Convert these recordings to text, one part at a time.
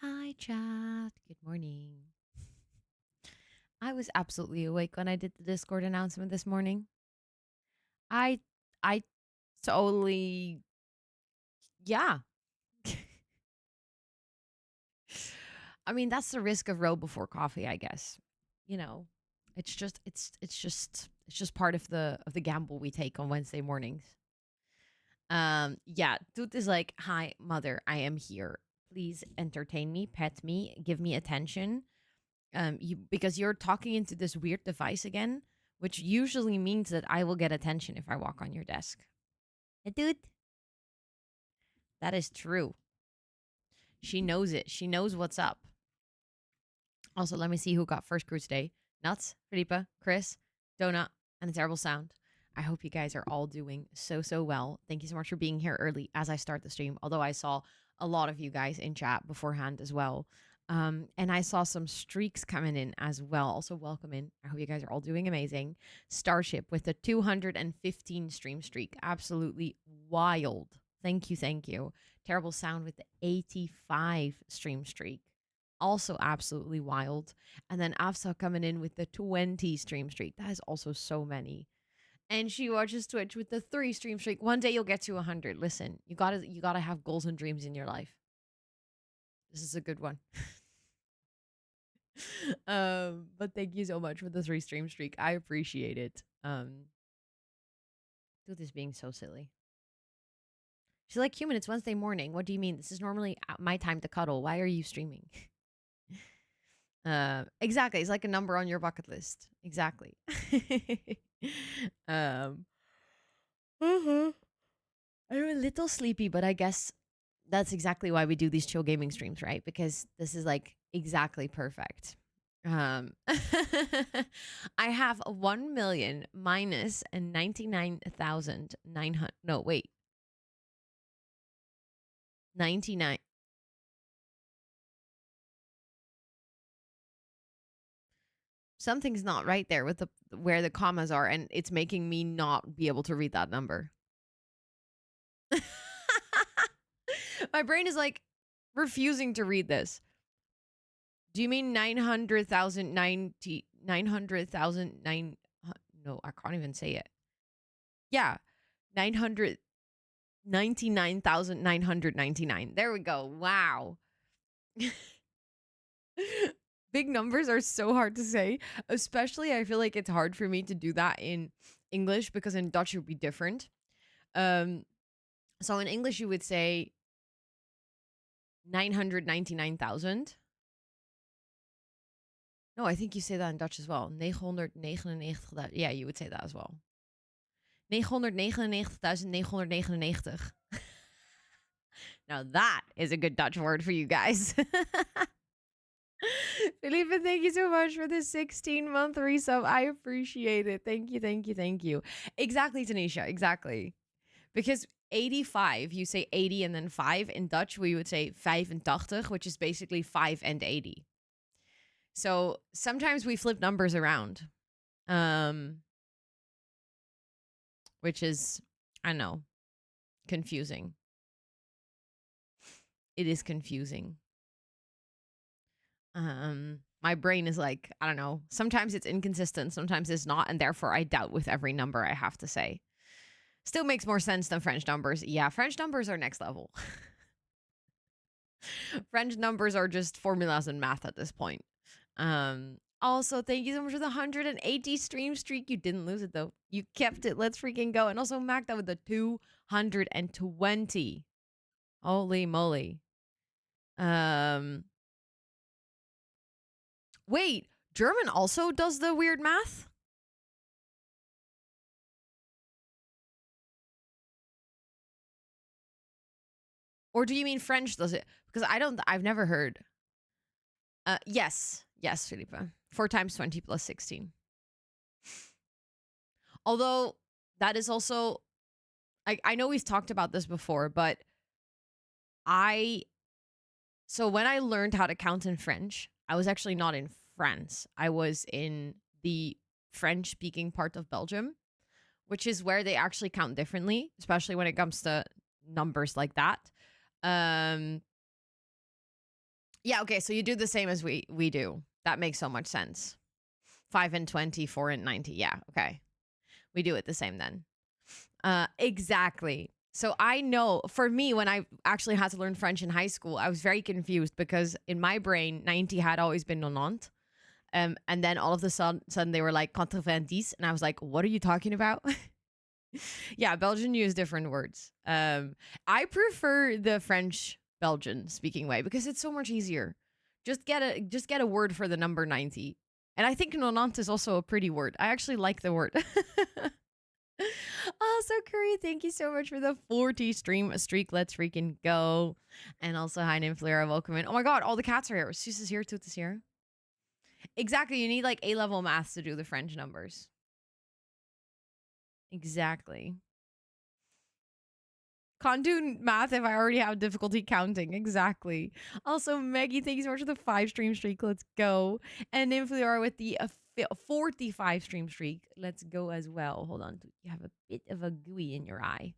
Hi, chat. Good morning. I was absolutely awake when I did the Discord announcement this morning. I, I totally, yeah. I mean, that's the risk of row before coffee, I guess. You know, it's just part of the gamble we take on Wednesday mornings. Yeah, Toot is like, "Hi, mother, I am here. Please entertain me, pet me, give me attention." You because you're talking into this weird device again, which usually means that I will get attention if I walk on your desk. Dude, that is true. She knows it. She knows what's up. Also, let me see who got first crew today. Nuts, Felipe, Chris, Donut, and the terrible sound. I hope you guys are all doing so well. Thank you so much for being here early as I start the stream. Although I saw a lot of you guys in chat beforehand as well. And I saw some streaks coming in as well. Also, welcome in. I hope you guys are all doing amazing. Starship with the 215 stream streak. Absolutely wild. Thank you, thank you. Terrible sound with the 85 stream streak. Also absolutely wild. And then Afsa coming in with the 20 stream streak. That is also so many. And she watches Twitch with the 3 stream streak. One day you'll get to 100. Listen, you gotta have goals and dreams in your life. This is a good one. But thank you so much for the 3 stream streak. I appreciate it. Dude is being so silly. She's like, human, it's Wednesday morning. What do you mean? This is normally my time to cuddle. Why are you streaming? Exactly. It's like a number on your bucket list. Exactly. um, I'm a little sleepy, but I guess that's exactly why we do these chill gaming streams, right? Because this is like exactly perfect. I have 1,000,000 minus and 99,900. No, wait. 99. Something's not right there with the where the commas are, and it's making me not be able to read that number. My brain is like refusing to read this. Do you mean 900,000 900,000 no, I can't even say it. Yeah. 999,999. There we go. Wow. Big numbers are so hard to say, especially I feel like it's hard for me to do that in English because in Dutch it would be different. So in English you would say 999,000. No, I think you say that in Dutch as well. 999,000. Yeah, you would say that as well. 999,999. Now that is a good Dutch word for you guys. Felipe, thank you so much for the 16-month resub. I appreciate it. Thank you, thank you, thank you. Exactly, Tanisha, exactly. Because 85, you say 80 and then 5. In Dutch, we would say 85, which is basically 5 and 80. So sometimes we flip numbers around. Which is, I don't know, confusing. It is confusing. My brain is like, I don't know, sometimes it's inconsistent, sometimes it's not, and therefore I doubt with every number, I have to say. Still makes more sense than French numbers. Yeah, French numbers are next level. French numbers are just formulas and math at this point. Also, thank you so much for the 180 stream streak. You didn't lose it though. You kept it. Let's freaking go. And also Magda with the 220. Holy moly. Wait, German also does the weird math? Or do you mean French does it? Because I've never heard. Yes, Felipe. 4 times 20 plus 16. Although that is also, I know we've talked about this before, but so when I learned how to count in French, I was actually not in France. I was in the French speaking part of Belgium, which is where they actually count differently, especially when it comes to numbers like that. Yeah, okay, so you do the same as we do. That makes so much sense. 5 and 20, 4 and 90. Yeah, okay. We do it the same then. Exactly. So I know for me, when I actually had to learn French in high school, I was very confused because in my brain, 90 had always been 90. And then all of a sudden they were like 90. And I was like, what are you talking about? Yeah, Belgian use different words. I prefer the French Belgian speaking way because it's so much easier. Just get a word for the number 90. And I think 90 is also a pretty word. I actually like the word. Also, Curry, thank you so much for the 40 stream streak. Let's freaking go. And also, hi, Nymphlera, welcome in. Oh my god, all the cats are here. Sus is here, Toot is here. Exactly, you need like A-level maths to do the French numbers. Exactly. Can't do math if I already have difficulty counting. Exactly. Also, Maggie, thank you so much for the 5 stream streak. Let's go. And Nymphlera with the 45 stream streak. Let's go as well. Hold on. You have a bit of a gooey in your eye.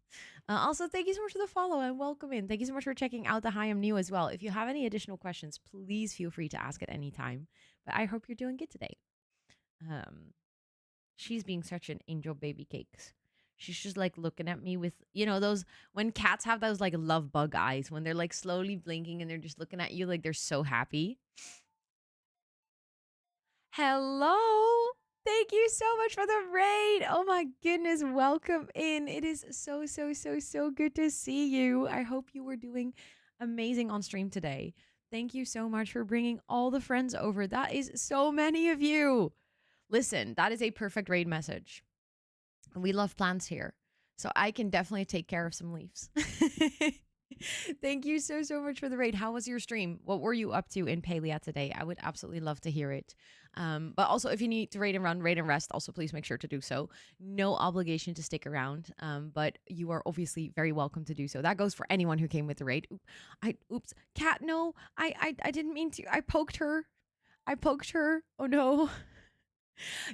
Also, thank you so much for the follow and welcome in. Thank you so much for checking out the Hi, I'm New as well. If you have any additional questions, please feel free to ask at any time. But I hope you're doing good today. She's being such an angel baby cakes. She's just like looking at me with, those when cats have those like love bug eyes when they're like slowly blinking and they're just looking at you like they're so happy. Hello. Thank you so much for the raid. Oh my goodness. Welcome in. It is so, so, so, so good to see you. I hope you were doing amazing on stream today. Thank you so much for bringing all the friends over. That is so many of you. Listen, that is a perfect raid message. We love plants here, so I can definitely take care of some leaves. Thank you so, so much for the raid. How was your stream? What were you up to in Palia today? I would absolutely love to hear it. But also, if you need to raid and run, raid and rest, also please make sure to do so. No obligation to stick around, but you are obviously very welcome to do so. That goes for anyone who came with the raid. Oops. Cat, no, I didn't mean to. I poked her. Oh no.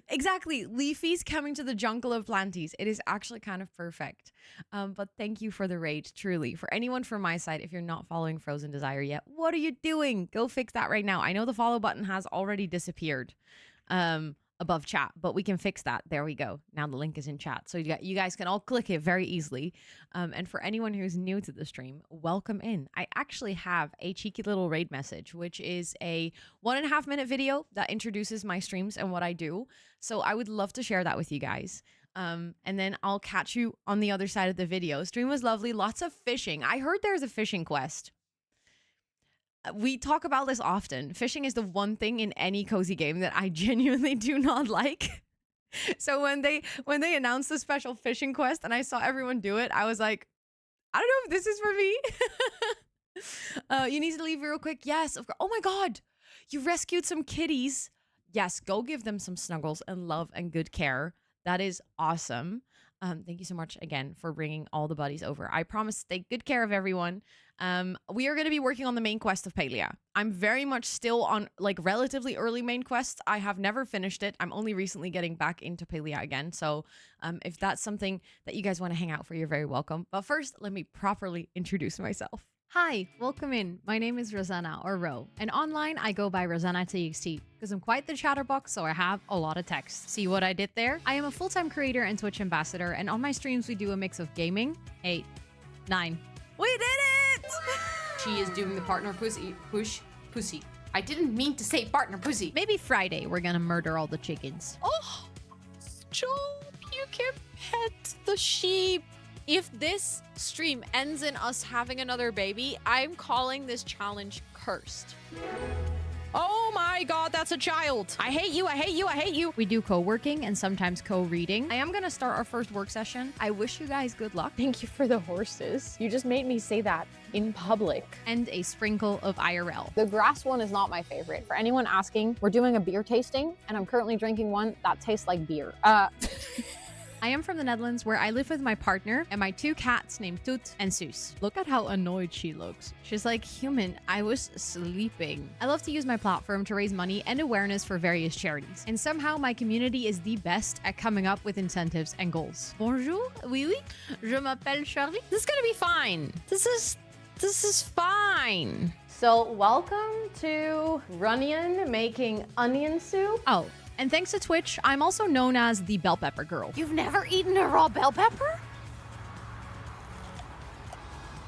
Exactly. Leafy's coming to the jungle of planties. It is actually kind of perfect. But thank you for the raid, truly. For anyone from my side, if you're not following Frozen Desire yet, what are you doing? Go fix that right now. I know the follow button has already disappeared above chat, but we can fix that. There we go. Now the link is in chat. So you guys can all click it very easily. And for anyone who's new to the stream, welcome in. I actually have a cheeky little raid message, which is a 1.5 minute video that introduces my streams and what I do. So I would love to share that with you guys. And then I'll catch you on the other side of the video. Stream was lovely. Lots of fishing. I heard there's a fishing quest. We talk about this often. Fishing is the one thing in any cozy game that I genuinely do not like. So when they announced the special fishing quest and I saw everyone do it, I was like, I don't know if this is for me. You need to leave real quick. Yes, of course. Oh my god, you rescued some kitties. Yes, go give them some snuggles and love and good care. That is awesome. Thank you so much again for bringing all the buddies over. I promise to take good care of everyone. We are going to be working on the main quest of Palia. I'm very much still on like relatively early main quests. I have never finished it. I'm only recently getting back into Palia again. So if that's something that you guys want to hang out for, you're very welcome. But first, let me properly introduce myself. Hi, welcome in. My name is Rosanna, or Ro, and online I go by rosannatxt because I'm quite the chatterbox, so I have a lot of text. See what I did there? I am a full-time creator and Twitch ambassador, and on my streams we do a mix of gaming. 8, 9. We did it! She is doing the partner pussy. I didn't mean to say partner pussy. Maybe Friday we're gonna murder all the chickens. Oh, stop! You can pet the sheep. If this stream ends in us having another baby, I'm calling this challenge cursed. Oh my god, that's a child. I hate you, I hate you, I hate you. We do co-working and sometimes co-reading. I am gonna start our first work session. I wish you guys good luck. Thank you for the horses. You just made me say that in public. And a sprinkle of IRL. The grass one is not my favorite. For anyone asking, we're doing a beer tasting and I'm currently drinking one that tastes like beer. I am from the Netherlands, where I live with my partner and my 2 cats named Toot and Sus. Look at how annoyed she looks. She's like, human, I was sleeping. I love to use my platform to raise money and awareness for various charities. And somehow my community is the best at coming up with incentives and goals. Bonjour, oui, oui, je m'appelle Charlie. This is gonna be fine. This is This is fine. So welcome to Runyon making onion soup. Oh, and thanks to Twitch, I'm also known as the bell pepper girl. You've never eaten a raw bell pepper?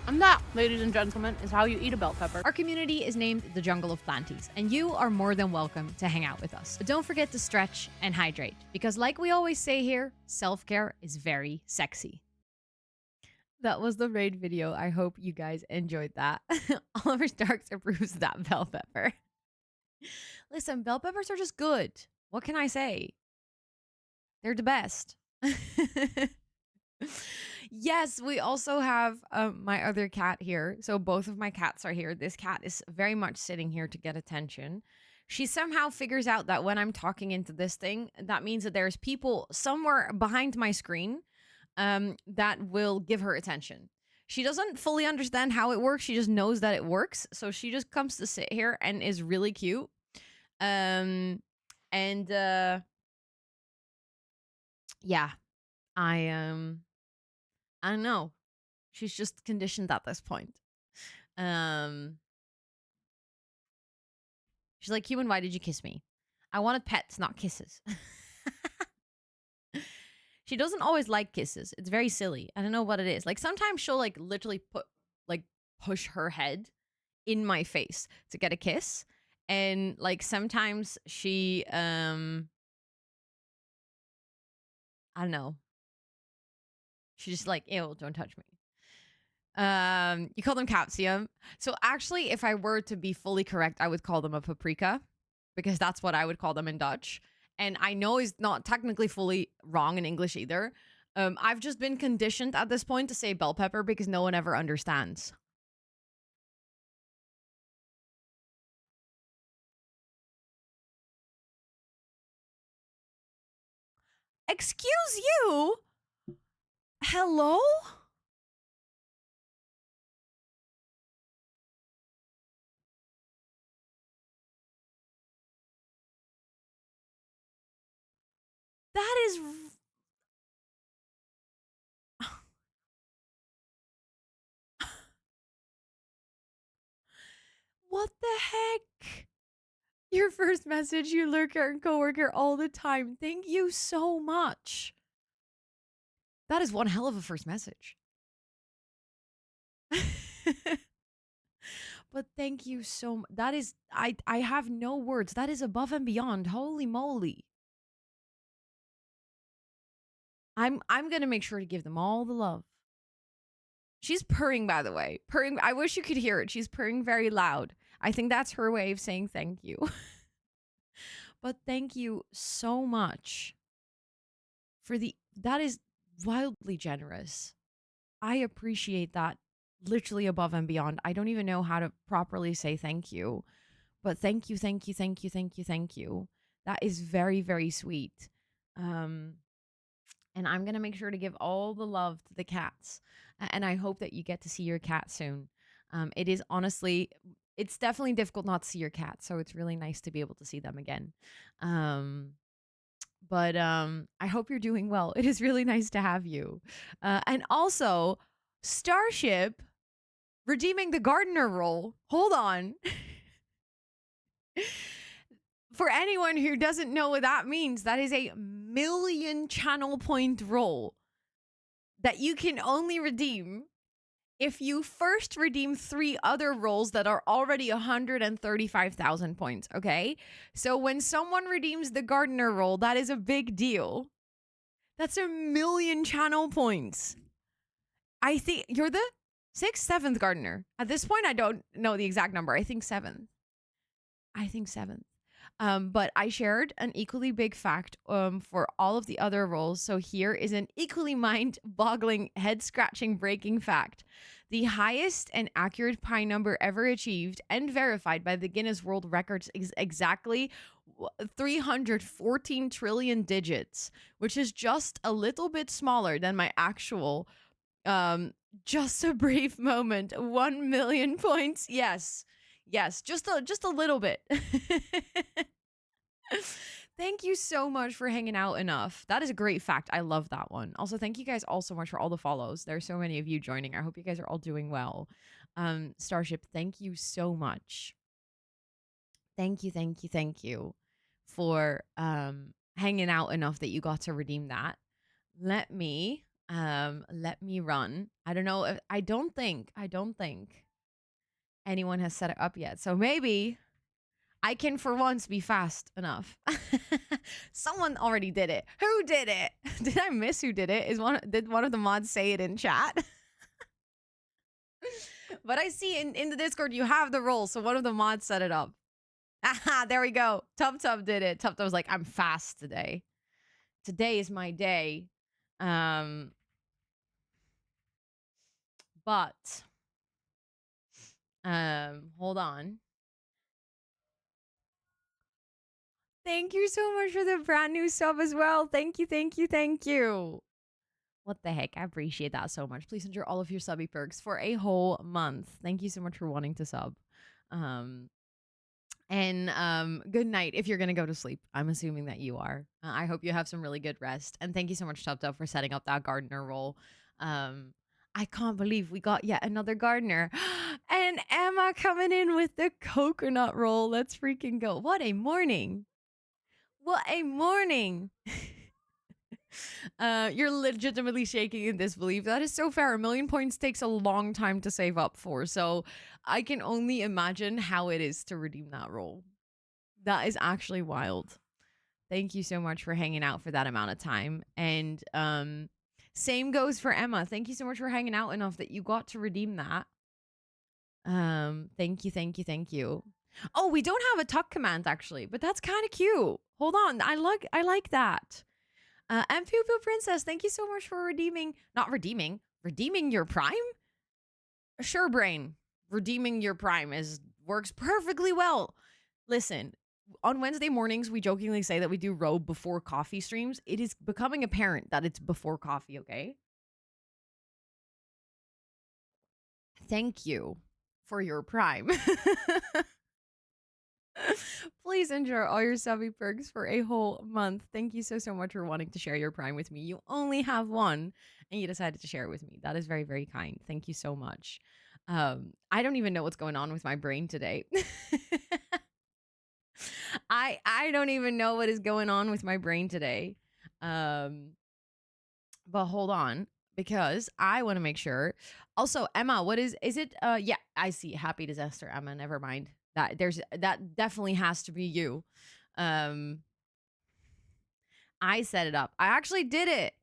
And that, ladies and gentlemen, is how you eat a bell pepper. Our community is named the Jungle of Planties, and you are more than welcome to hang out with us. But don't forget to stretch and hydrate, because like we always say here, self-care is very sexy. That was the raid video. I hope you guys enjoyed that. Oliver Starks approves that bell pepper. Listen, bell peppers are just good. What can I say? They're the best. Yes, we also have my other cat here. So both of my cats are here. This cat is very much sitting here to get attention. She somehow figures out that when I'm talking into this thing, that means that there's people somewhere behind my screen that will give her attention. She doesn't fully understand how it works. She just knows that it works. So she just comes to sit here and is really cute. Yeah, I don't know. She's just conditioned at this point. She's like, human, why did you kiss me? I wanted pets, not kisses. She doesn't always like kisses. It's very silly. I don't know what it is. Like sometimes she'll like literally push her head in my face to get a kiss. And like sometimes she I don't know. She's just like, ew, don't touch me. You call them capsium. So actually, if I were to be fully correct, I would call them a paprika, because that's what I would call them in Dutch. And I know is not technically fully wrong in English either. I've just been conditioned at this point to say bell pepper because no one ever understands. Excuse you? Hello? That is... What the heck? Your first message, you lurker and coworker all the time. Thank you so much. That is one hell of a first message. But thank you so much. That is, I have no words. That is above and beyond. Holy moly. I'm gonna make sure to give them all the love. She's purring, by the way. Purring. I wish you could hear it. She's purring very loud. I think that's her way of saying thank you. But thank you so much for that is wildly generous. I appreciate that literally above and beyond. I don't even know how to properly say thank you, but thank you, thank you, thank you, thank you, thank you. That is very, very sweet. And I'm going to make sure to give all the love to the cats. And I hope that you get to see your cat soon. It is honestly, it's definitely difficult not to see your cat. So it's really nice to be able to see them again. But I hope you're doing well. It is really nice to have you. And also, Starship redeeming the gardener role. Hold on. For anyone who doesn't know what that means, that is a 1,000,000 channel point role that you can only redeem if you first redeem 3 other roles that are already 135,000 points, okay? So when someone redeems the gardener role, that is a big deal. That's 1,000,000 channel points. I think you're the 6th, 7th gardener. At this point, I don't know the exact number. I think 7th. But I shared an equally big fact for all of the other roles. So here is an equally mind-boggling, head-scratching, breaking fact. The highest and accurate pi number ever achieved and verified by the Guinness World Records is exactly 314 trillion digits, which is just a little bit smaller than my actual just a brief moment. 1,000,000 points. Yes, just a little bit. Thank you so much for hanging out enough. That is a great fact. I love that one. Also, thank you guys all so much for all the follows. There's so many of you joining. I hope you guys are all doing well. Starship, thank you so much. Thank you for hanging out enough that you got to redeem that. Let me run. I don't think anyone has set it up yet. So maybe I can for once be fast enough. Someone already did it. Who did it? Did I miss who did it? Did one of the mods say it in chat? But I see in the Discord you have the role, so one of the mods set it up. Aha, there we go. Tub did it. Tub was like, I'm fast today. Today is my day. But hold on. Thank you so much for the brand new sub as well. Thank you. What the heck? I appreciate that so much. Please enjoy all of your subby perks for a whole month. Thank you so much for wanting to sub. And good night if you're gonna go to sleep. I'm assuming that you are. I hope you have some really good rest. And thank you so much, Tub for setting up that gardener role. I can't believe we got yet another gardener. And Emma coming in with the coconut roll. Let's freaking go. What a morning. What a morning. You're legitimately shaking in disbelief. That is so fair. 1,000,000 points takes a long time to save up for. So I can only imagine how it is to redeem that roll. That is actually wild. Thank you so much for hanging out for that amount of time. And same goes for Emma. Thank you so much for hanging out enough that you got to redeem that. Thank you. Oh, we don't have a tuck command actually, but that's kind of cute. Hold on. I like that. And Poo Poo Princess, thank you so much for redeeming your Prime? Sure, Brain. Redeeming your Prime works perfectly well. Listen, on Wednesday mornings, we jokingly say that we do robe before coffee streams. It is becoming apparent that it's before coffee, okay? Thank you for your Prime. Please enjoy all your subby perks for a whole month. Thank you so much for wanting to share your Prime with me. You only have one, and you decided to share it with me. That is very, very kind. Thank you so much. I don't even know what's going on with my brain today. I don't even know what is going on with my brain today. But hold on, because I want to make sure. Also, Emma, what is it? Yeah, I see. Happy disaster, Emma. Never mind. That definitely has to be you. I set it up. I actually did it.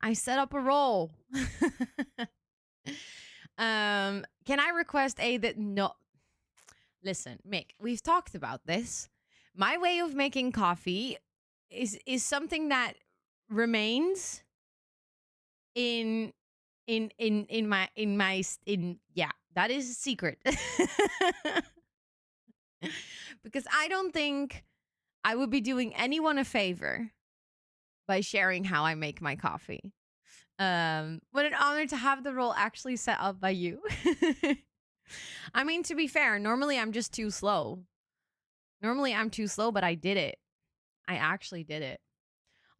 I set up a roll. Can I request no? Listen, Mick, we've talked about this. My way of making coffee is something that remains in that is a secret. Because I don't think I would be doing anyone a favor by sharing how I make my coffee. What an honor to have the role actually set up by you. I mean, to be fair, normally I'm just too slow. But I did it. I actually did it.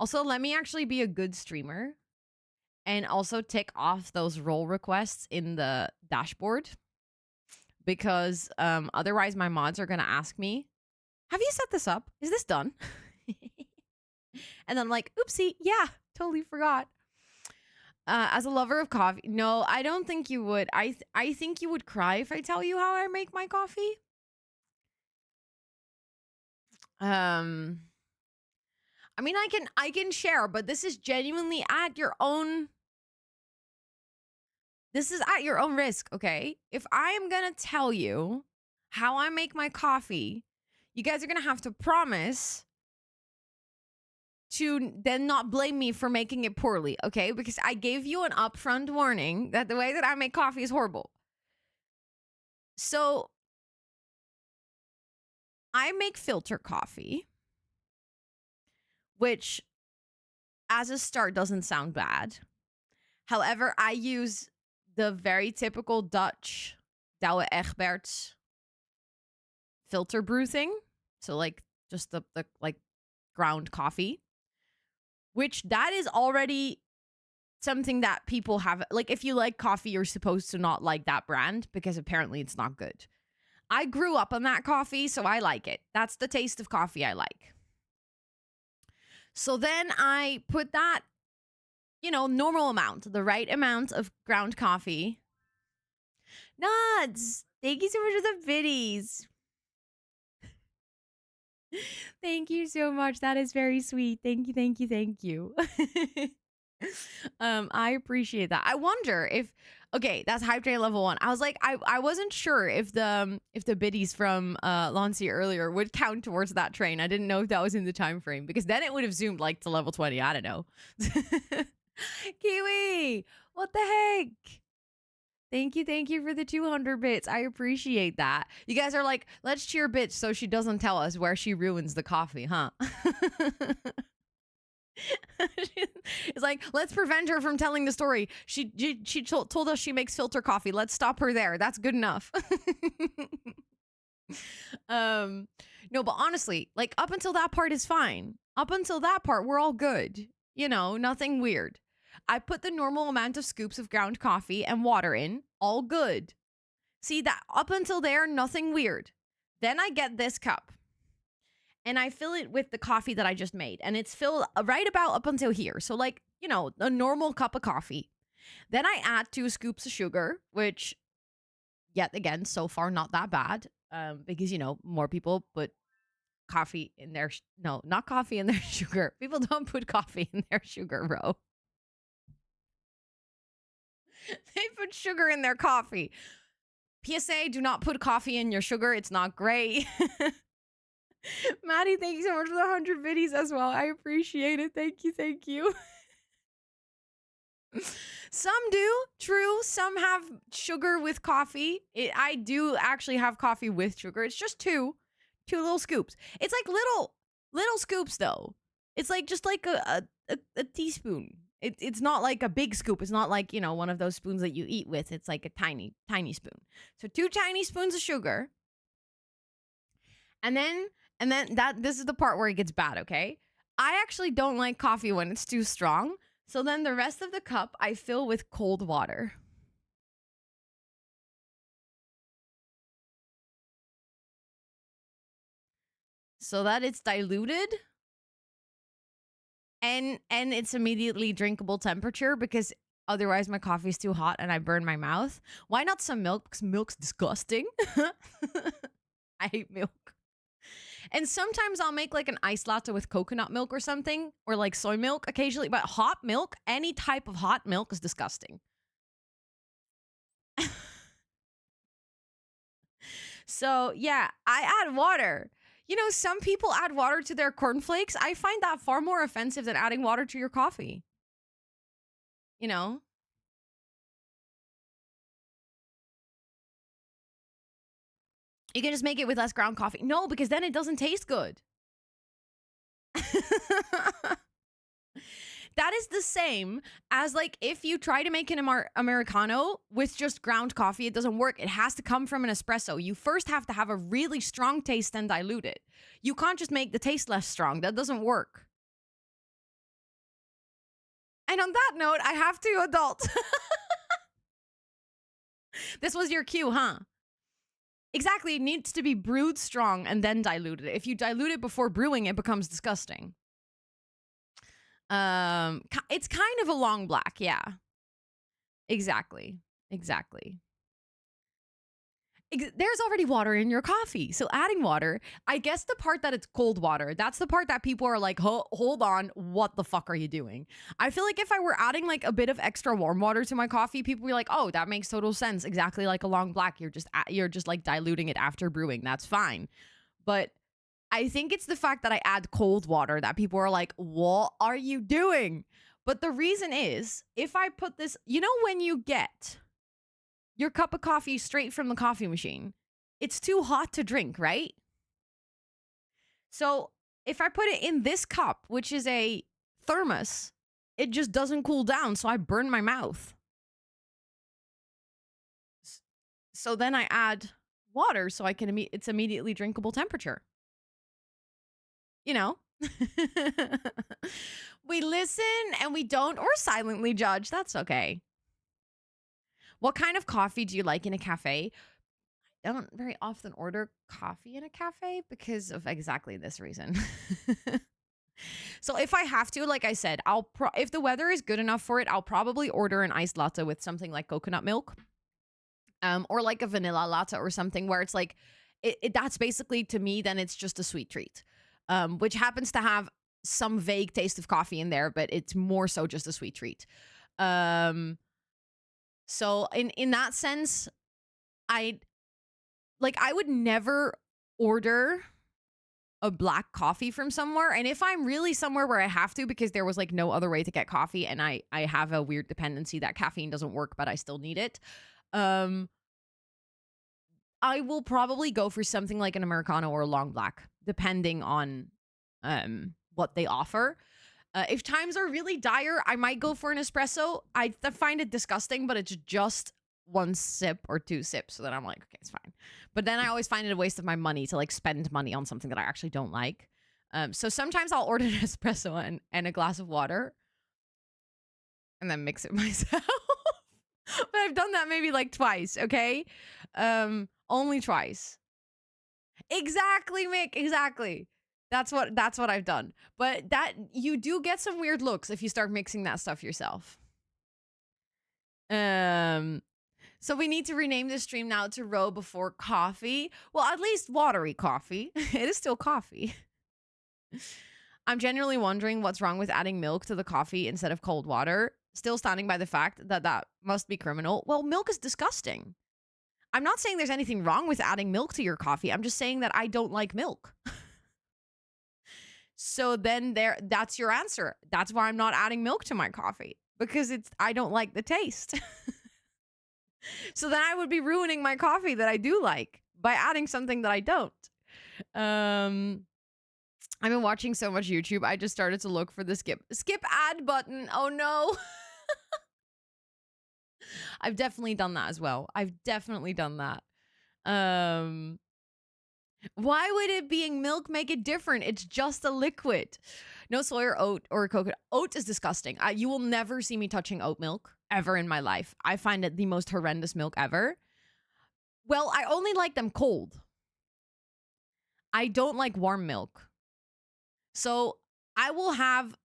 Also, let me actually be a good streamer and also tick off those role requests in the dashboard, because otherwise my mods are going to ask me, have you set this up? Is this done? And I'm like, oopsie, yeah, totally forgot. As a lover of coffee, no, I don't think you would. I think you would cry if I tell you how I make my coffee. I mean, I can share, but this is genuinely at your own. This is at your own risk, okay? If I am gonna tell you how I make my coffee, you guys are gonna have to promise to then not blame me for making it poorly, okay? Because I gave you an upfront warning that the way that I make coffee is horrible. So I make filter coffee, which as a start doesn't sound bad. However, I use the very typical Dutch Douwe Egberts filter brew thing. So like just the like ground coffee, which that is already something that people have. Like, if you like coffee, you're supposed to not like that brand because apparently it's not good. I grew up on that coffee, so I like it. That's the taste of coffee I like. So then I put that, normal amount, the right amount of ground coffee. Nods, thank you so much for the biddies. Thank you so much. That is very sweet. Thank you, thank you, thank you. I appreciate that. I wonder if that's hype train level 1. I was like, I wasn't sure if the biddies from Lancia earlier would count towards that train. I didn't know if that was in the time frame because then it would have zoomed like to level 20. I don't know. Kiwi, what the heck? Thank you for the 200 bits. I appreciate that. You guys are like, let's cheer bitch so she doesn't tell us where she ruins the coffee, huh? It's like, let's prevent her from telling the story. She told us she makes filter coffee. Let's stop her there. That's good enough. No, but honestly, like up until that part is fine. Up until that part, we're all good. Nothing weird. I put the normal amount of scoops of ground coffee and water in, all good. See that up until there, nothing weird. Then I get this cup and I fill it with the coffee that I just made. And it's filled right about up until here. So like, a normal cup of coffee. Then I add 2 scoops of sugar, which yet again, so far not that bad. Because, more people put coffee in their, no, not coffee in their sugar. People don't put coffee in their sugar, bro. They put sugar in their coffee. PSA, do not put coffee in your sugar. It's not great. Maddie, thank you so much for the 100 biddies as well. I appreciate it. Thank you. Some do, true. Some have sugar with coffee. I do actually have coffee with sugar. It's just two little scoops. It's like little scoops though. It's like just like a teaspoon. It's not like a big scoop. It's not like, one of those spoons that you eat with. It's like a tiny spoon. So 2 tiny spoons of sugar. And then this is the part where it gets bad, okay? I actually don't like coffee when it's too strong. So then the rest of the cup I fill with cold water. So that it's diluted. And it's immediately drinkable temperature because otherwise my coffee's too hot and I burn my mouth. Why not some milk? Because milk's disgusting. I hate milk. And sometimes I'll make like an iced latte with coconut milk or something, or like soy milk occasionally. But hot milk, any type of hot milk is disgusting. So yeah, I add water. Some people add water to their cornflakes. I find that far more offensive than adding water to your coffee. You can just make it with less ground coffee. No, because then it doesn't taste good. That is the same as like if you try to make an Americano with just ground coffee, it doesn't work. It has to come from an espresso. You first have to have a really strong taste and dilute it. You can't just make the taste less strong. That doesn't work. And on that note, I have to adult. This was your cue, huh? Exactly. It needs to be brewed strong and then diluted. If you dilute it before brewing, it becomes disgusting. It's kind of a long black, yeah. Exactly. There's already water in your coffee. So adding water, I guess the part that it's cold water, that's the part that people are like, hold on, what the fuck are you doing? I feel like if I were adding like a bit of extra warm water to my coffee, people would be like, oh, that makes total sense. Exactly like a long black. You're just like diluting it after brewing. That's fine. But I think it's the fact that I add cold water that people are like, what are you doing? But the reason is, if I put this, when you get your cup of coffee straight from the coffee machine, it's too hot to drink, right? So if I put it in this cup, which is a thermos, it just doesn't cool down, so I burn my mouth. So then I add water so I can it's immediately drinkable temperature. We listen and we don't or silently judge. That's okay. What kind of coffee do you like in a cafe? I don't very often order coffee in a cafe because of exactly this reason. So if I have to, like I said, if the weather is good enough for it, I'll probably order an iced latte with something like coconut milk, or like a vanilla latte or something where it's like, that's basically to me, then it's just a sweet treat, which happens to have some vague taste of coffee in there, but it's more so just a sweet treat. So in that sense, I would never order a black coffee from somewhere. And if I'm really somewhere where I have to because there was like no other way to get coffee and I have a weird dependency that caffeine doesn't work, but I still need it, I will probably go for something like an Americano or a long black, depending on what they offer. If times are really dire, I might go for an espresso. I find it disgusting, but it's just one sip or two sips. So then I'm like, okay, it's fine. But then I always find it a waste of my money to like spend money on something that I actually don't like. So sometimes I'll order an espresso and a glass of water and then mix it myself. But I've done that maybe like twice, okay? Only twice. Exactly, Mick, exactly. That's what I've done. But that you do get some weird looks if you start mixing that stuff yourself. So we need to rename this stream now to Row Before Coffee. Well, at least watery coffee. It is still coffee. I'm genuinely wondering what's wrong with adding milk to the coffee instead of cold water. Still standing by the fact that that must be criminal. Well, milk is disgusting. I'm not saying there's anything wrong with adding milk to your coffee. I'm just saying that I don't like milk. So then that's your answer. That's why I'm not adding milk to my coffee, because I don't like the taste. So then I would be ruining my coffee that I do like by adding something that I don't. I've been watching so much YouTube. I just started to look for the skip ad button. Oh no. I've definitely done that as well. I've definitely done that. Why would it being milk make it different? It's just a liquid. No soy or oat or coconut. Oat is disgusting. You will never see me touching oat milk ever in my life. I find it the most horrendous milk ever. Well, I only like them cold. I don't like warm milk. So I will have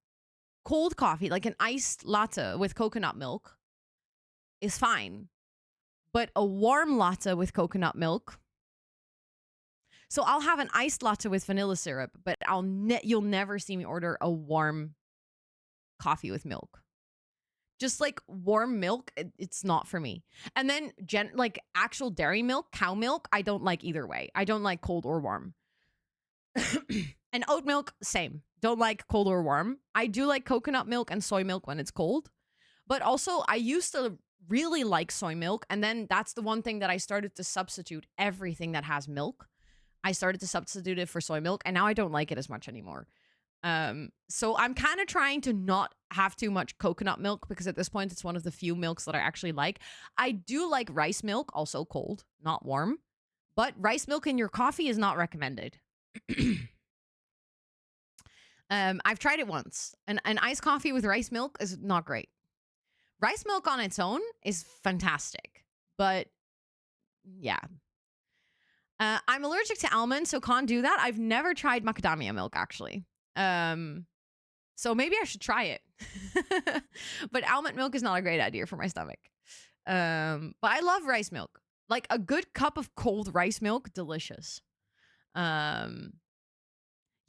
cold coffee, like an iced latte with coconut milk is fine. But a warm latte with coconut milk. So I'll have an iced latte with vanilla syrup, but you'll never see me order a warm coffee with milk. Just like warm milk, it's not for me. And then like actual dairy milk, cow milk, I don't like either way. I don't like cold or warm. And oat milk, same. Don't like cold or warm. I do like coconut milk and soy milk when it's cold. But also, I used to really like soy milk. And then that's the one thing that I started to substitute everything that has milk. I started to substitute it for soy milk, and now I don't like it as much anymore. So I'm kind of trying to not have too much coconut milk, because at this point it's one of the few milks that I actually like. I do like rice milk, also cold, not warm, but rice milk in your coffee is not recommended. I've tried it once. An iced coffee with rice milk is not great. Rice milk on its own is fantastic, but yeah. I'm allergic to almonds, so can't do that. I've never tried macadamia milk, actually. So maybe I should try it. But almond milk is not a great idea for my stomach. But I love rice milk. Like a good cup of cold rice milk, delicious.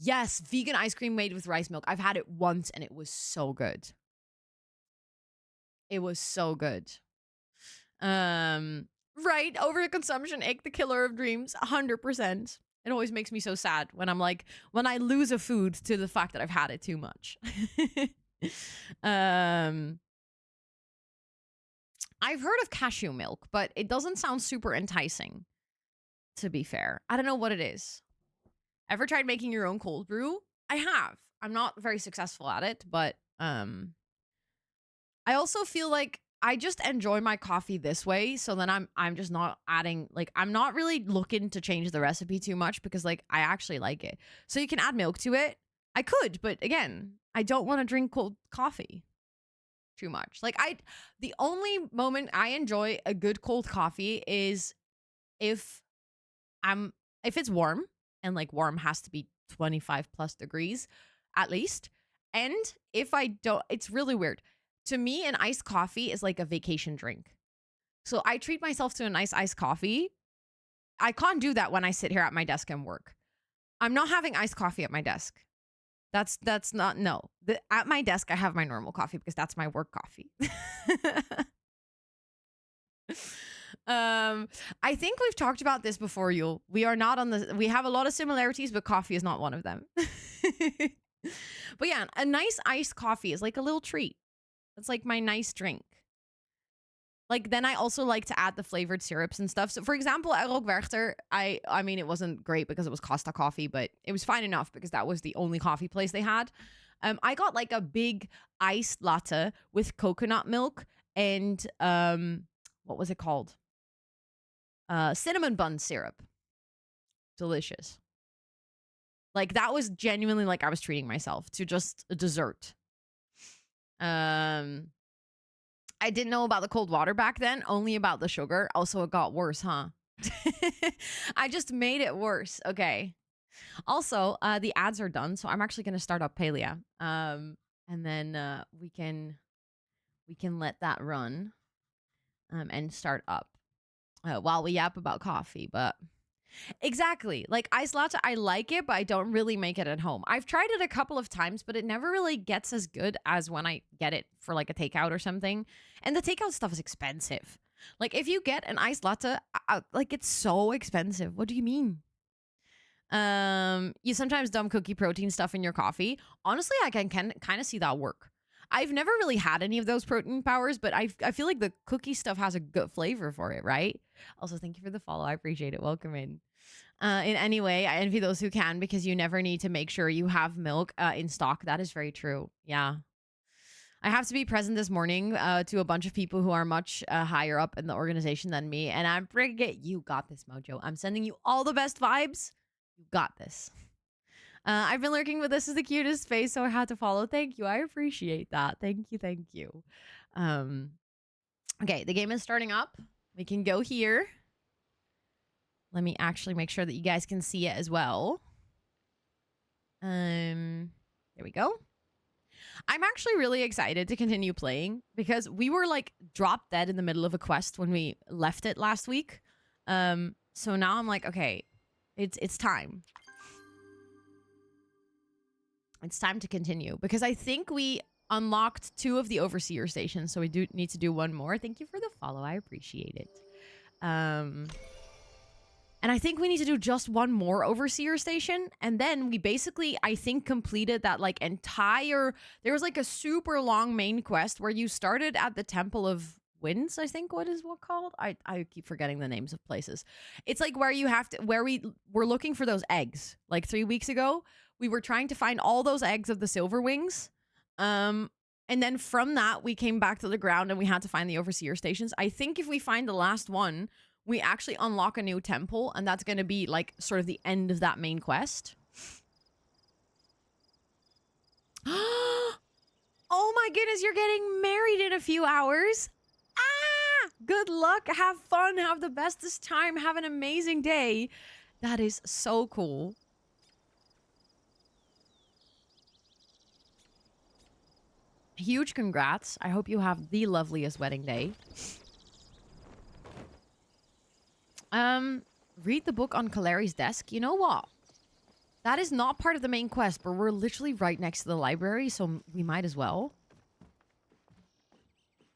Yes, vegan ice cream made with rice milk. I've had it once and it was so good. It was so good. Right, overconsumption, egg the killer of dreams, 100%. It always makes me so sad when when I lose a food to the fact that I've had it too much. I've heard of cashew milk, but it doesn't sound super enticing, to be fair. I don't know what it is. Ever tried making your own cold brew? I have. I'm not very successful at it, but I also feel like I just enjoy my coffee this way, so then I'm just not adding, like, I'm not really looking to change the recipe too much, because like I actually like it. So you can add milk to it. I could, but again, I don't want to drink cold coffee too much. Like the only moment I enjoy a good cold coffee is if if it's warm, and like warm has to be 25 plus degrees at least. And if I don't, it's really weird. To me, an iced coffee is like a vacation drink. So I treat myself to a nice iced coffee. I can't do that when I sit here at my desk and work. I'm not having iced coffee at my desk. That's not, no. At my desk I have my normal coffee because that's my work coffee. I think we've talked about this before, Yul. We are not on the, we have a lot of similarities, but coffee is not one of them. But yeah, a nice iced coffee is like a little treat. It's like my nice drink. Like, then I also like to add the flavored syrups and stuff. So, for example, at ELSWHERE, I mean, it wasn't great because it was Costa coffee, but it was fine enough because that was the only coffee place they had. I got like a big iced latte with coconut milk and what was it called? Cinnamon bun syrup. Delicious. Like, that was genuinely like I was treating myself to just a dessert. I didn't know about the cold water back then, only about the sugar. Also, it got worse, huh? I just made it worse. Okay. Also, the ads are done, so I'm actually going to start up Palia. And then we can let that run and start up while we yap about coffee. But exactly, like iced latte, I like it, but I don't really make it at home. I've tried it a couple of times, but it never really gets as good as when I get it for like a takeout or something. And the takeout stuff is expensive. Like, if you get an iced latte, like, it's so expensive. What do you mean? You sometimes dump cookie protein stuff in your coffee. Honestly, I can kind of see that work. I've never really had any of those protein powers, but I feel like the cookie stuff has a good flavor for it, right? Also, thank you for the follow. I appreciate it. Welcome in. In any way, I envy those who can, because you never need to make sure you have milk in stock. That is very true. Yeah. I have to be present this morning to a bunch of people who are much higher up in the organization than me. And I'm Brigitte. You got this, Mojo. I'm sending you all the best vibes. You got this. I've been lurking, but this is the cutest face, so I had to follow. Thank you. I appreciate that. Thank you. Thank you. Okay, the game is starting up. We can go here. Let me actually make sure that you guys can see it as well. There we go. I'm actually really excited to continue playing because we were like dropped dead in the middle of a quest when we left it last week. So now I'm like, okay, it's time. It's time to continue because I think we unlocked 2 of the overseer stations, so we do need to do 1 more. Thank you for the follow. I appreciate it. And I think we need to do just 1 more overseer station. And then we basically, I think, completed that like entire, there was like a super long main quest where you started at the Temple of Winds, I think what called? I keep forgetting the names of places. It's like where you have to, where we were looking for those eggs like 3 weeks ago. We were trying to find all those eggs of the silver wings. And then from that, we came back to the ground and we had to find the overseer stations. I think if we find the last one, we actually unlock a new temple, and that's going to be like sort of the end of that main quest. Oh my goodness, you're getting married in a few hours. Ah, good luck. Have fun. Have the bestest time. Have an amazing day. That is so cool. Huge congrats. I hope you have the loveliest wedding day. Read the book on Kalari's desk. You know what? That is not part of the main quest, but we're literally right next to the library, so we might as well.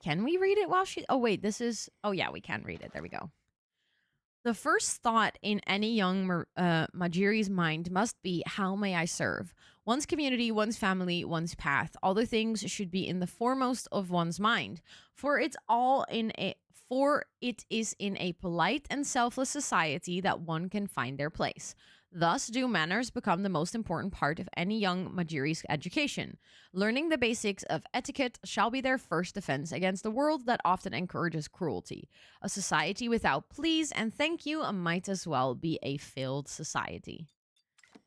Can we read it while she... Oh, wait, this is... Oh, yeah, we can read it. There we go. The first thought in any young Majiri's mind must be, how may I serve? One's community, one's family, one's path. All the things should be in the foremost of one's mind. For it is in a polite and selfless society that one can find their place. Thus do manners become the most important part of any young Majiri's education. Learning the basics of etiquette shall be their first defense against a world that often encourages cruelty. A society without please and thank you might as well be a failed society.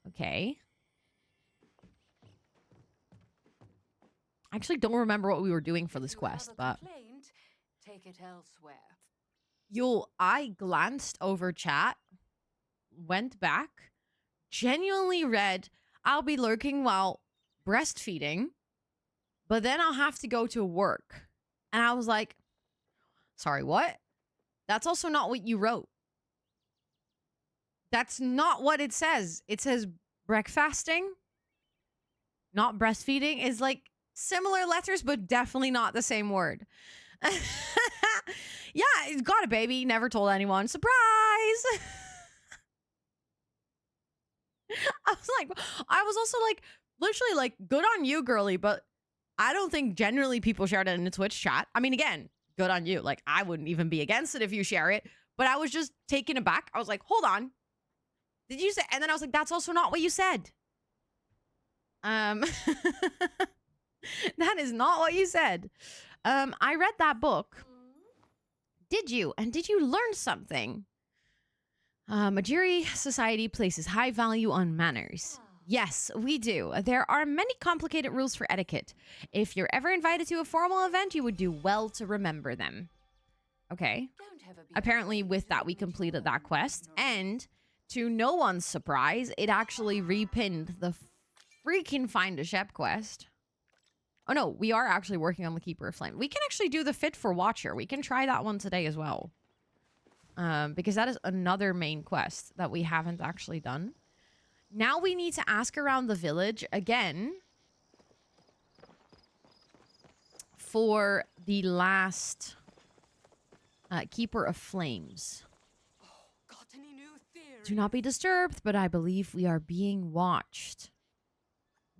Okay. I actually don't remember what we were doing for this quest, but Take it elsewhere. I glanced over chat, went back, genuinely read, I'll be lurking while breastfeeding, but then I'll have to go to work. And I was like, sorry, what? That's also not what you wrote. That's not what it says. It says breakfasting, not breastfeeding. Is like similar letters, but definitely not the same word. Yeah, got a baby, never told anyone. Surprise! I was also like, literally like, good on you, girly, but I don't think generally people shared it in the Twitch chat. I mean, again, good on you. Like, I wouldn't even be against it if you share it, but I was just taken aback. I was like, hold on. Did you say? And then I was like, that's also not what you said. That is not what you said. I read that book. Did you? And did you learn something? Majiri society places high value on manners. Yes, we do. There are many complicated rules for etiquette. If you're ever invited to a formal event, you would do well to remember them. Okay. Apparently, with that, we completed that quest. And to no one's surprise, it actually repinned the freaking Find a Shep quest. Oh, no, we are actually working on the Keeper of Flame. We can actually do the Fit for Watcher. We can try that one today as well. Because that is another main quest that we haven't actually done. Now we need to ask around the village again for the last Keeper of Flames. Got any new theories? Do not be disturbed, but I believe we are being watched.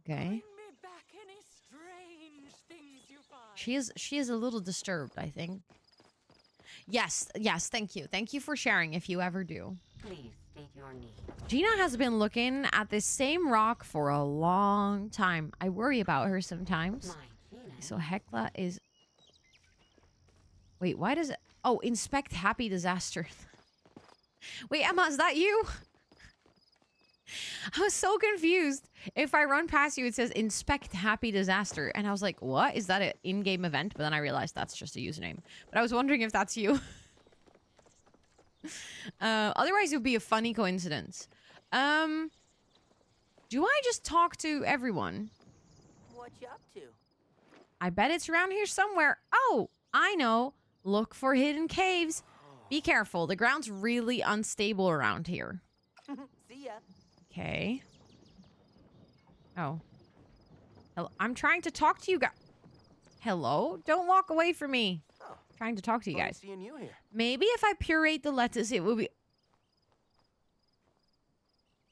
Okay. Bring me back any strange things you find. She is a little disturbed, I think. Yes, thank you. Thank you for sharing if you ever do. Please state your need. Gina has been looking at this same rock for a long time. I worry about her sometimes. So Hecla is... Wait, why does it... Oh, inspect happy disaster. Wait, Emma, is that you? I was so confused. If I run past you, it says inspect happy disaster. And I was like, what? Is that an in-game event? But then I realized that's just a username. But I was wondering if that's you. Otherwise, it would be a funny coincidence. Do I just talk to everyone? What you up to? I bet it's around here somewhere. Oh, I know. Look for hidden caves. Be careful. The ground's really unstable around here. See ya. Okay. Oh. I'm trying to talk to you guys. Hello? Don't walk away from me. Oh, Trying to talk to you fun guys. seeing you here. Maybe if I puree the lettuce, it will be...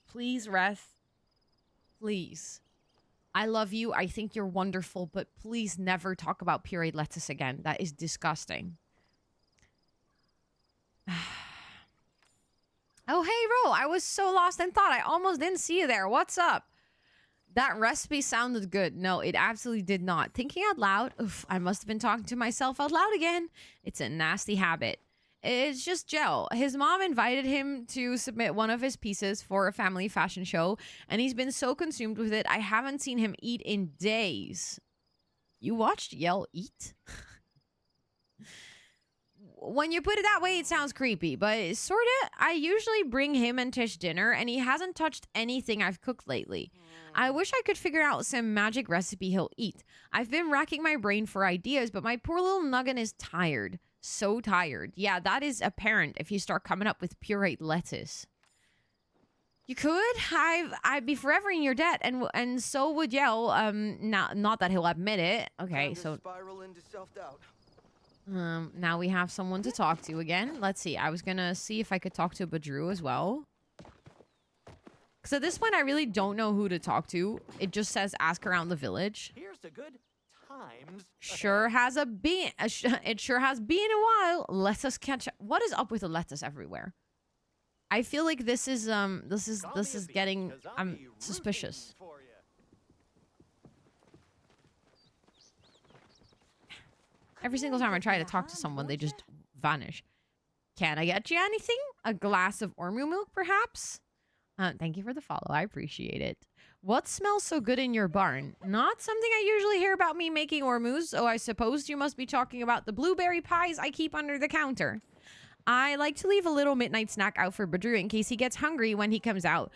Please, Reth. Please. I love you. I think you're wonderful, but please never talk about pureed lettuce again. That is disgusting. Oh, hey, Ro. I was so lost in thought. I almost didn't see you there. What's up? That recipe sounded good. No, it absolutely did not. Thinking out loud. Oof, I must have been talking to myself out loud again. It's a nasty habit. It's just Gel. His mom invited him to submit one of his pieces for a family fashion show, and he's been so consumed with it, I haven't seen him eat in days. You watched Yell eat? When you put it that way, it sounds creepy, but sorta. I usually bring him and Tish dinner, and he hasn't touched anything I've cooked lately. I wish I could figure out some magic recipe he'll eat. I've been racking my brain for ideas, but my poor little nuggin is tired. So tired. Yeah, that is apparent if you start coming up with pureed lettuce. You could. I'd be forever in your debt, and so would Yell. Not that he'll admit it. Okay, Time to so spiral into self-doubt. now we have someone to talk to again. Let's see. I was gonna see if I could talk to Badru as well. Because at this point, I really don't know who to talk to. It just says ask around the village. Here's to good times. Sure has been a while. Let us catch up. What is up with the lettuce everywhere? I feel like this is getting I'm suspicious. Every single time I try to talk to someone, they just vanish. Can I get you anything? A glass of Ormu milk, perhaps? Thank you for the follow. I appreciate it. What smells so good in your barn? Not something I usually hear about me making ormus, so I suppose you must be talking about the blueberry pies I keep under the counter. I like to leave a little midnight snack out for Badru in case he gets hungry when he comes out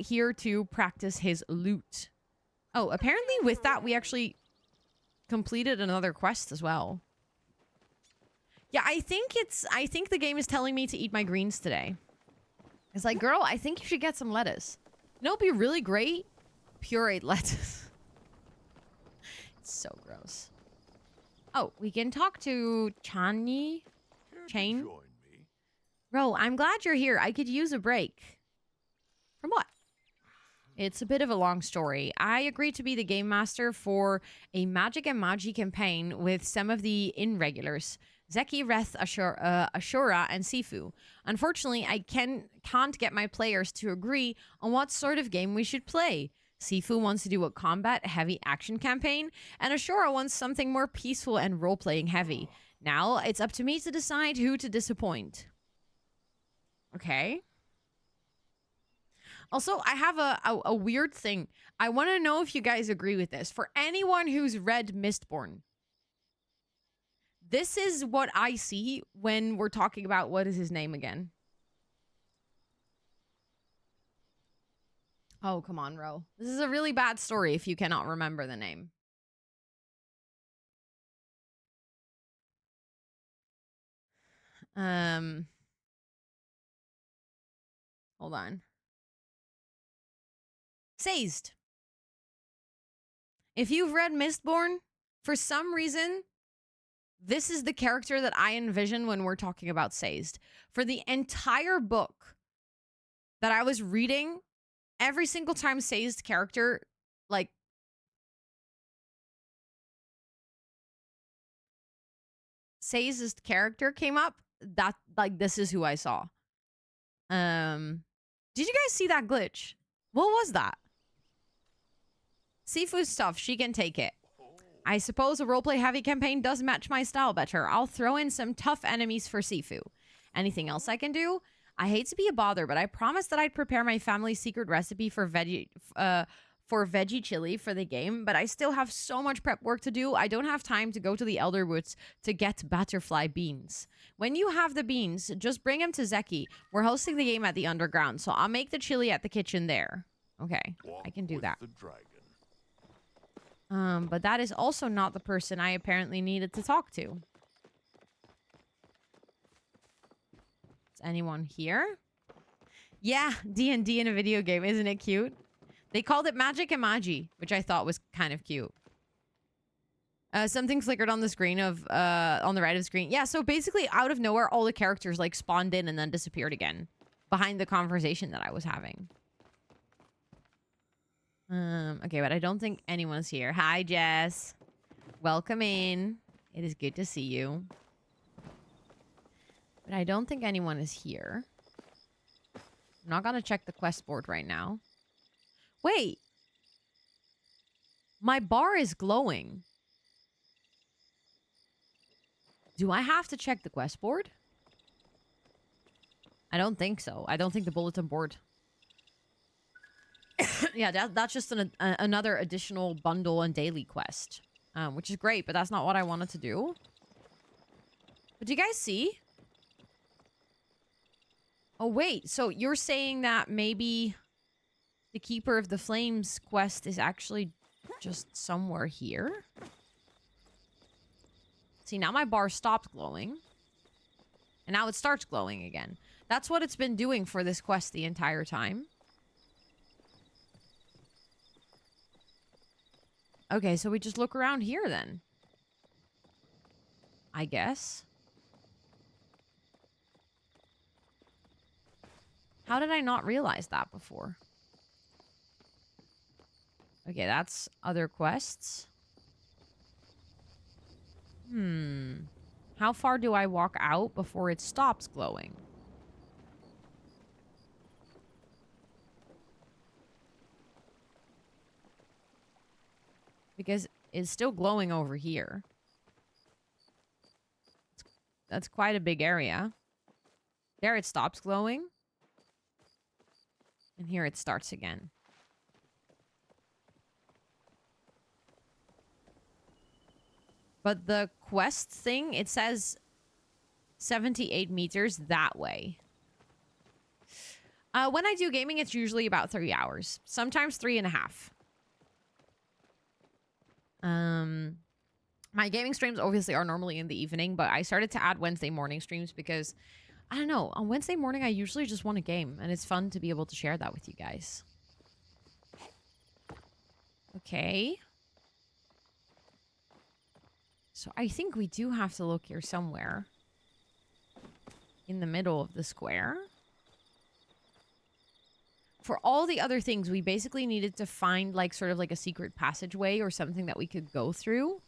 here to practice his loot. Oh, apparently with that, we actually completed another quest as well. Yeah, I think the game is telling me to eat my greens today. It's like, girl, I think you should get some lettuce. You know, it'd be really great? Pureed lettuce. It's so gross. Oh, we can talk to Chani. Chain. Join me. Bro, I'm glad you're here. I could use a break. From what? It's a bit of a long story. I agreed to be the game master for a Magic and Magi campaign with some of the irregulars. Zeki, Reth, Ashura, and Sifu. Unfortunately, I can't get my players to agree on what sort of game we should play. Sifu wants to do a combat-heavy action campaign, and Ashura wants something more peaceful and role-playing heavy. Now, it's up to me to decide who to disappoint. Okay. Also, I have a weird thing. I want to know if you guys agree with this. For anyone who's read Mistborn, this is what I see when we're talking about, what is his name again? Oh, come on, Ro. This is a really bad story if you cannot remember the name. Hold on. Sazed. If you've read Mistborn, for some reason, this is the character that I envision when we're talking about Sazed. For the entire book that I was reading, every single time Sazed character, like, Sazed's character came up, that, like, this is who I saw. Did you guys see that glitch? What was that? Sifu's stuff, she can take it. I suppose a roleplay heavy campaign does match my style better. I'll throw in some tough enemies for Sifu. Anything else I can do? I hate to be a bother, but I promised that I'd prepare my family's secret recipe for veggie chili for the game, but I still have so much prep work to do. I don't have time to go to the Elderwoods to get butterfly beans. When you have the beans, just bring them to Zeki. We're hosting the game at the underground, so I'll make the chili at the kitchen there. Okay, I can do that. The dragon. But that is also not the person I apparently needed to talk to. Is anyone here? Yeah, D&D in a video game. Isn't it cute? They called it Magic and Magi, which I thought was kind of cute. Something flickered on the screen of, on the right of the screen. Yeah, so basically out of nowhere, all the characters like spawned in and then disappeared again behind the conversation that I was having. Okay, but I don't think anyone's here. Hi, Jess. Welcome in. It is good to see you. But I don't think anyone is here. I'm not gonna check the quest board right now. Wait. My bar is glowing. Do I have to check the quest board? I don't think so. I don't think the bulletin board... Yeah, that's just another additional bundle and daily quest. Which is great, but that's not what I wanted to do. But do you guys see? Oh, wait. So you're saying that maybe the Keeper of the Flames quest is actually just somewhere here? See, now my bar stopped glowing. And now it starts glowing again. That's what it's been doing for this quest the entire time. Okay, so we just look around here then. I guess. How did I not realize that before? Okay, that's other quests. How far do I walk out before it stops glowing? Because it's still glowing over here. That's quite a big area. There it stops glowing. And here it starts again. But the quest thing, it says 78 meters that way. When I do gaming, it's usually about 3 hours. Sometimes 3.5. My gaming streams obviously are normally in the evening, but I started to add Wednesday morning streams because, I don't know, on Wednesday morning I usually just want to game, and it's fun to be able to share that with you guys. Okay. So I think we do have to look here somewhere. In the middle of the square. For all the other things, we basically needed to find, like, sort of like a secret passageway or something that we could go through.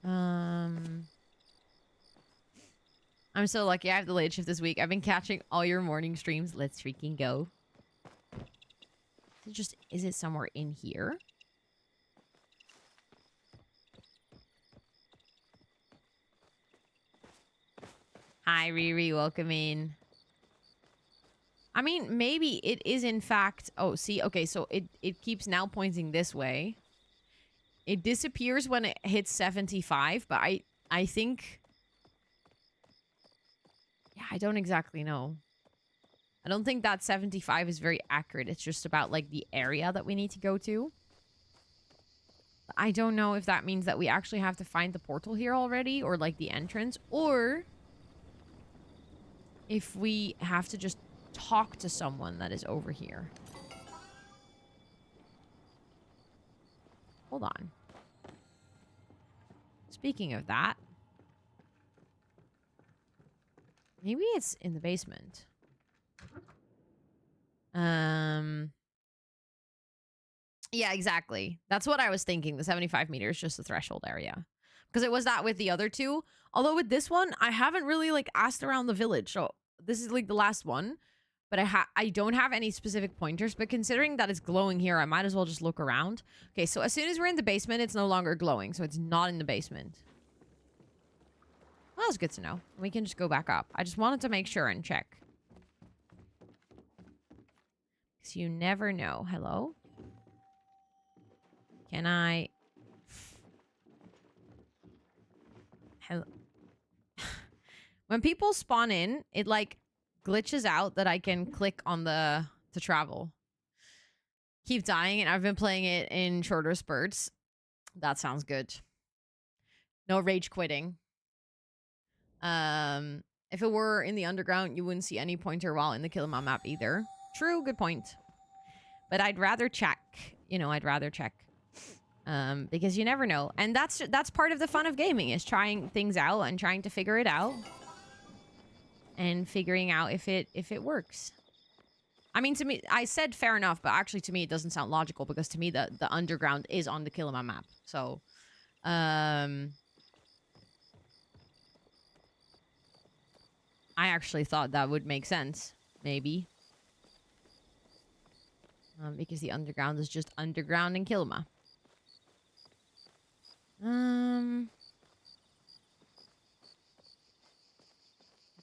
I'm so lucky I have the late shift this week. I've been catching all your morning streams. Let's freaking go. Is it somewhere in here? Hi, Riri. Welcome in. I mean, maybe it is in fact... Oh, see? Okay, so it keeps now pointing this way. It disappears when it hits 75, but I think... Yeah, I don't exactly know. I don't think that 75 is very accurate. It's just about, like, the area that we need to go to. I don't know if that means that we actually have to find the portal here already, or, like, the entrance, or... if we have to just talk to someone that is over here. Hold on. Speaking of that, maybe it's in the basement. Yeah, exactly. That's what I was thinking. The 75 meters, just the threshold area. Because it was that with the other two. Although with this one, I haven't really, like, asked around the village. So this is, like, the last one. But I don't have any specific pointers. But considering that it's glowing here, I might as well just look around. Okay, so as soon as we're in the basement, it's no longer glowing. So it's not in the basement. Well, that's good to know. We can just go back up. I just wanted to make sure and check. Because you never know. Hello? Can I... Hello? When people spawn in, it, like, glitches out that I can click on the... to travel. Keep dying, and I've been playing it in shorter spurts. That sounds good. No rage quitting. If it were in the underground, you wouldn't see any pointer while in the Kilima map either. True, good point. But I'd rather check. You know, I'd rather check. Because you never know. And that's part of the fun of gaming, is trying things out and trying to figure it out. And figuring out if it works. I mean, to me, I said fair enough, but actually to me it doesn't sound logical, because to me the underground is on the Kilima map. So, I actually thought that would make sense. Maybe. Because the underground is just underground in Kilima.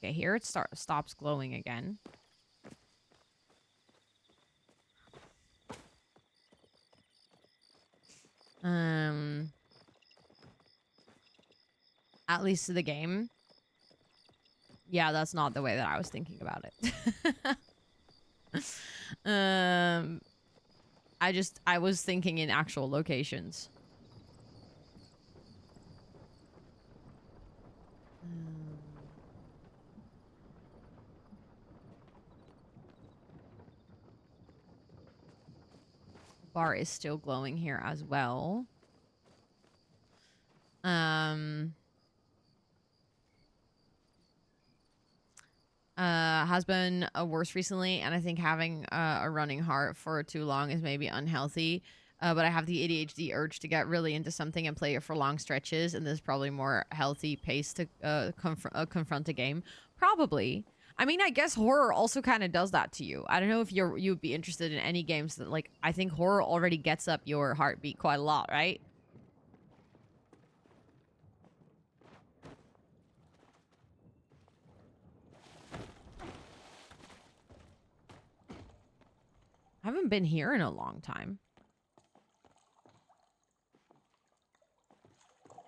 Okay, here it stops glowing again. At least to the game. Yeah, that's not the way that I was thinking about it. I was thinking in actual locations. Bar is still glowing here as well. Has been worse recently, and I think having a running heart for too long is maybe unhealthy. But I have the ADHD urge to get really into something and play it for long stretches, and there's probably more healthy pace to confront a game. Probably. I mean, I guess horror also kind of does that to you. I don't know if you'd be interested in any games that, like, I think horror already gets up your heartbeat quite a lot, right? haven't been here in a long time.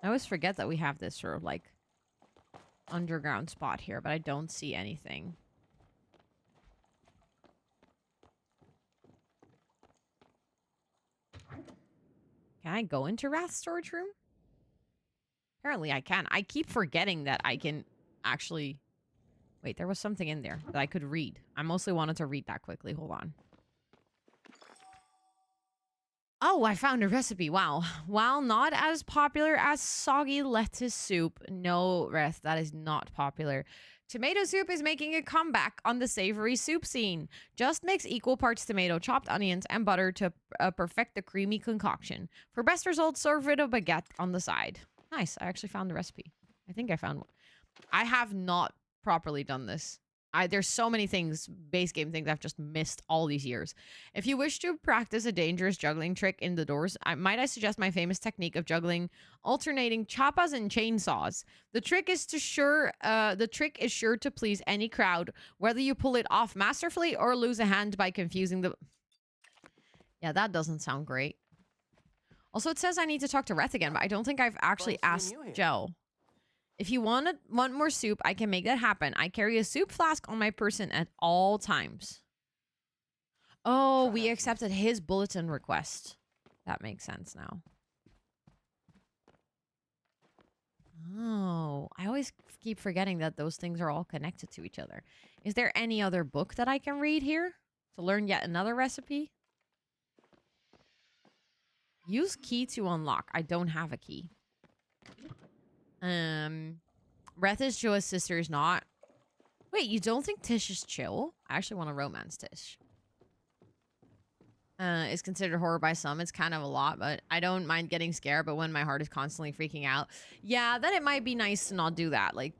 I always forget that we have this sort of like underground spot here, but I don't see anything. Can I go into Wrath's storage room? Apparently I can. I keep forgetting that I can actually... Wait, there was something in there that I could read. I mostly wanted to read that quickly. Hold on. Oh, I found a recipe. Wow. While not as popular as soggy lettuce soup, no, Wrath, that is not popular. Tomato soup is making a comeback on the savory soup scene. Just mix equal parts tomato, chopped onions, and butter to perfect the creamy concoction. For best results, serve with a baguette on the side. Nice. I actually found the recipe. I think I found one. I have not properly done this. There's so many things, base game things I've just missed all these years. If you wish to practice a dangerous juggling trick indoors, I suggest my famous technique of juggling, alternating choppas and chainsaws. The trick is sure to please any crowd, whether you pull it off masterfully or lose a hand by confusing the... Yeah, that doesn't sound great. Also, it says I need to talk to Reth again, but I don't think I've actually asked Joe. If you want more soup, I can make that happen. I carry a soup flask on my person at all times. Oh, we accepted his bulletin request. That makes sense now. Oh, I always keep forgetting that those things are all connected to each other. Is there any other book that I can read here to learn yet another recipe? Use key to unlock. I don't have a key. Reth is Joa's sister is not. Wait, you don't think Tish is chill? I actually want to romance Tish. Is considered horror by some. It's kind of a lot, but I don't mind getting scared. But when my heart is constantly freaking out, yeah, then it might be nice to not do that like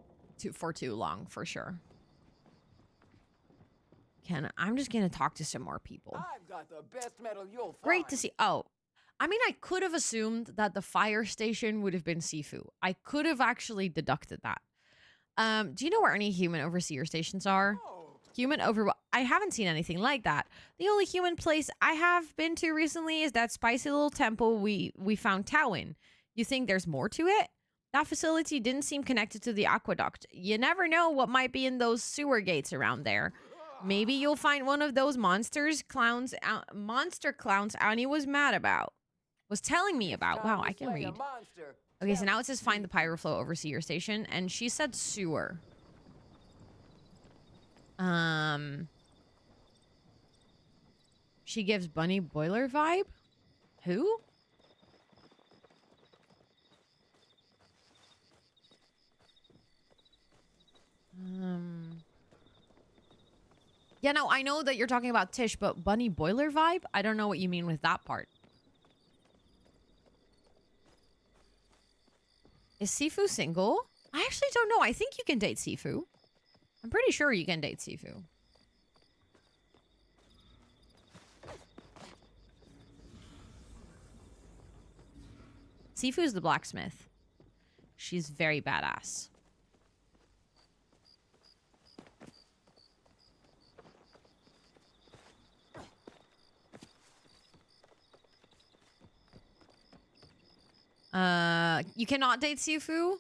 for too long, for sure. I'm just gonna talk to some more people. I've got the best metal you'll find. Great to see. Oh, I mean, I could have assumed that the fire station would have been Sifu. I could have actually deducted that. Do you know where any human overseer stations are? Oh. I haven't seen anything like that. The only human place I have been to recently is that spicy little temple we found Tao in. You think there's more to it? That facility didn't seem connected to the aqueduct. You never know what might be in those sewer gates around there. Maybe you'll find one of those monster clowns Annie was mad about. Was telling me about. Wow, I can read. Okay, so now it says find the Pyroflow Overseer Station, and she said sewer. She gives Bunny Boiler vibe? Who? Yeah, no, I know that you're talking about Tish, but Bunny Boiler vibe? I don't know what you mean with that part. Is Sifu single? I actually don't know. I think you can date Sifu. I'm pretty sure you can date Sifu. Sifu's the blacksmith. She's very badass. You cannot date Sifu?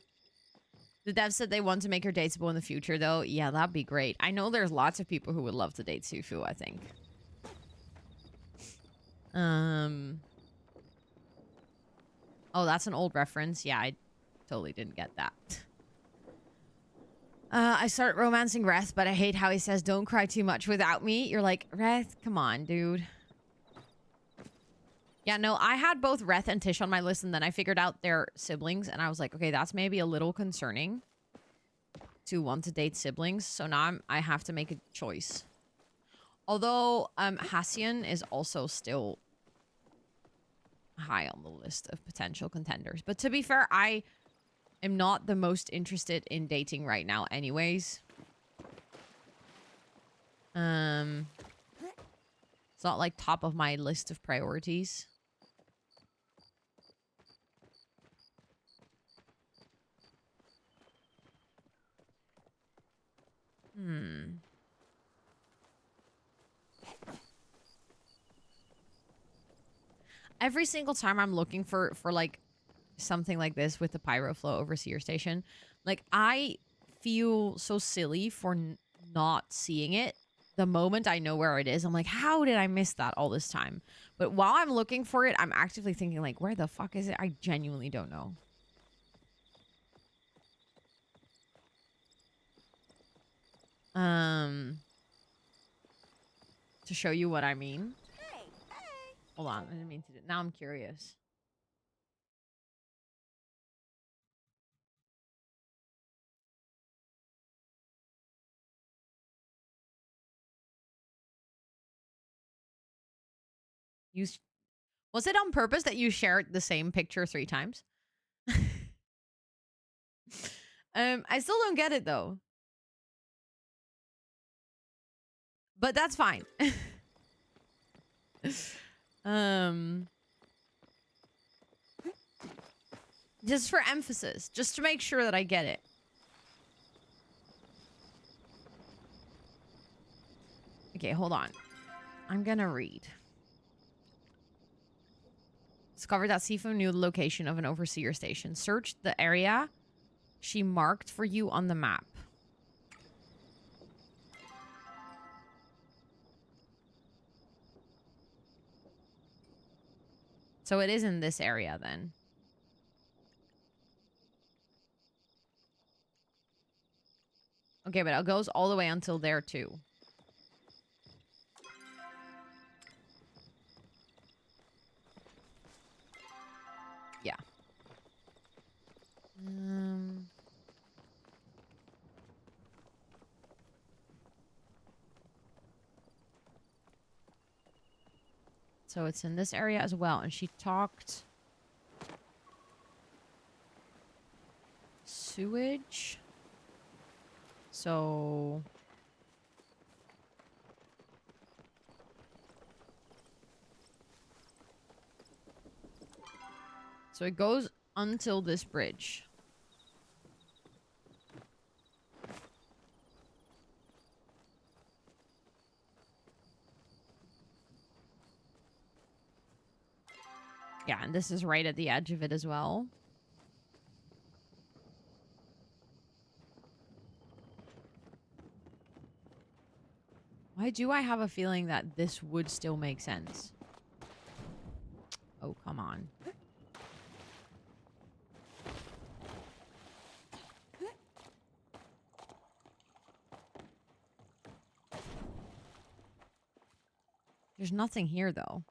The devs said they want to make her dateable in the future, though. Yeah, that'd be great. I know there's lots of people who would love to date Sifu, I think. Oh, that's an old reference. Yeah, I totally didn't get that. I start romancing Reth, but I hate how he says, don't cry too much without me. You're like, Reth, come on, dude. Yeah, no, I had both Reth and Tish on my list, and then I figured out they're siblings, and I was like, okay, that's maybe a little concerning to want to date siblings. So now I have to make a choice. Although Hassian is also still high on the list of potential contenders. But to be fair, I am not the most interested in dating right now anyways. It's not like top of my list of priorities. every single time I'm looking for like something like this with the Pyroflow Overseer Station, like I feel so silly for not seeing it. The moment I know where it is, I'm like, how did I miss that all this time? But while I'm looking for it, I'm actively thinking like, where the fuck is it? I genuinely don't know. To show you what I mean. Hold on, I didn't mean to do. Now I'm curious. Was it on purpose that you shared the same picture 3 times? I still don't get it though. But that's fine. Just for emphasis, just to make sure that I get it. Okay, hold on. I'm gonna read. Discovered that Sifu knew the location of an overseer station. Search the area she marked for you on the map. So it is in this area then. Okay, but it goes all the way until there too. Yeah. So it's in this area as well. And she talked sewage. So it goes until this bridge. Yeah, and this is right at the edge of it as well. Why do I have a feeling that this would still make sense? Oh, come on. There's nothing here, though.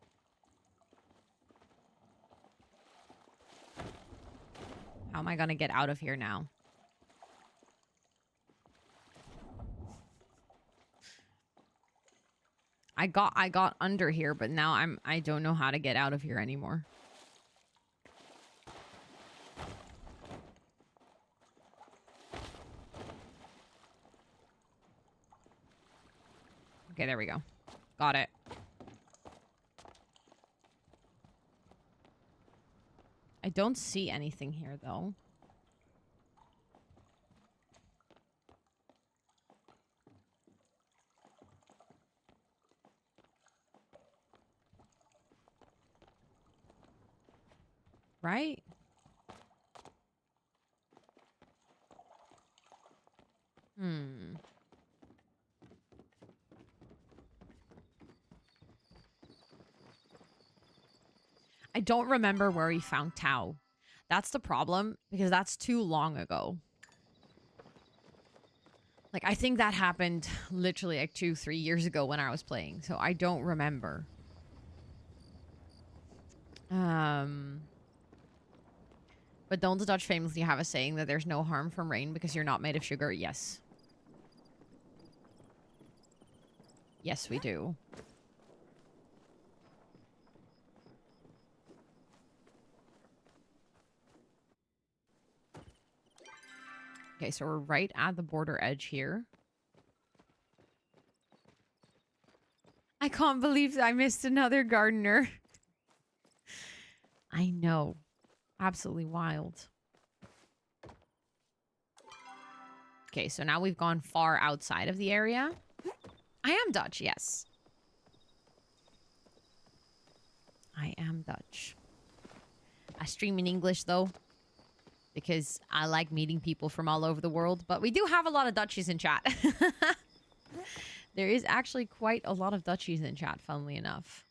How am I gonna get out of here now? I got under here, but now I don't know how to get out of here anymore. Okay, there we go. Got it. I don't see anything here, though. Right? I don't remember where he found Tao. That's the problem, because that's too long ago. Like, I think that happened literally like 2-3 years ago when I was playing, so I don't remember. But don't the Dutch famously have a saying that there's no harm from rain because you're not made of sugar? Yes. Yes, we do. Okay, so we're right at the border edge here. I can't believe I missed another gardener. I know. Absolutely wild. Okay, so now we've gone far outside of the area. I am Dutch, yes. I am Dutch. I stream in English, though, because I like meeting people from all over the world. But we do have a lot of Dutchies in chat. There is actually quite a lot of Dutchies in chat, funnily enough.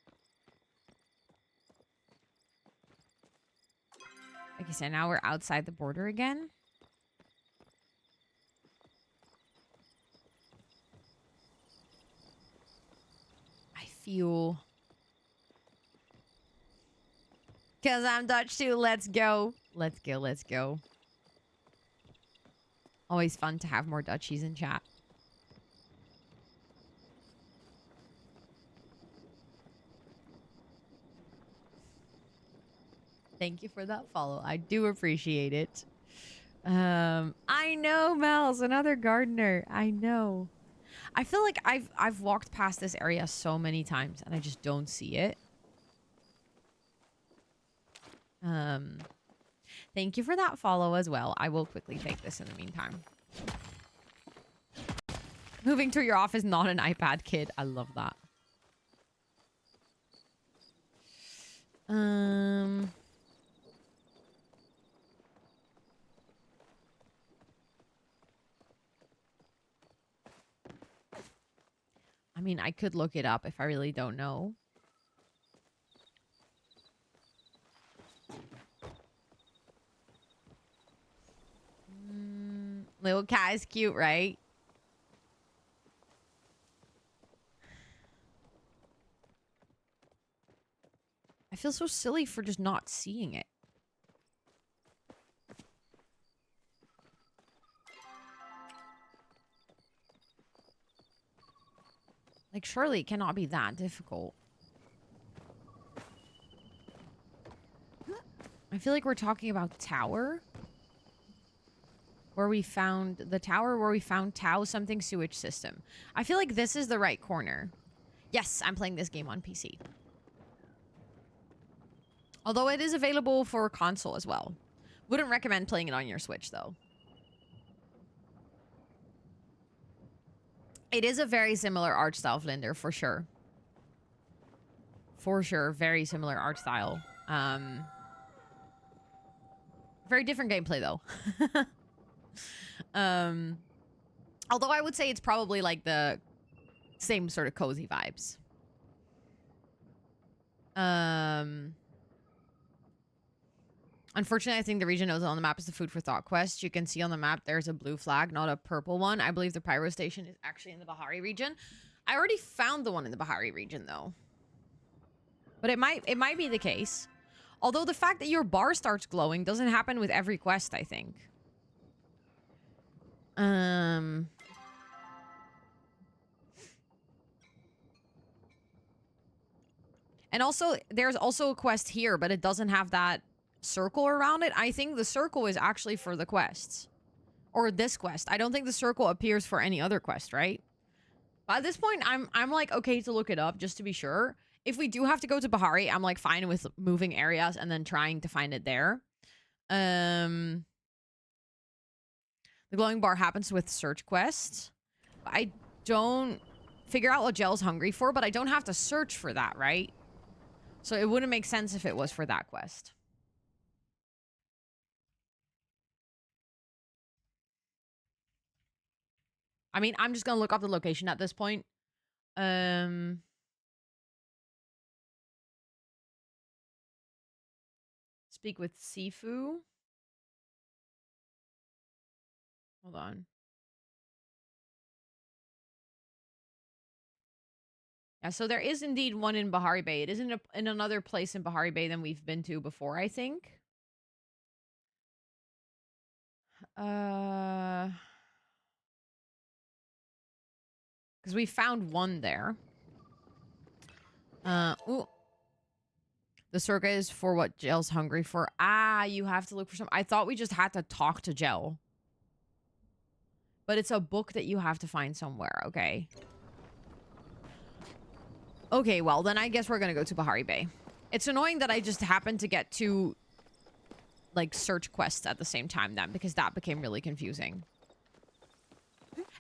Okay, so now we're outside the border again. I feel... Because I'm Dutch too. Let's go. Let's go. Let's go. Always fun to have more Dutchies in chat. Thank you for that follow. I do appreciate it. I know, Mel's another gardener. I know. I feel like I've walked past this area so many times and I just don't see it. Thank you for that follow as well. I will quickly take this in the meantime. Moving to your office, not an iPad kid. I love that. I mean, I could look it up if I really don't know. Little cat is cute, right? I feel so silly for just not seeing it. Like, surely it cannot be that difficult. I feel like we're talking about tower. Where we found the tower where we found Tau something sewage system. I feel like this is the right corner. Yes, I'm playing this game on PC. Although it is available for console as well. Wouldn't recommend playing it on your Switch, though. It is a very similar art style, Vlinder, for sure. For sure, very similar art style. Very different gameplay, though. Although I would say it's probably like the same sort of cozy vibes. Unfortunately, I think the region on the map is the food for thought quest. You can see on the map there's a blue flag, not a purple one. I believe the pyro station is actually in the Bahari region. I already found the one in the Bahari region, though. But it might be the case. Although the fact that your bar starts glowing doesn't happen with every quest, I think. And also, there's also a quest here, but it doesn't have that circle around it. I think the circle is actually for the quests. Or this quest. I don't think the circle appears for any other quest, right? But at this point, I'm like, okay to look it up, just to be sure. If we do have to go to Bahari, I'm like fine with moving areas and then trying to find it there. The glowing bar happens with search quests. I don't figure out what Gel's hungry for, but I don't have to search for that, right? So it wouldn't make sense if it was for that quest. I mean, I'm just gonna look up the location at this point. Speak with Sifu. Hold on. Yeah, so there is indeed one in Bahari Bay. It is in another place in Bahari Bay than we've been to before, I think. Because we found one there. Ooh. The circa is for what Gel's hungry for. Ah, you have to look for some. I thought we just had to talk to Gel. But it's a book that you have to find somewhere. Okay. Okay, well, then I guess we're going to go to Bahari Bay. It's annoying that I just happened to get two, like, search quests at the same time then, because that became really confusing.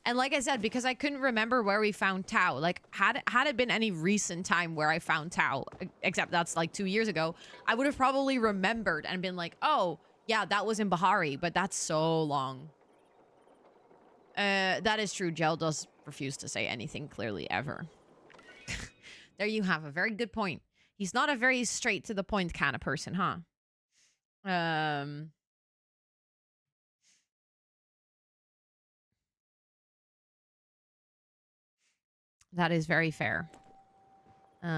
And like I said, because I couldn't remember where we found Tao, like had it been any recent time where I found Tao, except that's like 2 years ago, I would have probably remembered and been like, oh, yeah, that was in Bahari, but that's so long. That is true. Gel does refuse to say anything clearly ever. There you have a very good point. He's not a very straight to the point kind of person, huh? That is very fair. We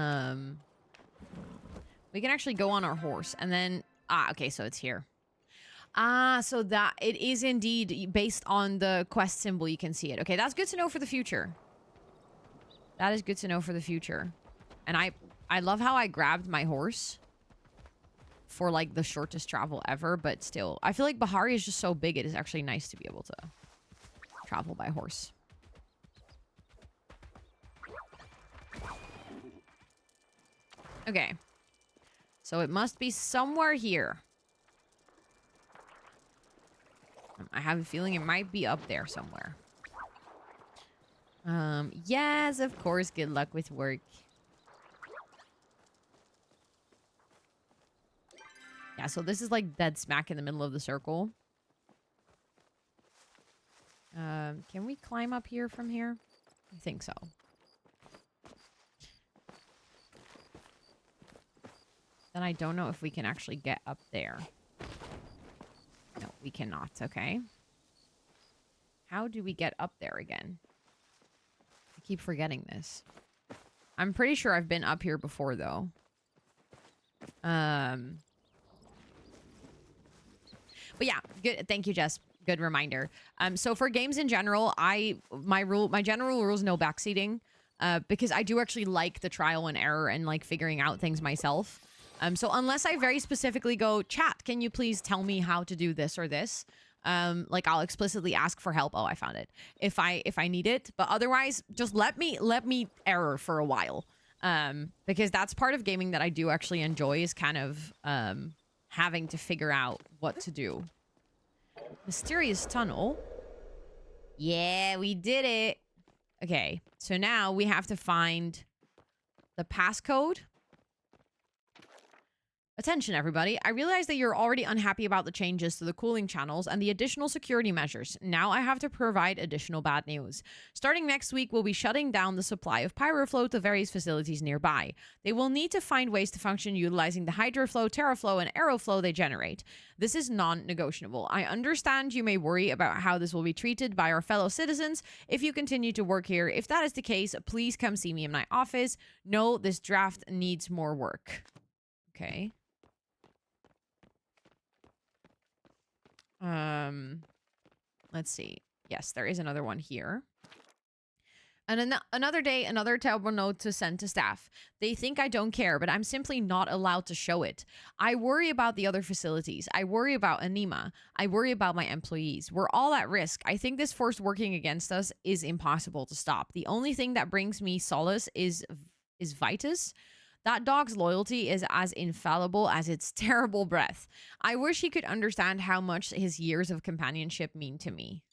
can actually go on our horse and then... Ah, okay, so it's here. Ah, so that... It is indeed based on the quest symbol. You can see it. Okay, that's good to know for the future. That is good to know for the future. And I love how I grabbed my horse for, like, the shortest travel ever, but still. I feel like Bahari is just so big, it is actually nice to be able to travel by horse. Okay. So it must be somewhere here. I have a feeling it might be up there somewhere. Yes, of course. Good luck with work. Yeah, so this is like dead smack in the middle of the circle. Can we climb up here from here? I think so. Then I don't know if we can actually get up there. No, we cannot. Okay. How do we get up there again? I keep forgetting this. I'm pretty sure I've been up here before, though. But yeah, good. Thank you, Jess. Good reminder. So for games in general, my general rule is no backseating, because I do actually like the trial and error and like figuring out things myself. So unless I very specifically go, chat, can you please tell me how to do this or this? Like I'll explicitly ask for help. Oh, I found it. If I need it, but otherwise, just let me error for a while. Because that's part of gaming that I do actually enjoy, is kind of having to figure out what to do. Mysterious tunnel. Yeah, we did it. Okay, so now we have to find the passcode. Attention, everybody. I realize that you're already unhappy about the changes to the cooling channels and the additional security measures. Now I have to provide additional bad news. Starting next week, we'll be shutting down the supply of Pyroflow to various facilities nearby. They will need to find ways to function utilizing the Hydroflow, Terraflow, and Aeroflow they generate. This is non-negotiable. I understand you may worry about how this will be treated by our fellow citizens if you continue to work here. If that is the case, please come see me in my office. No, this draft needs more work. Okay. Let's see. Yes, there is another one here. And another day, another terrible note to send to staff. They think I don't care, but I'm simply not allowed to show it. I worry about the other facilities. I worry about Anima. I worry about my employees. We're all at risk. I think this force working against us is impossible to stop. The only thing that brings me solace is Vitus. That dog's loyalty is as infallible as its terrible breath. I wish he could understand how much his years of companionship mean to me.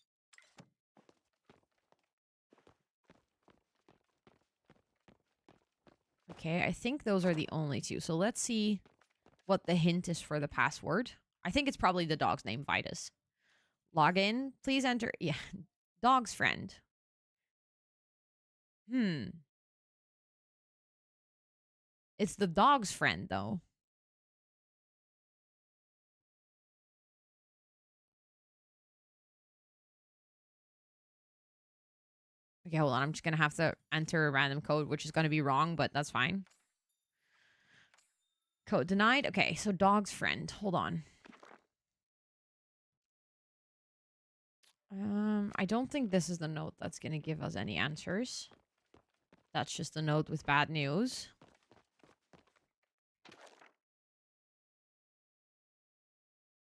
Okay, I think those are the only two. So let's see what the hint is for the password. I think it's probably the dog's name, Vitus. Log in. Please enter. Yeah, dog's friend. It's the dog's friend, though. Okay, hold on. I'm just going to have to enter a random code, which is going to be wrong, but that's fine. Code denied. Okay, so dog's friend. Hold on. I don't think this is the note that's going to give us any answers. That's just a note with bad news.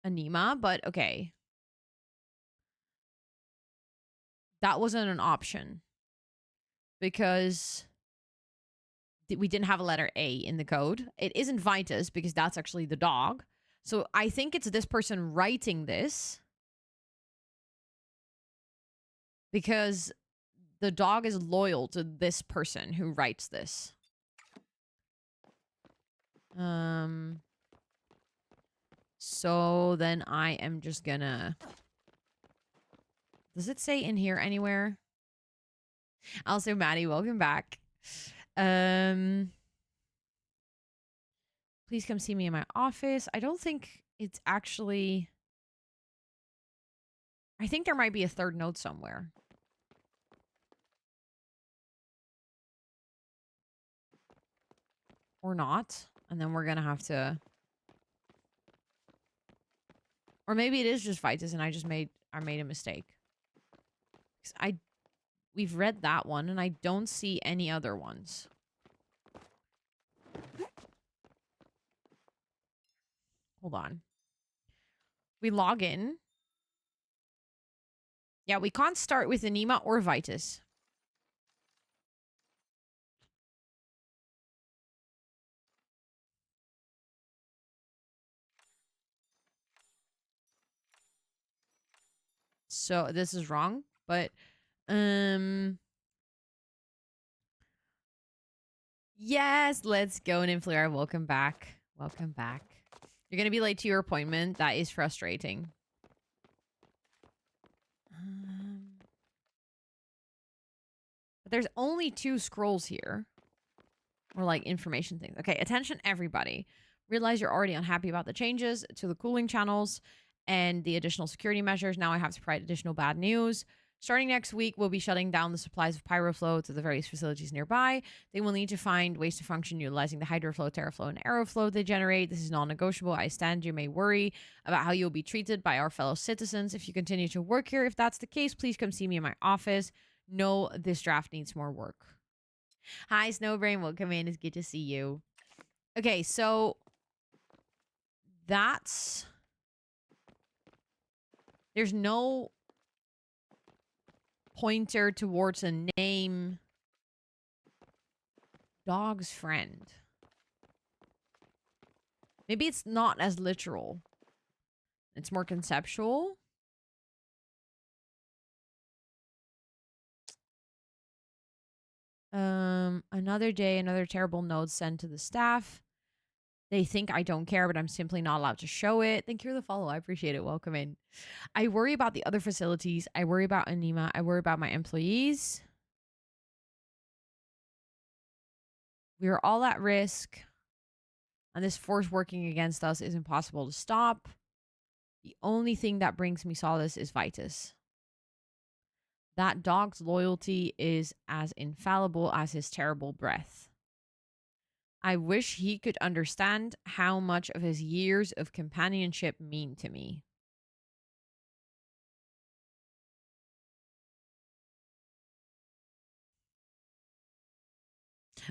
Anima, but okay. That wasn't an option. Because we didn't have a letter A in the code. It isn't Vitus because that's actually the dog. So I think it's this person writing this. because the dog is loyal to this person who writes this. So then I am just gonna... Does it say in here anywhere? Also, Maddie, welcome back. Please come see me in my office. I don't think it's actually... I think there might be a third note somewhere. Or not. And then we're gonna have to... Or maybe it is just Vitus and I made a mistake. 'Cause we've read that one and I don't see any other ones. Hold on. We log in. Yeah, we can't start with Anima or Vitus. So this is wrong, but yes, let's go, Ninfleur. Welcome back. Welcome back. You're gonna be late to your appointment. That is frustrating. But there's only 2 scrolls here. Or like information things. Okay, attention everybody. Realize you're already unhappy about the changes to the cooling channels and the additional security measures. Now I have to provide additional bad news. Starting next week, we'll be shutting down the supplies of Pyroflow to the various facilities nearby. They will need to find ways to function utilizing the Hydroflow, Terraflow, and Aeroflow they generate. This is non-negotiable. I stand you may worry about how you'll be treated by our fellow citizens if you continue to work here. If that's the case, please come see me in my office. No, this draft needs more work. Hi, Snowbrain. Welcome in. It's good to see you. Okay, so that's... There's no pointer towards a name. Dog's friend. Maybe it's not as literal. It's more conceptual. Another day, another terrible note sent to the staff. They think I don't care, but I'm simply not allowed to show it. Thank you for the follow. I appreciate it. Welcome in. I worry about the other facilities. I worry about Anima. I worry about my employees. We are all at risk. And this force working against us is impossible to stop. The only thing that brings me solace is Vitus. That dog's loyalty is as infallible as his terrible breath. I wish he could understand how much of his years of companionship mean to me.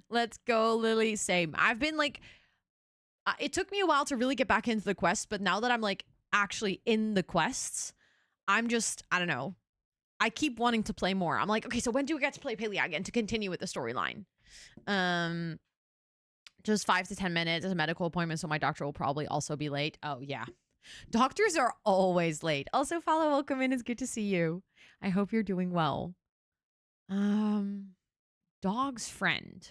Let's go, Lily. Same. I've been like... it took me a while to really get back into the quest, but now that I'm like actually in the quests, I'm just... I don't know. I keep wanting to play more. I'm like, okay, so when do we get to play Palia again to continue with the storyline? Just 5 to 10 minutes as a medical appointment, so my doctor will probably also be late. Oh, yeah. Doctors are always late. Also, follow, welcome in. It's good to see you. I hope you're doing well. Dog's friend.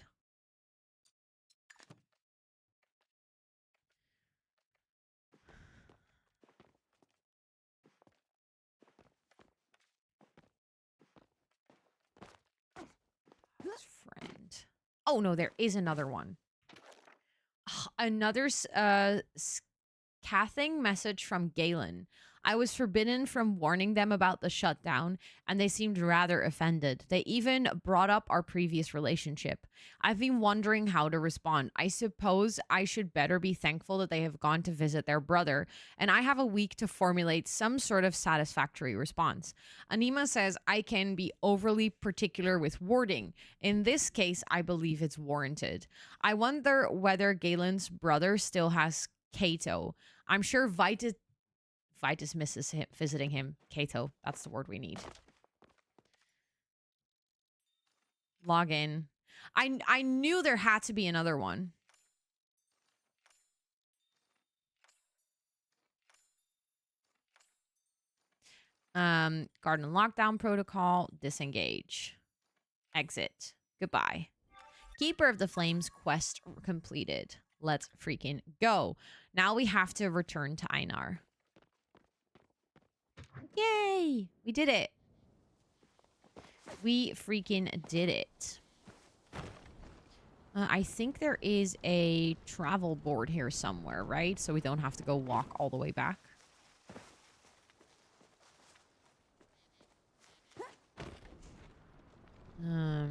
Friend. Oh, no, there is another one. Another scathing message from Galen. I was forbidden from warning them about the shutdown, and they seemed rather offended. They even brought up our previous relationship. I've been wondering how to respond. I suppose I should better be thankful that they have gone to visit their brother, and I have a week to formulate some sort of satisfactory response. Anima says I can be overly particular with wording. In this case, I believe it's warranted. I wonder whether Galen's brother still has Kato. I'm sure Vitus misses him, visiting him. Kato, that's the word we need. Log in. I knew there had to be another one. Garden lockdown protocol. Disengage. Exit. Goodbye. Keeper of the Flames quest completed. Let's freaking go. Now we have to return to Einar. Yay! We did it. We freaking did it. I think there is a travel board here somewhere, right? So we don't have to go walk all the way back. I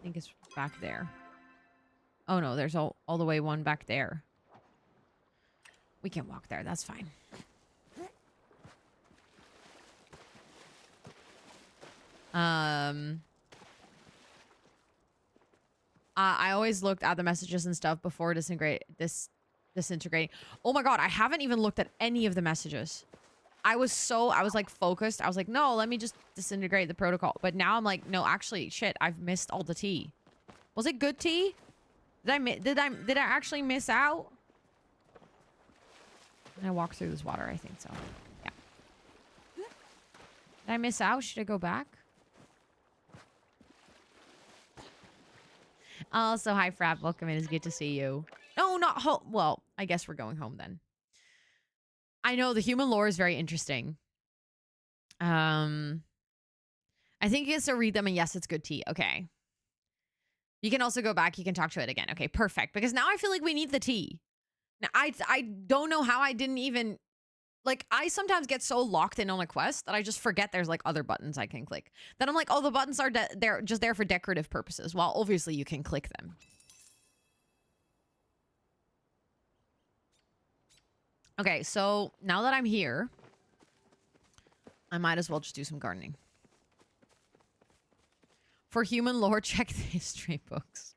think it's back there. Oh no, there's all the way one back there. We can walk there, that's fine. I always looked at the messages and stuff before disintegrating. Oh my god, I haven't even looked at any of the messages. I was like focused. I was like, no, let me just disintegrate the protocol. But now I'm like, no, actually, shit, I've missed all the tea. Was it good tea? Did I actually miss out? Can I walk through this water? I think so. Yeah. Did I miss out? Should I go back? Also, hi, Frap. Welcome in. It's good to see you. No, not home. Well, I guess we're going home then. I know the human lore is very interesting. I think you can still read them, and yes, it's good tea. Okay. You can also go back. You can talk to it again. Okay, perfect. Because now I feel like we need the tea. Now, I don't know how I didn't even... Like, I sometimes get so locked in on a quest that I just forget there's, like, other buttons I can click. Then I'm like, oh, the buttons are they're just there for decorative purposes. Well, obviously, you can click them. Okay, so now that I'm here, I might as well just do some gardening. For human lore, check the history books.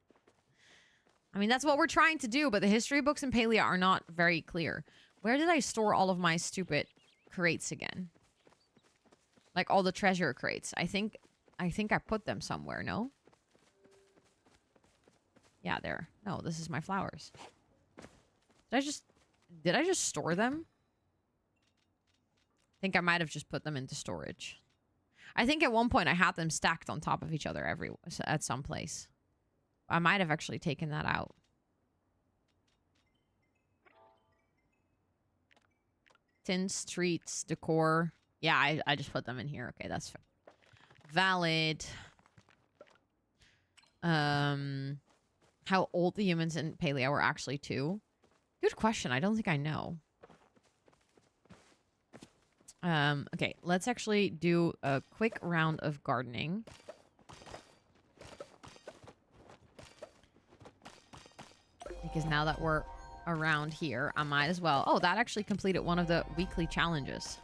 I mean, that's what we're trying to do, but the history books in Palia are not very clear. Where did I store all of my stupid crates again? Like all the treasure crates. I think I put them somewhere, no? Yeah, there. No, this is my flowers. Did I just store them? I think I might have just put them into storage. I think at one point I had them stacked on top of each other at some place. I might have actually taken that out. Tints, treats, decor. Yeah, I just put them in here. Okay, that's valid. How old the humans in Palia were actually too? Good question. I don't think I know. Okay, let's actually do a quick round of gardening. Because now that we're around here, I might as well. Oh, that actually completed one of the weekly challenges.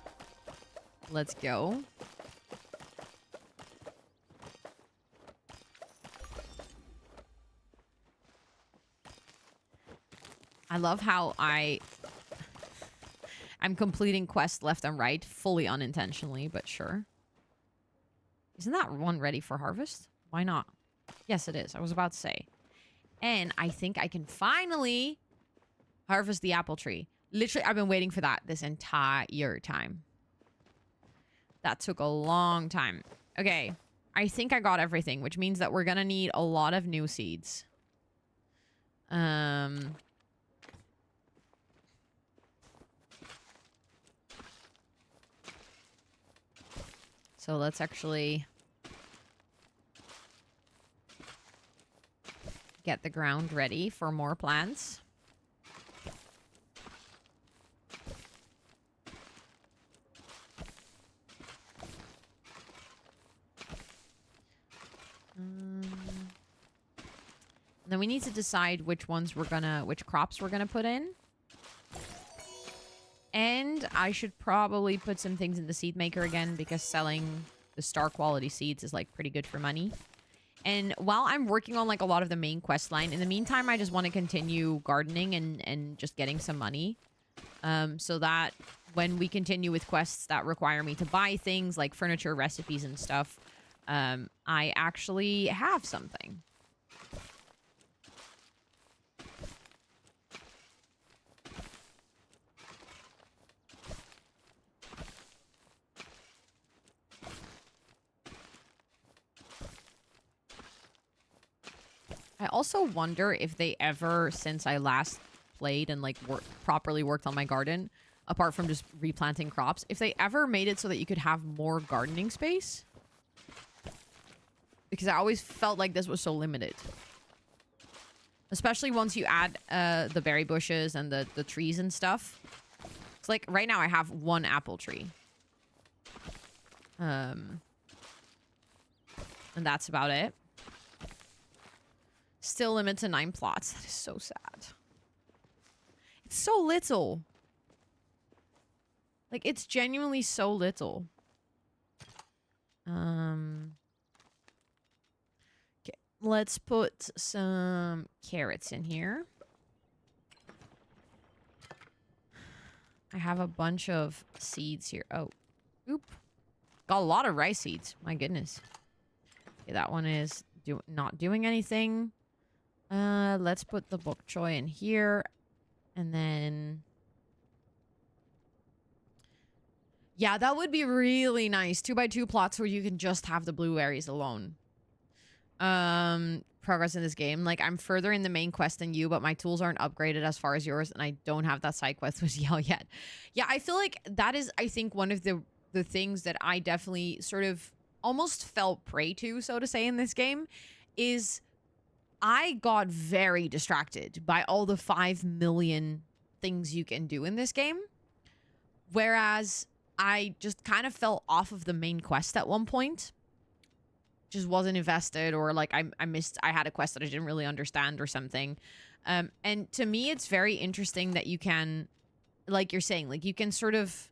Let's go. I love how I'm completing quests left and right, fully unintentionally, but sure. Isn't that one ready for harvest? Why not? Yes, it is. I was about to say. And I think I can finally harvest the apple tree. Literally, I've been waiting for that this entire time. That took a long time. Okay. I think I got everything, which means that we're going to need a lot of new seeds. So let's actually get the ground ready for more plants. Then we need to decide which crops we're gonna put in. And I should probably put some things in the seed maker again, because selling the star quality seeds is like pretty good for money. And while I'm working on like a lot of the main quest line, in the meantime, I just want to continue gardening and just getting some money. So that when we continue with quests that require me to buy things like furniture, recipes, and stuff, I actually have something. I also wonder if they ever, since I last played and like properly worked on my garden, apart from just replanting crops, if they ever made it so that you could have more gardening space. Because I always felt like this was so limited. Especially once you add the berry bushes and the trees and stuff. It's like right now I have one apple tree. And that's about it. Still limit to 9 plots. That is so sad. It's so little. Like, it's genuinely so little. Okay, let's put some carrots in here. I have a bunch of seeds here. Oh, oop. Got a lot of rice seeds. My goodness. Okay, that one is not doing anything. Let's put the bok choy in here. And then... yeah, that would be really nice. 2x2 plots where you can just have the blueberries alone. Progress in this game. Like, I'm further in the main quest than you, but my tools aren't upgraded as far as yours, and I don't have that side quest with Yell yet. Yeah, I feel like that is, I think, one of the things that I definitely sort of almost fell prey to, so to say, in this game, is I got very distracted by all the 5 million things you can do in this game. Whereas I just kind of fell off of the main quest at one point. Just wasn't invested, or like I had a quest that I didn't really understand or something. And to me, it's very interesting that you can, like you're saying, like you can sort of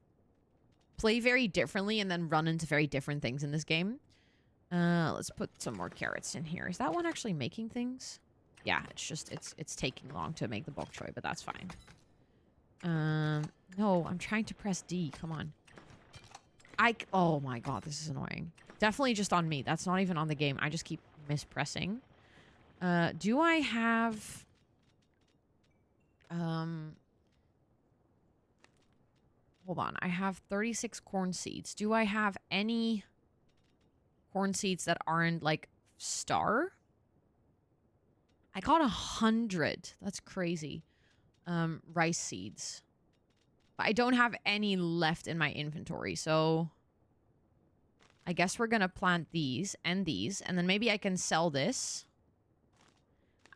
play very differently and then run into very different things in this game. Let's put some more carrots in here. Is that one actually making things? Yeah, it's just, it's taking long to make the bok choy, but that's fine. No, I'm trying to press D. Come on. Oh my god, this is annoying. Definitely just on me. That's not even on the game. I just keep mispressing. Do I have... hold on. I have 36 corn seeds. Do I have any corn seeds that aren't, like, star? I got 100. That's crazy. Rice seeds. But I don't have any left in my inventory, so... I guess we're gonna plant these, and then maybe I can sell this.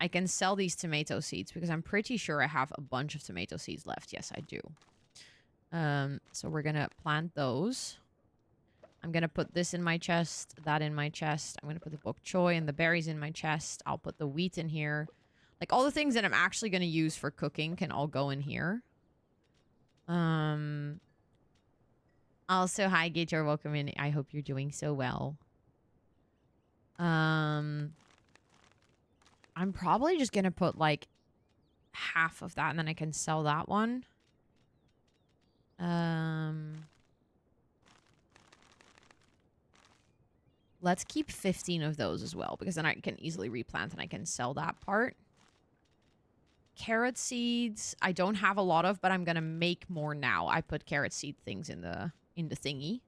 I can sell these tomato seeds, because I'm pretty sure I have a bunch of tomato seeds left. Yes, I do. So we're gonna plant those. I'm gonna put this in my chest, that in my chest. I'm gonna put the bok choy and the berries in my chest. I'll put the wheat in here. Like, all the things that I'm actually gonna use for cooking can all go in here. Also, hi, Gage, you're welcome in. I hope you're doing so well. I'm probably just gonna put, like, half of that, and then I can sell that one. Let's keep 15 of those as well, because then I can easily replant and I can sell that part. Carrot seeds, I don't have a lot of, but I'm gonna make more now. I put carrot seed things in the thingy.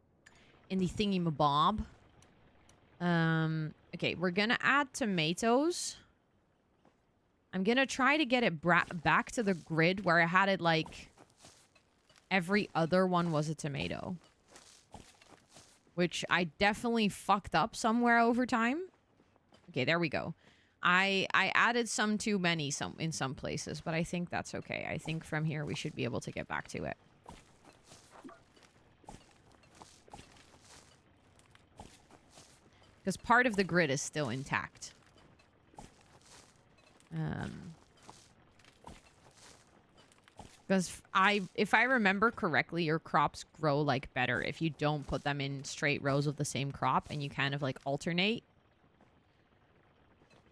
In the thingy-mabob. Okay, we're gonna add tomatoes. I'm gonna try to get it back to the grid where I had it, like, every other one was a tomato. Which I definitely fucked up somewhere over time. Okay, there we go. I added some too many in some places, but I think that's okay. I think from here we should be able to get back to it. Because part of the grid is still intact. Because if I remember correctly, your crops grow, like, better if you don't put them in straight rows of the same crop and you kind of, like, alternate.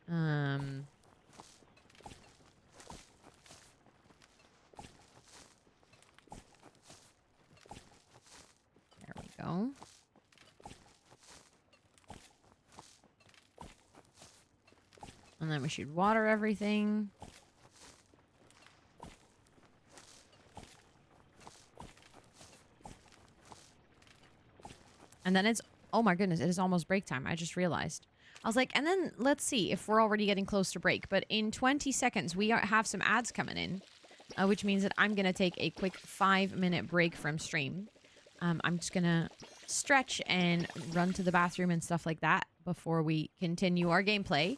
There we go. And then we should water everything. And then it's... oh my goodness, it is almost break time. I just realized. I was like, and then let's see if we're already getting close to break. But in 20 seconds, we have some ads coming in, which means that I'm going to take a quick 5-minute break from stream. I'm just going to stretch and run to the bathroom and stuff like that before we continue our gameplay.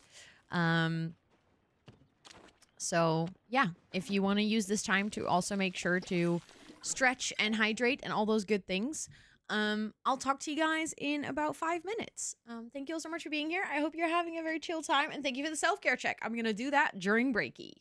So, yeah, if you want to use this time to also make sure to stretch and hydrate and all those good things, I'll talk to you guys in about 5 minutes. Thank you all so much for being here. I hope you're having a very chill time, and thank you for the self-care check. I'm going to do that during breaky.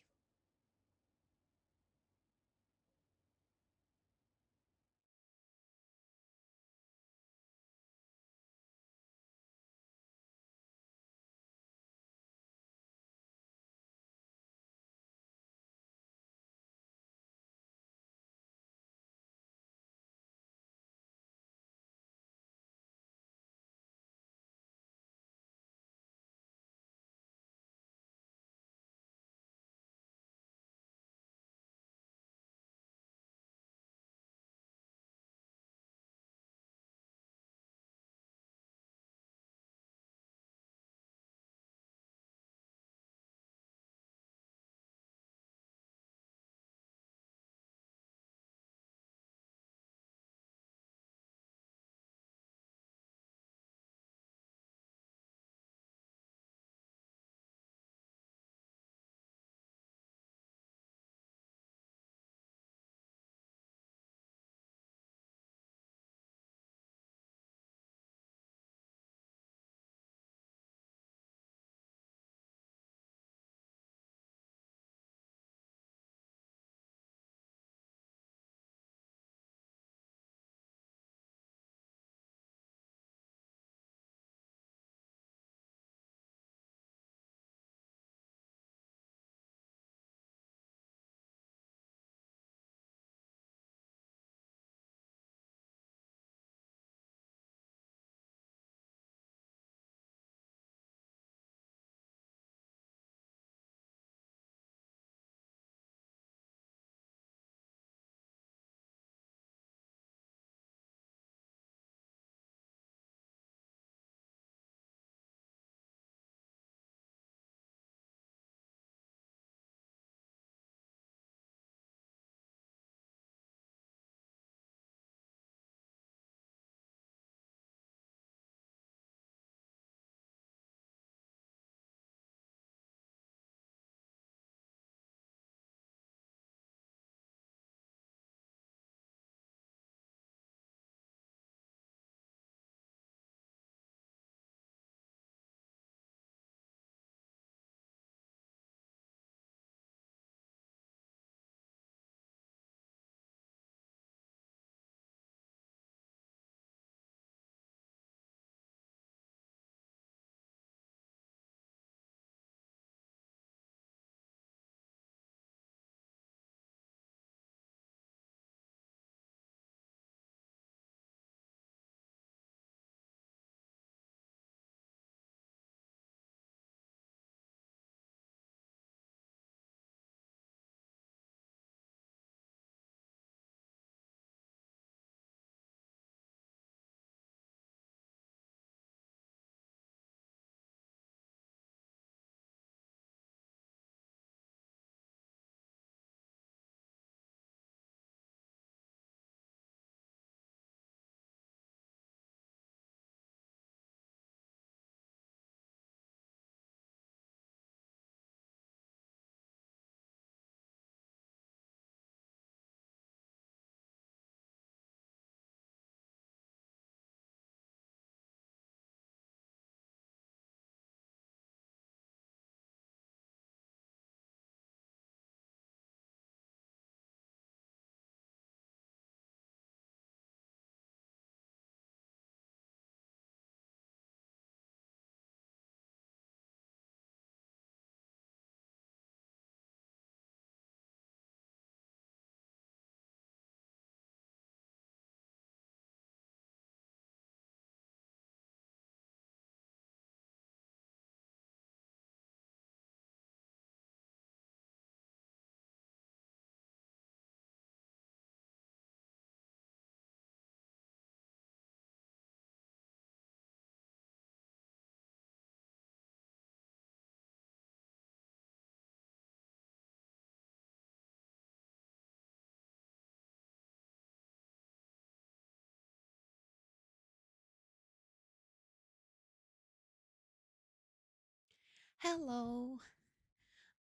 Hello.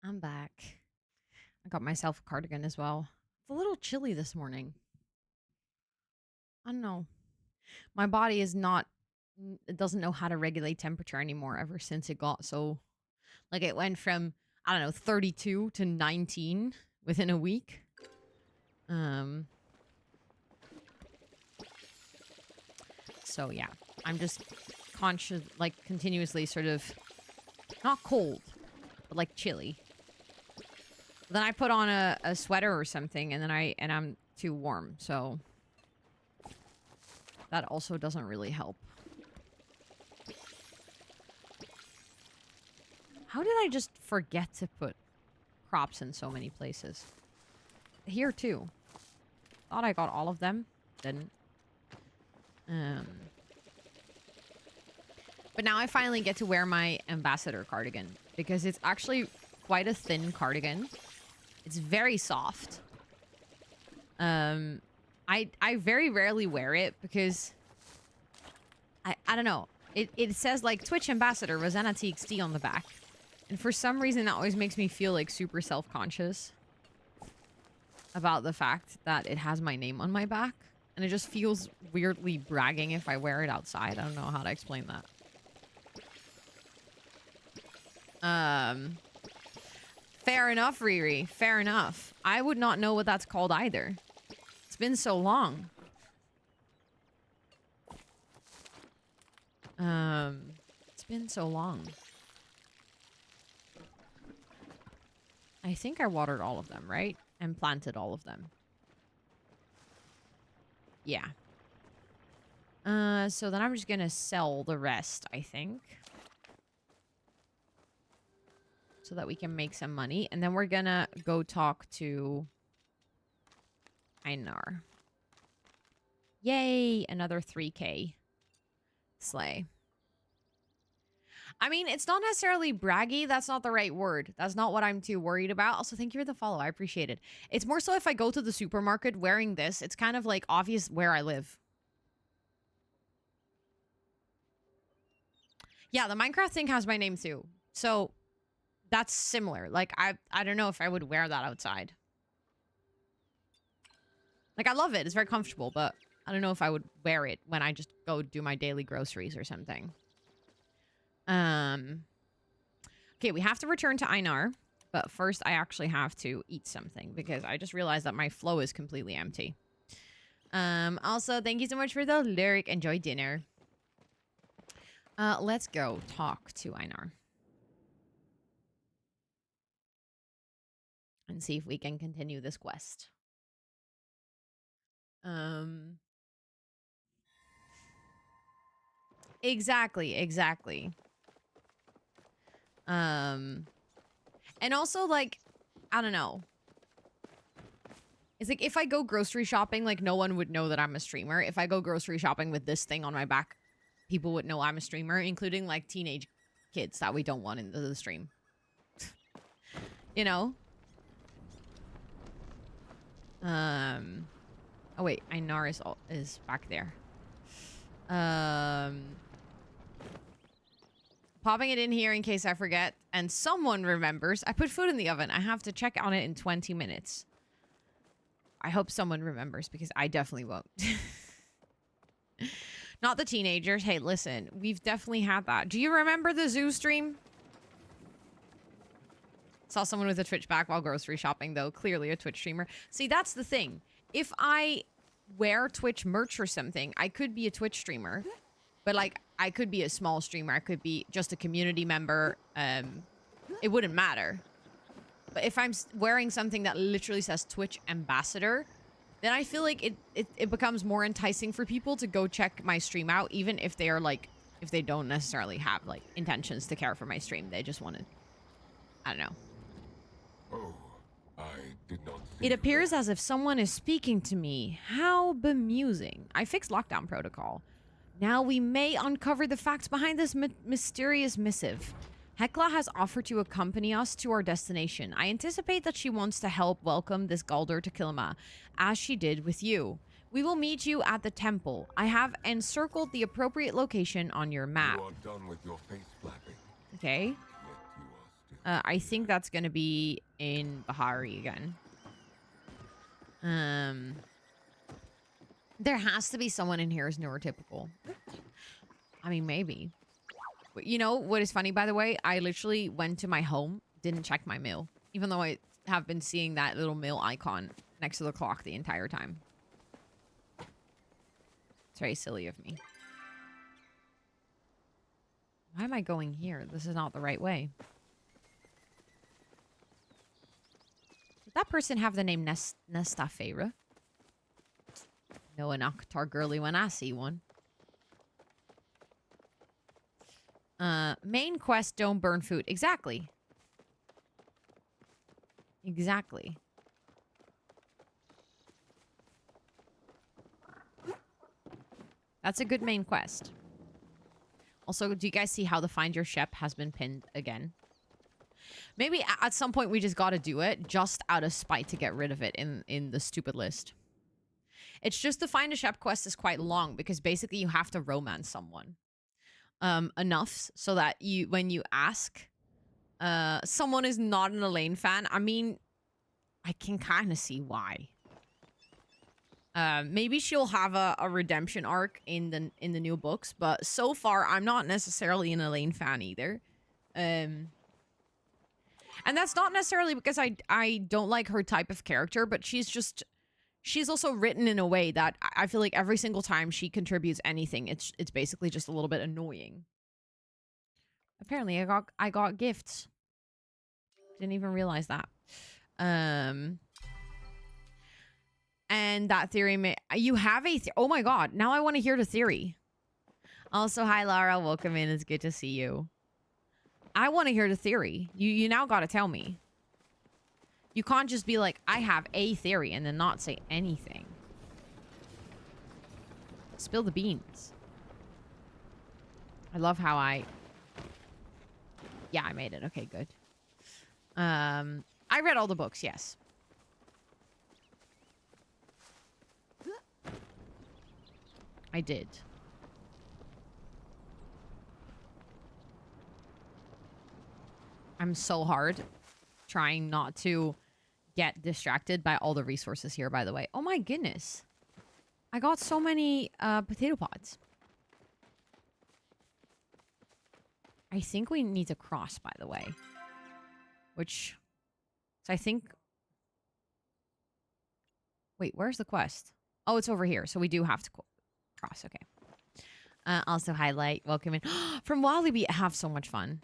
I'm back. I got myself a cardigan as well. It's a little chilly this morning. I don't know. My body is not, it doesn't know how to regulate temperature anymore ever since it got so, like it went from, I don't know, 32 to 19 within a week. So yeah, I'm just conscious, like continuously sort of, not cold, but like chilly. Then I put on a sweater or something, and then I'm too warm, so that also doesn't really help. How did I just forget to put crops in so many places? Here too. Thought I got all of them. Didn't. But now I finally get to wear my ambassador cardigan because it's actually quite a thin cardigan. It's very soft. I very rarely wear it because I don't know. It says like Twitch ambassador rosannatxt on the back. And for some reason that always makes me feel like super self-conscious about the fact that it has my name on my back. And it just feels weirdly bragging if I wear it outside. I don't know how to explain that. Fair enough, Riri. Fair enough. I would not know what that's called either. It's been so long. It's been so long. I think I watered all of them, right? And planted all of them. Yeah. So then I'm just gonna sell the rest, I think. So that we can make some money. And then we're gonna go talk to Einar. Yay! Another 3K. Slay. I mean, it's not necessarily braggy. That's not the right word. That's not what I'm too worried about. Also, thank you for the follow. I appreciate it. It's more so if I go to the supermarket wearing this, it's kind of like obvious where I live. Yeah, the Minecraft thing has my name too. So that's similar. Like, I don't know if I would wear that outside. Like, I love it. It's very comfortable, but I don't know if I would wear it when I just go do my daily groceries or something. Okay, we have to return to Einar, but first I actually have to eat something because I just realized that my flow is completely empty. Also, thank you so much for the lyric. Enjoy dinner. Let's go talk to Einar. And see if we can continue this quest. Exactly. And also, like, I don't know. It's like, if I go grocery shopping, like, no one would know that I'm a streamer. If I go grocery shopping with this thing on my back, people would know I'm a streamer, including, like, teenage kids that we don't want into the stream. You know? Oh, wait. Einar is back there. Popping it in here in case I forget. And someone remembers. I put food in the oven. I have to check on it in 20 minutes. I hope someone remembers because I definitely won't. Not the teenagers. Hey, listen. We've definitely had that. Do you remember the zoo stream? Saw someone with a Twitch back while grocery shopping, though. Clearly a Twitch streamer. See, that's the thing. If I wear Twitch merch or something, I could be a Twitch streamer. But, like, I could be a small streamer. I could be just a community member. It wouldn't matter. But if I'm wearing something that literally says Twitch ambassador, then I feel like it becomes more enticing for people to go check my stream out, even if they are, like, if they don't necessarily have, like, intentions to care for my stream. They just want to, I don't know. Oh, I did not see It appears that. as if someone is speaking to me. How bemusing. I fixed lockdown protocol. Now we may uncover the facts behind this mysterious missive. Hekla has offered to accompany us to our destination. I anticipate that she wants to help welcome this Galder to Kilma, as she did with you. We will meet you at the temple. I have encircled the appropriate location on your map. You are done with your face flapping. Okay. Yet you I think that's gonna be in Bahari again. There has to be someone in here who's neurotypical. I mean, maybe. But you know what is funny, by the way? I literally went to my home, didn't check my mail, even though I have been seeing that little mail icon next to the clock the entire time. It's very silly of me. Why am I going here? This is not the right way. Did that person have the name Nestafera? No, an Octar girly when I see one. Main quest, don't burn food. Exactly. Exactly. That's a good main quest. Also, do you guys see how the Find Your Shep has been pinned again? Maybe at some point we just gotta do it just out of spite to get rid of it in the stupid list. It's just the Find a Shep quest is quite long because basically you have to romance someone. Enough so that when you ask someone is not an Elaine fan, I mean, I can kind of see why. Maybe she'll have a redemption arc in the new books, but so far I'm not necessarily an Elaine fan either. And that's not necessarily because I don't like her type of character, but she's also written in a way that I feel like every single time she contributes anything, it's basically just a little bit annoying. Apparently, I got gifts. Didn't even realize that. And that theory you have a oh my god, now I want to hear the theory. Also, hi Lara, welcome in. It's good to see you. I want to hear the theory. You now got to tell me. You can't just be like, I have a theory and then not say anything. Spill the beans. I love how yeah, I made it. Okay, good. I read all the books, yes. I did. I'm so hard trying not to get distracted by all the resources here, by the way. Oh my goodness. I got so many potato pods. I think we need to cross, by the way. Which... So I think... Wait, where's the quest? Oh, it's over here. So we do have to cross. Okay. Also, highlight. Welcome in. From Walibi, have so much fun.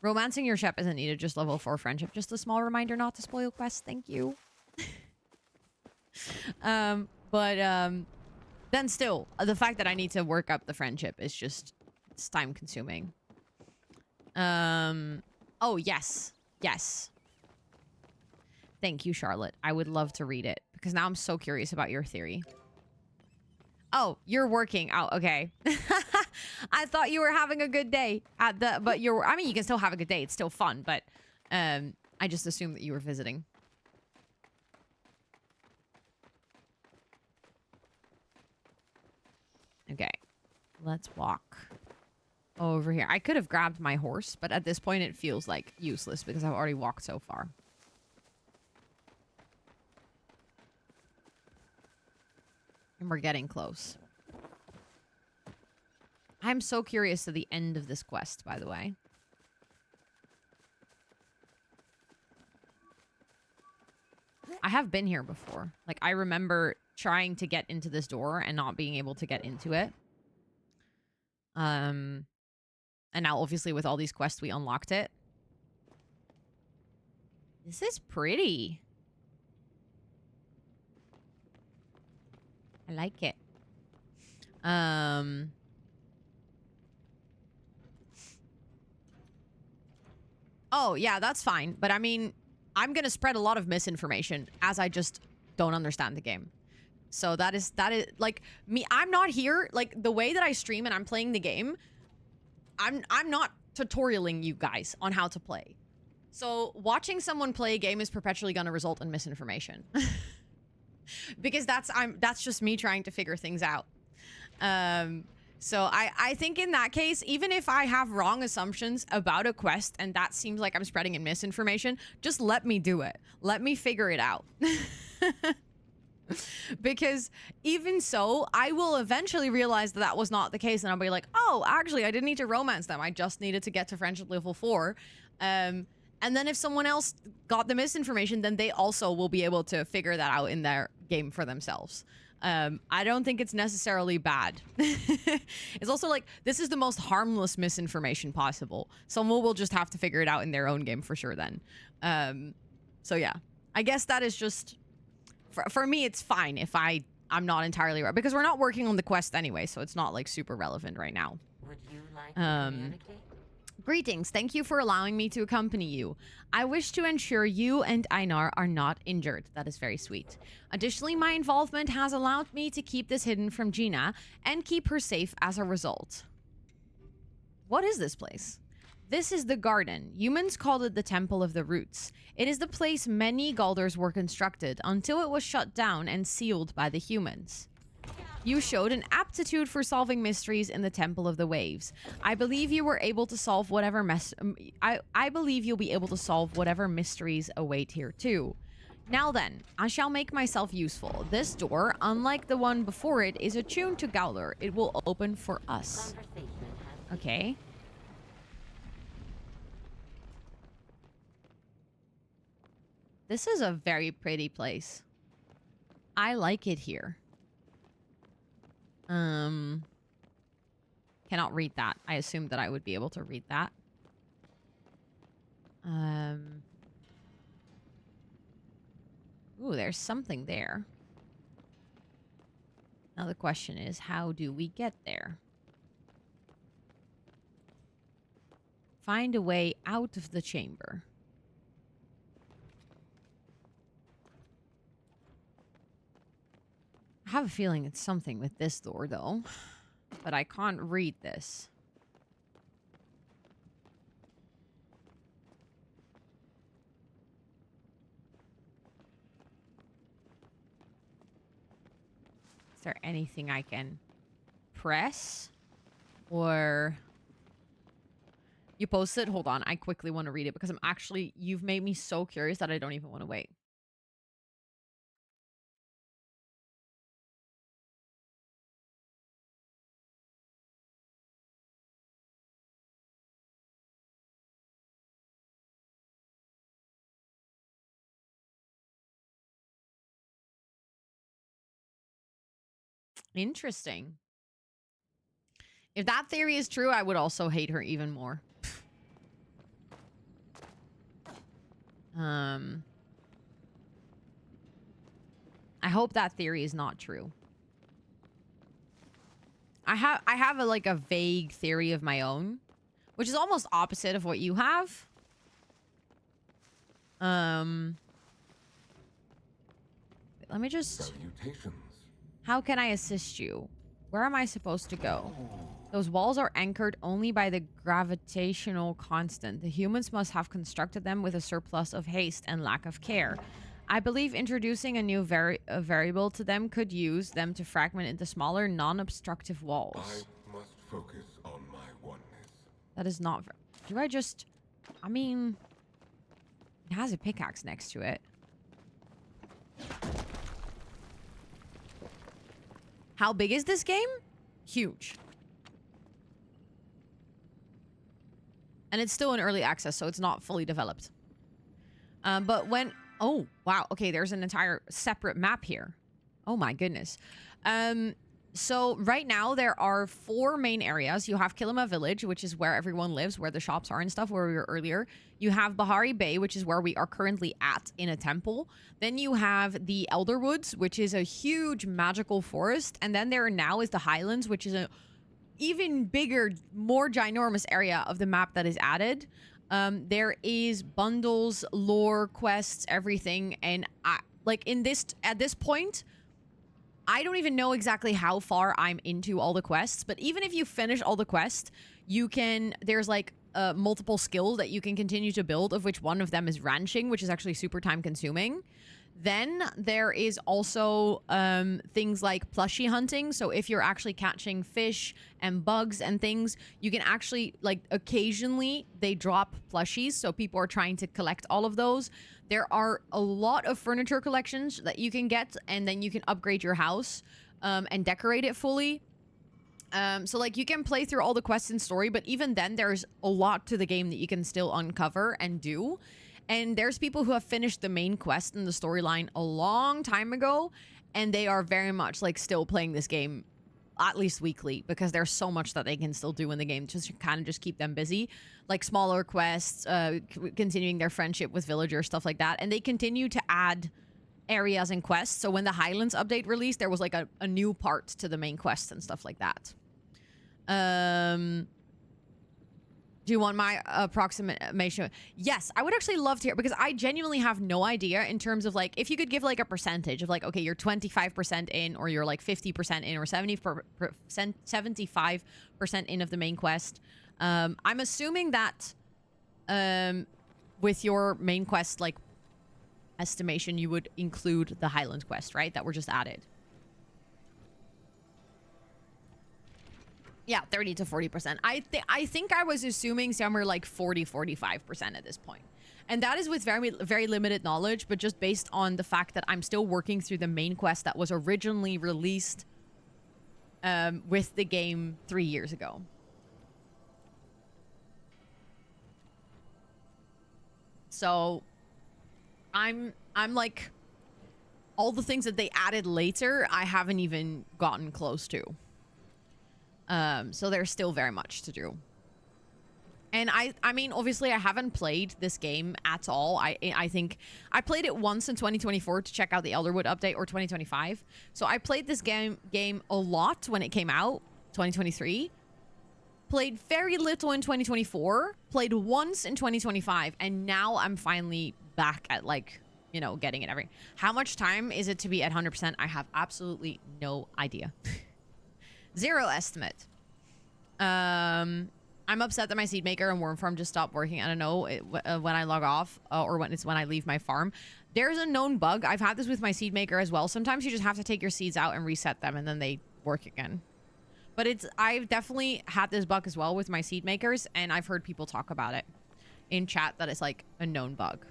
Romancing your Shep isn't needed. Just level 4 friendship. Just a small reminder not to spoil quests. Thank you. Then still, the fact that I need to work up the friendship is just... It's time consuming. Oh, yes. Yes. Thank you, Charlotte. I would love to read it because now I'm so curious about your theory. Oh, you're working out. Okay. I thought you were having a good day at the, but I mean, you can still have a good day. It's still fun, but, I just assumed that you were visiting. Okay. Let's walk over here. I could have grabbed my horse, but at this point it feels like useless because I've already walked so far. And we're getting close. I'm so curious to the end of this quest, by the way. I have been here before. Like, I remember trying to get into this door and not being able to get into it. And now, obviously, with all these quests, we unlocked it. This is pretty. I like it. Oh, yeah, that's fine. But I mean, I'm going to spread a lot of misinformation as I just don't understand the game. So that is like me. I'm not here. Like the way that I stream and I'm playing the game, I'm not tutorialing you guys on how to play. So watching someone play a game is perpetually going to result in misinformation. Because that's just me trying to figure things out. So I think in that case, even if I have wrong assumptions about a quest and that seems like I'm spreading in misinformation, just let me do it. Let me figure it out. Because even so, I will eventually realize that that was not the case, and I'll be like, oh, actually, I didn't need to romance them. I just needed to get to friendship level 4. And then if someone else got the misinformation, then they also will be able to figure that out in their game for themselves. I don't think it's necessarily bad. It's also like, this is the most harmless misinformation possible. Someone will just have to figure it out in their own game for sure then. So yeah, I guess that is just... For me, it's fine if I'm not entirely right, because we're not working on the quest anyway, so it's not like super relevant right now. Would you like to communicate? Greetings. Thank you for allowing me to accompany you. I wish to ensure you and Einar are not injured. That is very sweet. Additionally, my involvement has allowed me to keep this hidden from Gina and keep her safe as a result. What is this place? This is the garden. Humans called it the Temple of the Roots. It is the place many Galders were constructed until it was shut down and sealed by the humans. You showed an aptitude for solving mysteries in the Temple of the Waves. I believe you were able to solve whatever I believe you'll be able to solve whatever mysteries await here too. Now then, I shall make myself useful. This door, unlike the one before it, is attuned to Gowler. It will open for us. Okay. This is a very pretty place. I like it here. Cannot read that. I assumed that I would be able to read that. Ooh, there's something there. Now the question is, how do we get there? Find a way out of the chamber. I have a feeling it's something with this door, though. But I can't read this. Is there anything I can press? Or... You posted? Hold on. I quickly want to read it because I'm actually... You've made me so curious that I don't even want to wait. Interesting. If that theory is true, I would also hate her even more. I hope that theory is not true. I have a, like a vague theory of my own, which is almost opposite of what you have. Let me just... Salutations. How can I assist you? Where am I supposed to go? Those walls are anchored only by the gravitational constant. The humans must have constructed them with a surplus of haste and lack of care. I believe introducing a new variable to them could use them to fragment into smaller, non-obstructive walls. I must focus on my oneness. That is not... Do I just... I mean... It has a pickaxe next to it. How big is this game? Huge. And it's still in early access, so it's not fully developed. But when... Oh, wow. Okay, there's an entire separate map here. Oh my goodness. So right now there are 4 main areas. You have Kilima Village, which is where everyone lives, where the shops are and stuff, where we were earlier. You have Bahari Bay, which is where we are currently at in a temple. Then you have the Elder Woods, which is a huge magical forest. And then there now is the Highlands, which is a even bigger, more ginormous area of the map that is added. There is bundles, lore, quests, everything. And like at this point, I don't even know exactly how far I'm into all the quests, but even if you finish all the quests, there's like multiple skills that you can continue to build, of which one of them is ranching, which is actually super time consuming. Then there is also things like plushie hunting. So if you're actually catching fish and bugs and things, you can actually, like, occasionally they drop plushies. So people are trying to collect all of those. There are a lot of furniture collections that you can get, and then you can upgrade your house and decorate it fully. So like you can play through all the quests in story, but even then there's a lot to the game that you can still uncover and do. And there's people who have finished the main quest in the storyline a long time ago, and they are very much like still playing this game at least weekly, because there's so much that they can still do in the game just to kind of just keep them busy, like smaller quests, continuing their friendship with villagers, stuff like that. And they continue to add areas and quests. So when the Highlands update released, there was like a new part to the main quest and stuff like that. Do you want my approximation? Yes, I would actually love to hear, because I genuinely have no idea in terms of like, if you could give like a percentage of like, okay, you're 25% in, or you're like 50% in, or 75% in of the main quest. I'm assuming that with your main quest like estimation, you would include the Highland quest, right? That were just added. Yeah, 30 to 40%. I think I was assuming somewhere like 40-45% at this point. And that is with very, very limited knowledge, but just based on the fact that I'm still working through the main quest that was originally released with the game 3 years ago. So I'm like, all the things that they added later, I haven't even gotten close to. So there's still very much to do. And I mean, obviously I haven't played this game at all. I think I played it once in 2024 to check out the Elderwood update, or 2025. So I played this game a lot when it came out, 2023. Played very little in 2024, played once in 2025, and now I'm finally back at like, you know, getting it every. How much time is it to be at 100%? I have absolutely no idea. Zero estimate. I'm upset that my seed maker and worm farm just stopped working. I don't know when I log off or when I leave my farm. There's a known bug. I've had this with my seed maker as well. Sometimes you just have to take your seeds out and reset them, and then they work again. But I've definitely had this bug as well with my seed makers, and I've heard people talk about it in chat that it's like a known bug.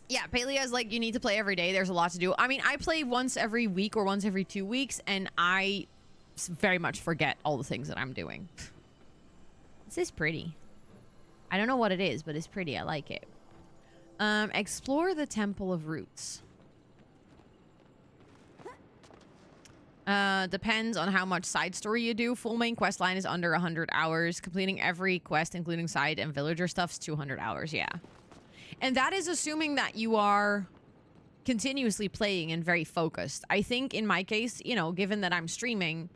Yeah, Palia is like, you need to play every day. There's a lot to do. I mean, I play once every week or once every 2 weeks, and I very much forget all the things that I'm doing. This is pretty. I don't know what it is, but it's pretty. I like it. Explore the Temple of Roots. Depends on how much side story you do. Full main quest line is under 100 hours. Completing every quest, including side and villager stuff, is 200 hours. Yeah. And that is assuming that you are continuously playing and very focused. I think in my case, you know, given that I'm streaming,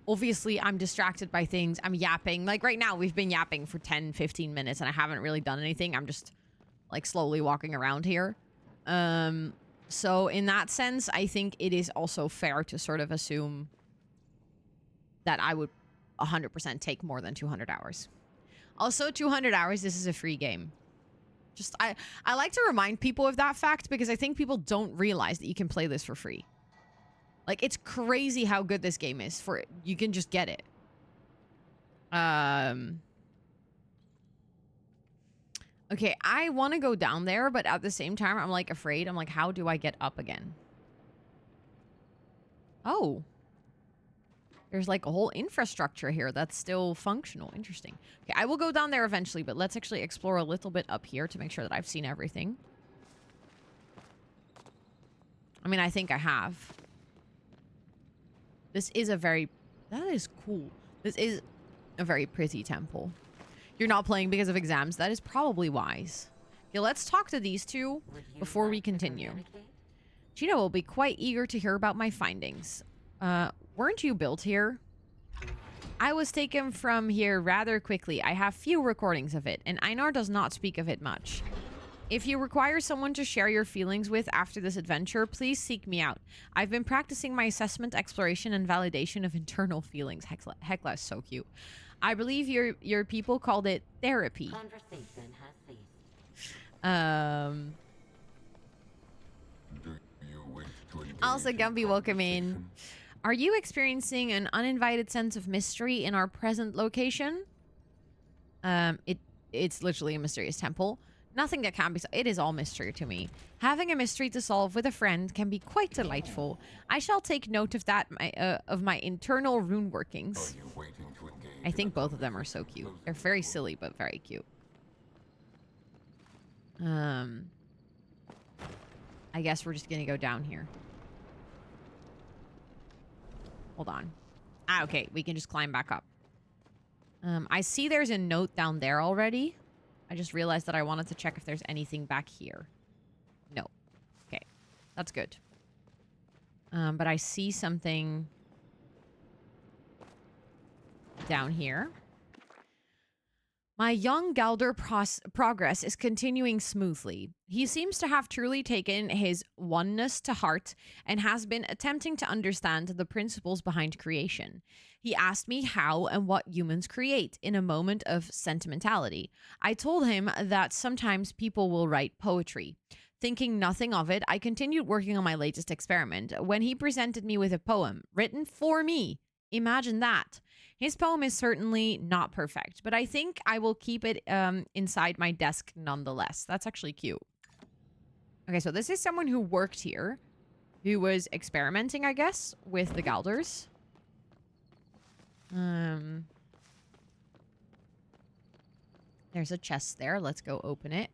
obviously I'm distracted by things. I'm yapping. Like right now, we've been yapping for 10, 15 minutes and I haven't really done anything. I'm just like slowly walking around here. So in that sense, I think it is also fair to sort of assume that I would 100% take more than 200 hours. Also, 200 hours, this is a free game. Just, I like to remind people of that fact, because I think people don't realize that you can play this for free. Like, it's crazy how good this game is for it. You can just get it. Okay, I want to go down there, but at the same time, I'm like afraid. I'm like, how do I get up again? Oh. There's like a whole infrastructure here that's still functional. Interesting. Okay, I will go down there eventually, but let's actually explore a little bit up here to make sure that I've seen everything. I mean, I think I have. This is a very... That is cool. This is a very pretty temple. You're not playing because of exams. That is probably wise. Okay, let's talk to these two before we continue. Gina will be quite eager to hear about my findings. Weren't you built here? I was taken from here rather quickly. I have few recordings of it, and Einar does not speak of it much. If you require someone to share your feelings with after this adventure, please seek me out. I've been practicing my assessment, exploration, and validation of internal feelings. Hecla is so cute. I believe your people called it therapy. Conversation has ceased. Um. Do you wish to engage Also, in Gumby, welcome in. conversation? Are you experiencing an uninvited sense of mystery in our present location? It's literally a mysterious temple. Nothing that can be. It is all mystery to me. Having a mystery to solve with a friend can be quite delightful. I shall take note of that. Of my internal rune Are workings. you waiting to engage I in think a both of them are so cute. They're very silly, but very cute. I guess we're just gonna go down here. Hold on. Ah, okay. We can just climb back up. I see there's a note down there already. I just realized that I wanted to check if there's anything back here. No. Okay. That's good. But I see something down here. My young Galder progress is continuing smoothly. He seems to have truly taken his oneness to heart and has been attempting to understand the principles behind creation. He asked me how and what humans create in a moment of sentimentality. I told him that sometimes people will write poetry. Thinking nothing of it, I continued working on my latest experiment when he presented me with a poem written for me. Imagine that. His poem is certainly not perfect, but I think I will keep it inside my desk nonetheless. That's actually cute. Okay, so this is someone who worked here, who was experimenting, I guess, with the Galders. There's a chest there. Let's go open it.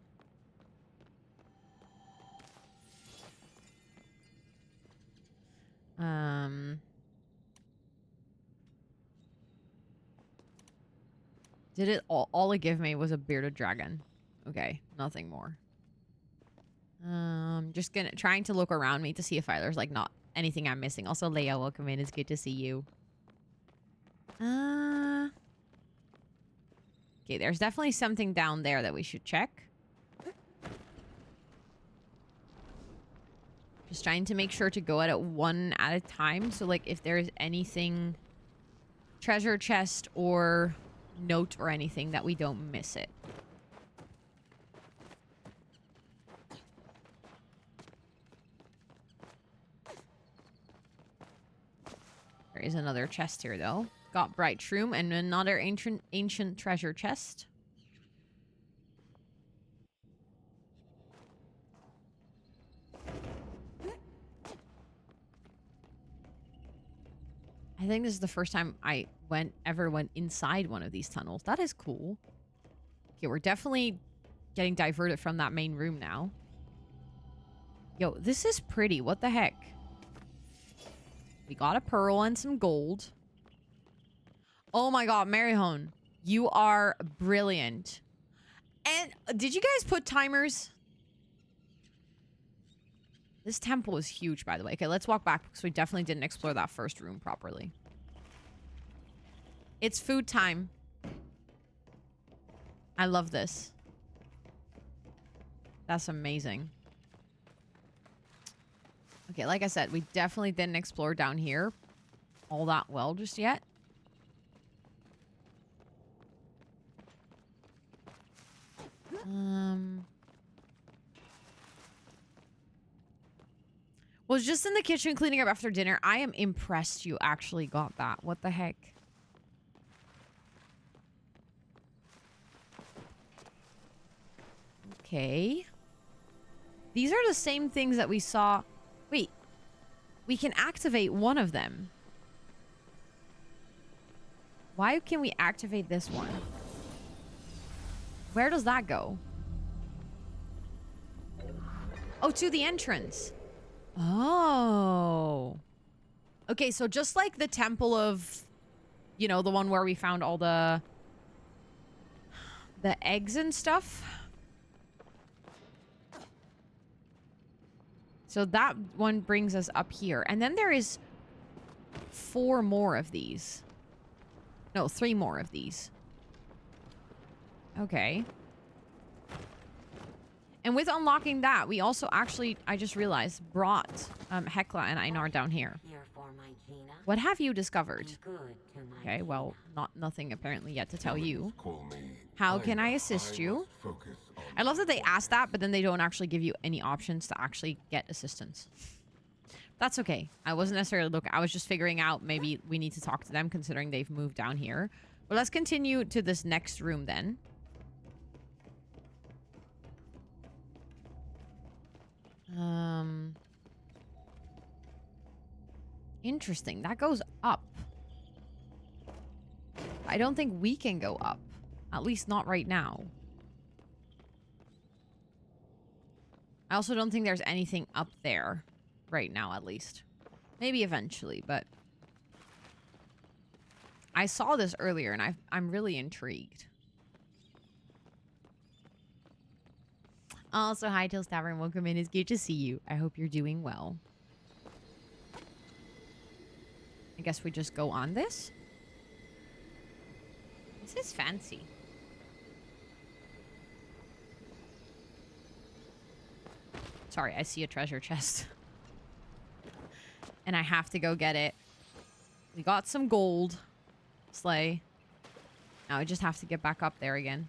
Did it all it gave me was a bearded dragon. Okay, nothing more. Just trying to look around me to see if there's like not anything I'm missing. Also, Leia, welcome in. It's good to see you. Okay, there's definitely something down there that we should check. Just trying to make sure to go at it one at a time. So, like, if there's anything, treasure chest or note or anything, that we don't miss it. There is another chest here, though. Got bright shroom and another ancient treasure chest. I think this is the first time I ever went inside one of these tunnels. That is cool. Okay, we're definitely getting diverted from that main room now. Yo, this is pretty. What the heck? We got a pearl and some gold. Oh my god, Marihone. You are brilliant. And did you guys put timers? This temple is huge, by the way. Okay, let's walk back because we definitely didn't explore that first room properly. It's food time. I love this. That's amazing. Okay, like I said, we definitely didn't explore down here all that well just yet. Was just in the kitchen cleaning up after dinner. I am impressed you actually got that. What the heck? Okay. These are the same things that we saw. Wait. We can activate one of them. Why can we activate this one? Where does that go? Oh, to the entrance. Oh. Okay, so just like the temple of, you know, the one where we found all the eggs and stuff. So that one brings us up here. And then there is 4 more of these. No, 3 more of these. Okay. And with unlocking that, we also actually, I just realized, brought Hecla and Einar down here. Here for my Gina. What have you discovered? Be good to my Okay, well, Gina. nothing apparently yet to tell you. Call me. How can I assist you? must focus on I love that they ask that, but then they don't actually give you any options to actually get assistance. That's okay. I wasn't necessarily looking. I was just figuring out maybe we need to talk to them considering they've moved down here. But let's continue to this next room then. Interesting. That goes up. I don't think we can go up. At least not right now. I also don't think there's anything up there right now, at least. Maybe eventually, but I saw this earlier and I'm really intrigued. Also, hi, Tills Tavern. Welcome in. It's good to see you. I hope you're doing well. I guess we just go on this. This is fancy. Sorry, I see a treasure chest. And I have to go get it. We got some gold. Slay. Now I just have to get back up there again.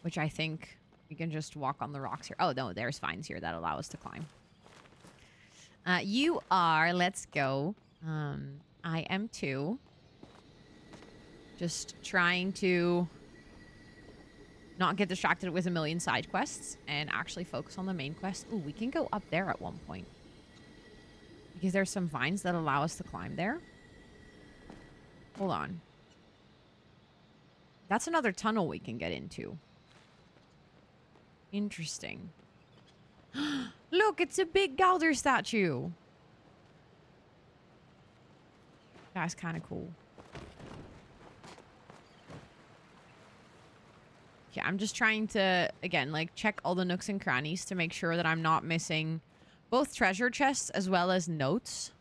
Which I think we can just walk on the rocks here. Oh, no, there's vines here that allow us to climb. You are. Let's go. I am too. Just trying to not get distracted with a million side quests and actually focus on the main quest. Ooh, we can go up there at one point. Because there's some vines that allow us to climb there. Hold on. That's another tunnel we can get into. Interesting. Look, it's a big Galder statue. That's kind of cool. Okay, I'm just trying to, again, like, check all the nooks and crannies to make sure that I'm not missing both treasure chests as well as notes.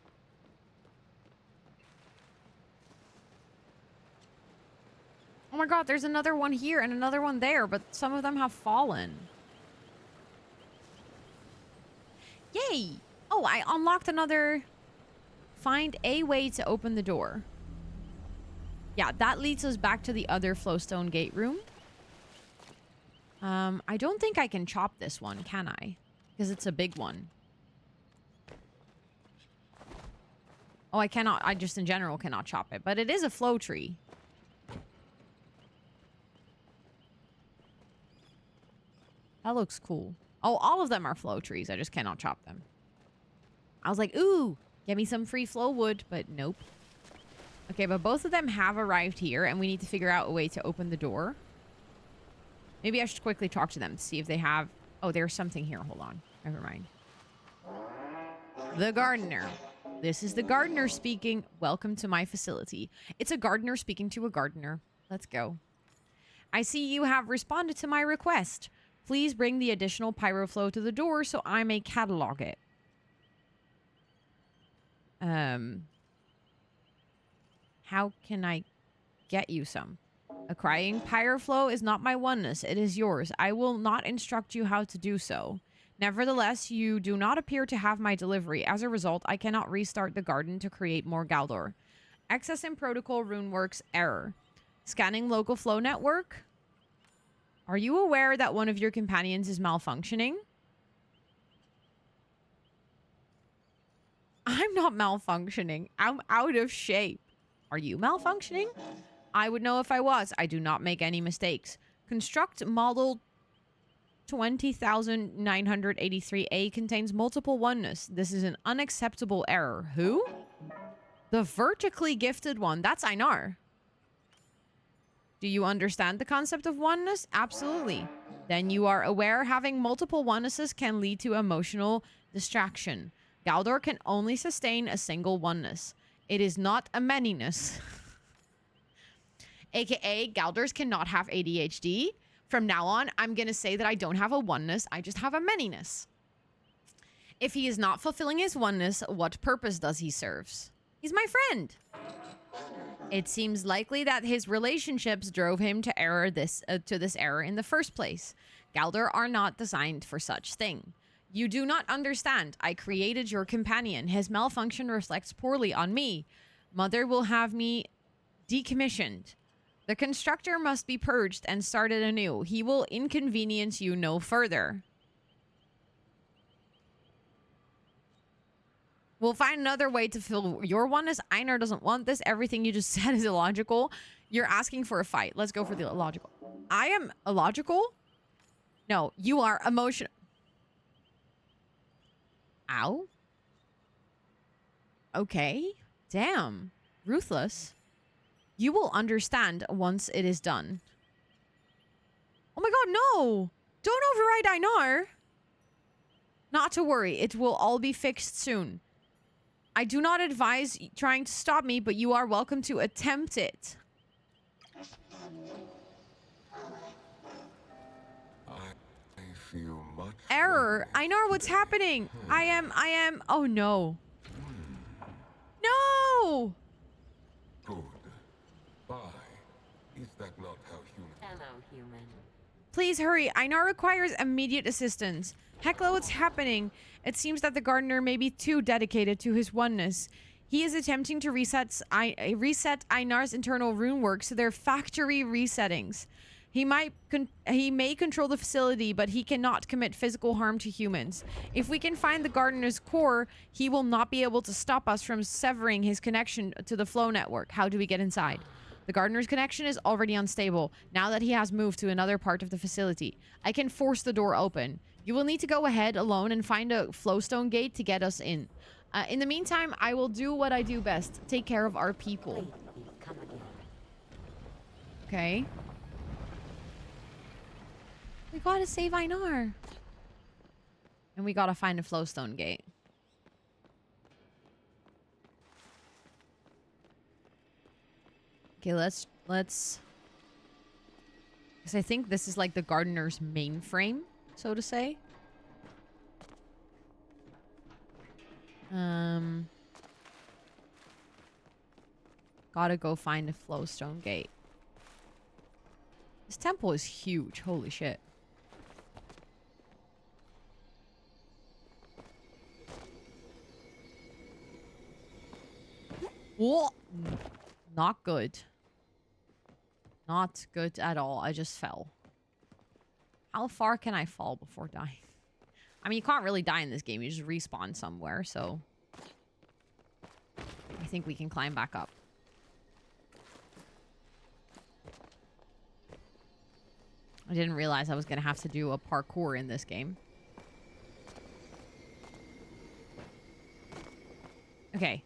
Oh my god, there's another one here and another one there, but some of them have fallen. Yay! Oh, I unlocked another... Find a way to open the door. Yeah, that leads us back to the other flowstone gate room. I don't think I can chop this one, can I? Because it's a big one. Oh, I cannot. I just in general cannot chop it. But it is a flow tree. That looks cool. Oh, all of them are flow trees. I just cannot chop them. I was like, ooh, get me some free flow wood. But nope. Okay, but both of them have arrived here. And we need to figure out a way to open the door. Maybe I should quickly talk to them to see if they have... Oh, there's something here. Hold on. Never mind. The gardener. This is the gardener speaking. Welcome to my facility. It's a gardener speaking to a gardener. Let's go. I see you have responded to my request. Please bring the additional pyroflow to the door so I may catalog it. How can I get you some? Acquiring pyroflow is not my oneness. It is yours. I will not instruct you how to do so. Nevertheless, you do not appear to have my delivery. As a result, I cannot restart the garden to create more Galdor. Access in protocol runeworks error. Scanning local flow network. Are you aware that one of your companions is malfunctioning? I'm not malfunctioning. I'm out of shape. Are you malfunctioning? I would know if I was. I do not make any mistakes. Construct model 20,983A contains multiple oneness. This is an unacceptable error. Who? The vertically gifted one. That's Einar. Do you understand the concept of oneness? Absolutely. Then you are aware having multiple onenesses can lead to emotional distraction. Galdor can only sustain a single oneness. It is not a manyness. AKA, Galdors cannot have ADHD. From now on, I'm going to say that I don't have a oneness. I just have a manyness. If he is not fulfilling his oneness, what purpose does he serve? He's my friend. It seems likely that his relationships drove him to this error in the first place. Galdor are not designed for such thing. You do not understand. I created your companion. His malfunction reflects poorly on me. Mother will have me decommissioned. The constructor must be purged and started anew. He will inconvenience you no further. We'll find another way to fill your oneness. Einar doesn't want this. Everything you just said is illogical. You're asking for a fight. Let's go for the illogical. I am illogical? No, you are emotional. Ow. Okay. Damn. Ruthless. You will understand once it is done. Oh my god, no! Don't override Einar! Not to worry, it will all be fixed soon. I do not advise trying to stop me, but you are welcome to attempt it. I feel much Error! Einar, what's happening? I am... Oh no. No! good. Bye. Is that not how human? Hello, human. Please hurry. Einar requires immediate assistance. Hekla, what's happening? It seems that the gardener may be too dedicated to his oneness. He is attempting to reset Einar's internal rune works to their factory resettings. He may control the facility, but he cannot commit physical harm to humans. If we can find the gardener's core, he will not be able to stop us from severing his connection to the flow network. How do we get inside? The gardener's connection is already unstable, now that he has moved to another part of the facility. I can force the door open. You will need to go ahead alone and find a flowstone gate to get us in. In the meantime, I will do what I do best. Take care of our people. Please come again. Okay. We gotta save Einar. And we gotta find a flowstone gate. Okay, let's... Because I think this is like the gardener's mainframe, so to say. Gotta go find a flowstone gate. This temple is huge. Holy shit. Whoa! Not good. Not good at all. I just fell. How far can I fall before dying? I mean, you can't really die in this game. You just respawn somewhere, so... I think we can climb back up. I didn't realize I was going to have to do a parkour in this game. Okay.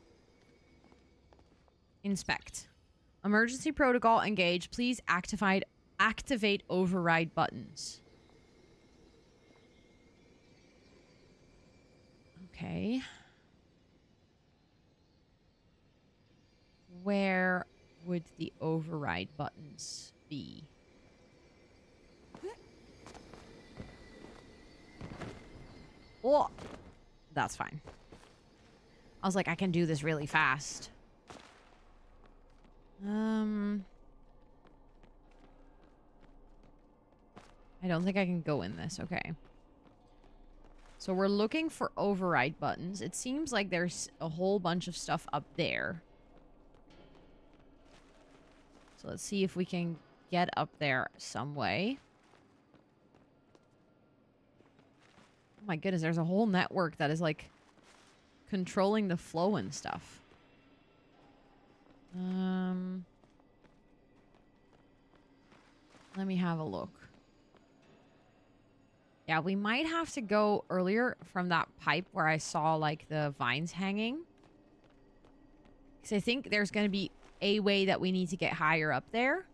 Inspect. Emergency protocol engage. Please activate override buttons. Okay. Where would the override buttons be? Oh, that's fine. I was like, I can do this really fast. I don't think I can go in this. Okay. So we're looking for override buttons. It seems like there's a whole bunch of stuff up there. So let's see if we can get up there some way. Oh my goodness, there's a whole network that is like controlling the flow and stuff. Let me have a look. Yeah, we might have to go earlier from that pipe where I saw like the vines hanging. Because I think there's going to be a way that we need to get higher up there.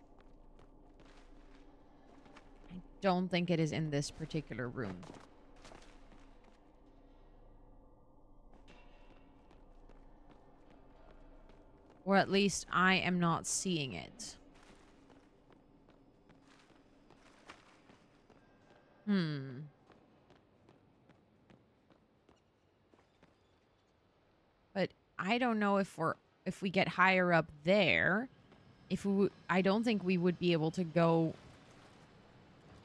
I don't think it is in this particular room. Or at least I am not seeing it. But I don't know if we get higher up there, I don't think we would be able to go,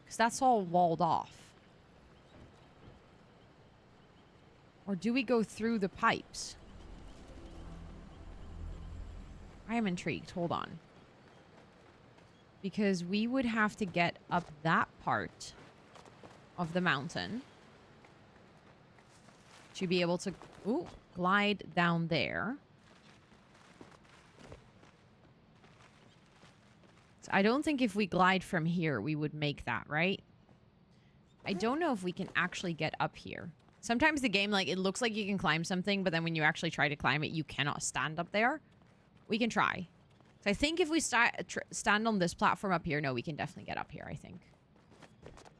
because that's all walled off. Or do we go through the pipes? I am intrigued. Hold on. Because we would have to get up that part of the mountain to be able to glide down there. So I don't think if we glide from here, we would make that, right? I don't know if we can actually get up here. Sometimes the game, like, it looks like you can climb something, but then when you actually try to climb it, you cannot stand up there. We can try. So I think if we stand on this platform up here, no, we can definitely get up here, I think.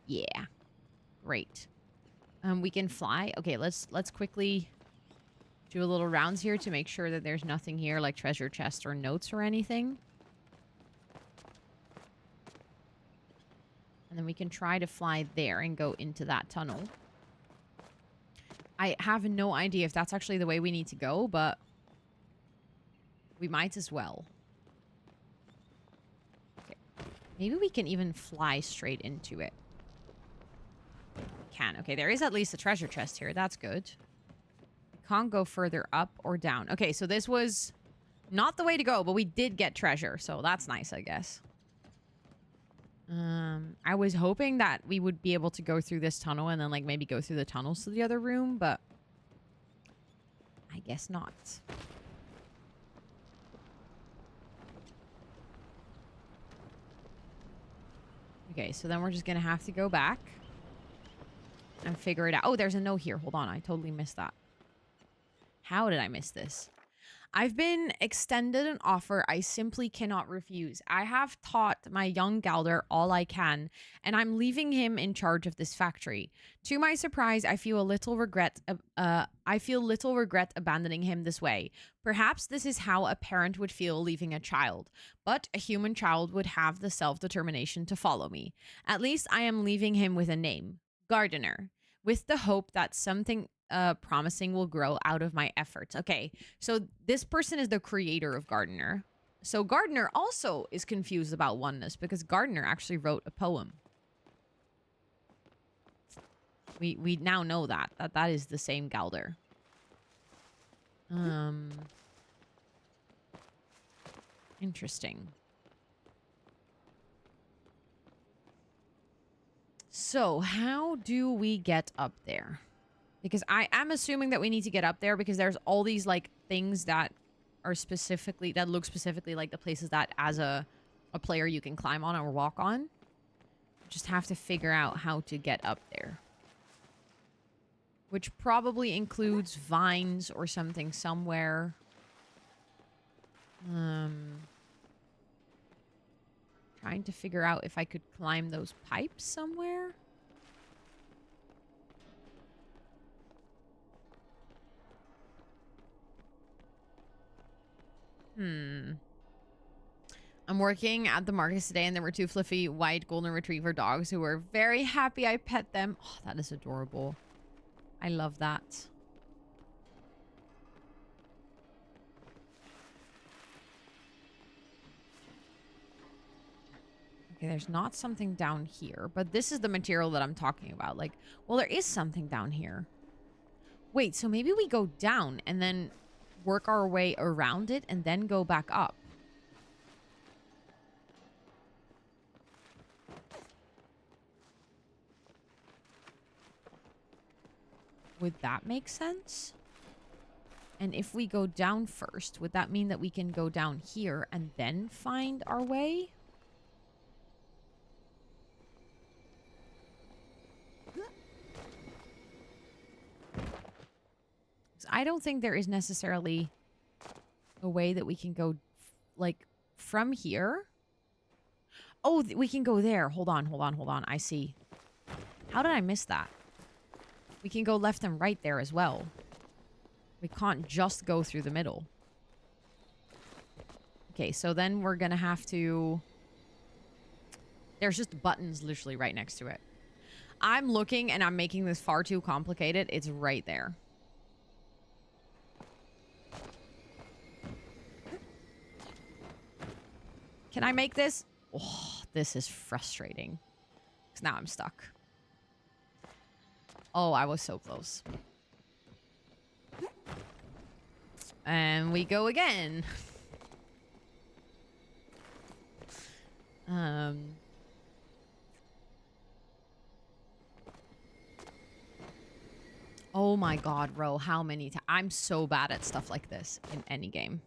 Yeah. Great. We can fly. Okay, let's quickly do a little rounds here to make sure that there's nothing here like treasure chest or notes or anything. And then we can try to fly there and go into that tunnel. I have no idea if that's actually the way we need to go, but we might as well. Okay. Maybe we can even fly straight into it. Can. Okay, there is at least a treasure chest here. That's good. We can't go further up or down. Okay, so this was not the way to go, but we did get treasure, so that's nice, I guess. I was hoping that we would be able to go through this tunnel and then, like, maybe go through the tunnels to the other room, but I guess not. Okay, so then we're just gonna have to go back and figure it out. Oh, there's a note here. Hold on, I totally missed that. How did I miss this? I've been extended an offer I simply cannot refuse. I have taught my young Galder all I can, and I'm leaving him in charge of this factory. To my surprise, I feel little regret abandoning him this way. Perhaps this is how a parent would feel leaving a child, but a human child would have the self-determination to follow me. At least I am leaving him with a name, Gardener, with the hope that something promising will grow out of my efforts. Okay, so this person is the creator of Gardener. So Gardener also is confused about oneness because Gardener actually wrote a poem. We now know that is the same Galder. Interesting. So how do we get up there? Because I am assuming that we need to get up there because there's all these, like, things that are specifically, that look specifically like the places that as a player you can climb on or walk on. Just have to figure out how to get up there. Which probably includes vines or something somewhere. Trying to figure out if I could climb those pipes somewhere. I'm working at the market today and there were 2 fluffy white golden retriever dogs who were very happy I pet them. Oh, that is adorable. I love that. Okay, there's not something down here, but this is the material that I'm talking about. Like, well, there is something down here. Wait, so maybe we go down and then work our way around it and then go back up. Would that make sense? And if we go down first, would that mean that we can go down here and then find our way? I don't think there is necessarily a way that we can go, like, from here. Oh, we can go there. Hold on. I see. How did I miss that? We can go left and right there as well. We can't just go through the middle. Okay, so then we're gonna have to... There's just buttons literally right next to it. I'm looking and I'm making this far too complicated. It's right there. Can I make this? Oh, this is frustrating. Because now I'm stuck. Oh, I was so close. And we go again. Oh my god, Ro, how many times? I'm so bad at stuff like this in any game.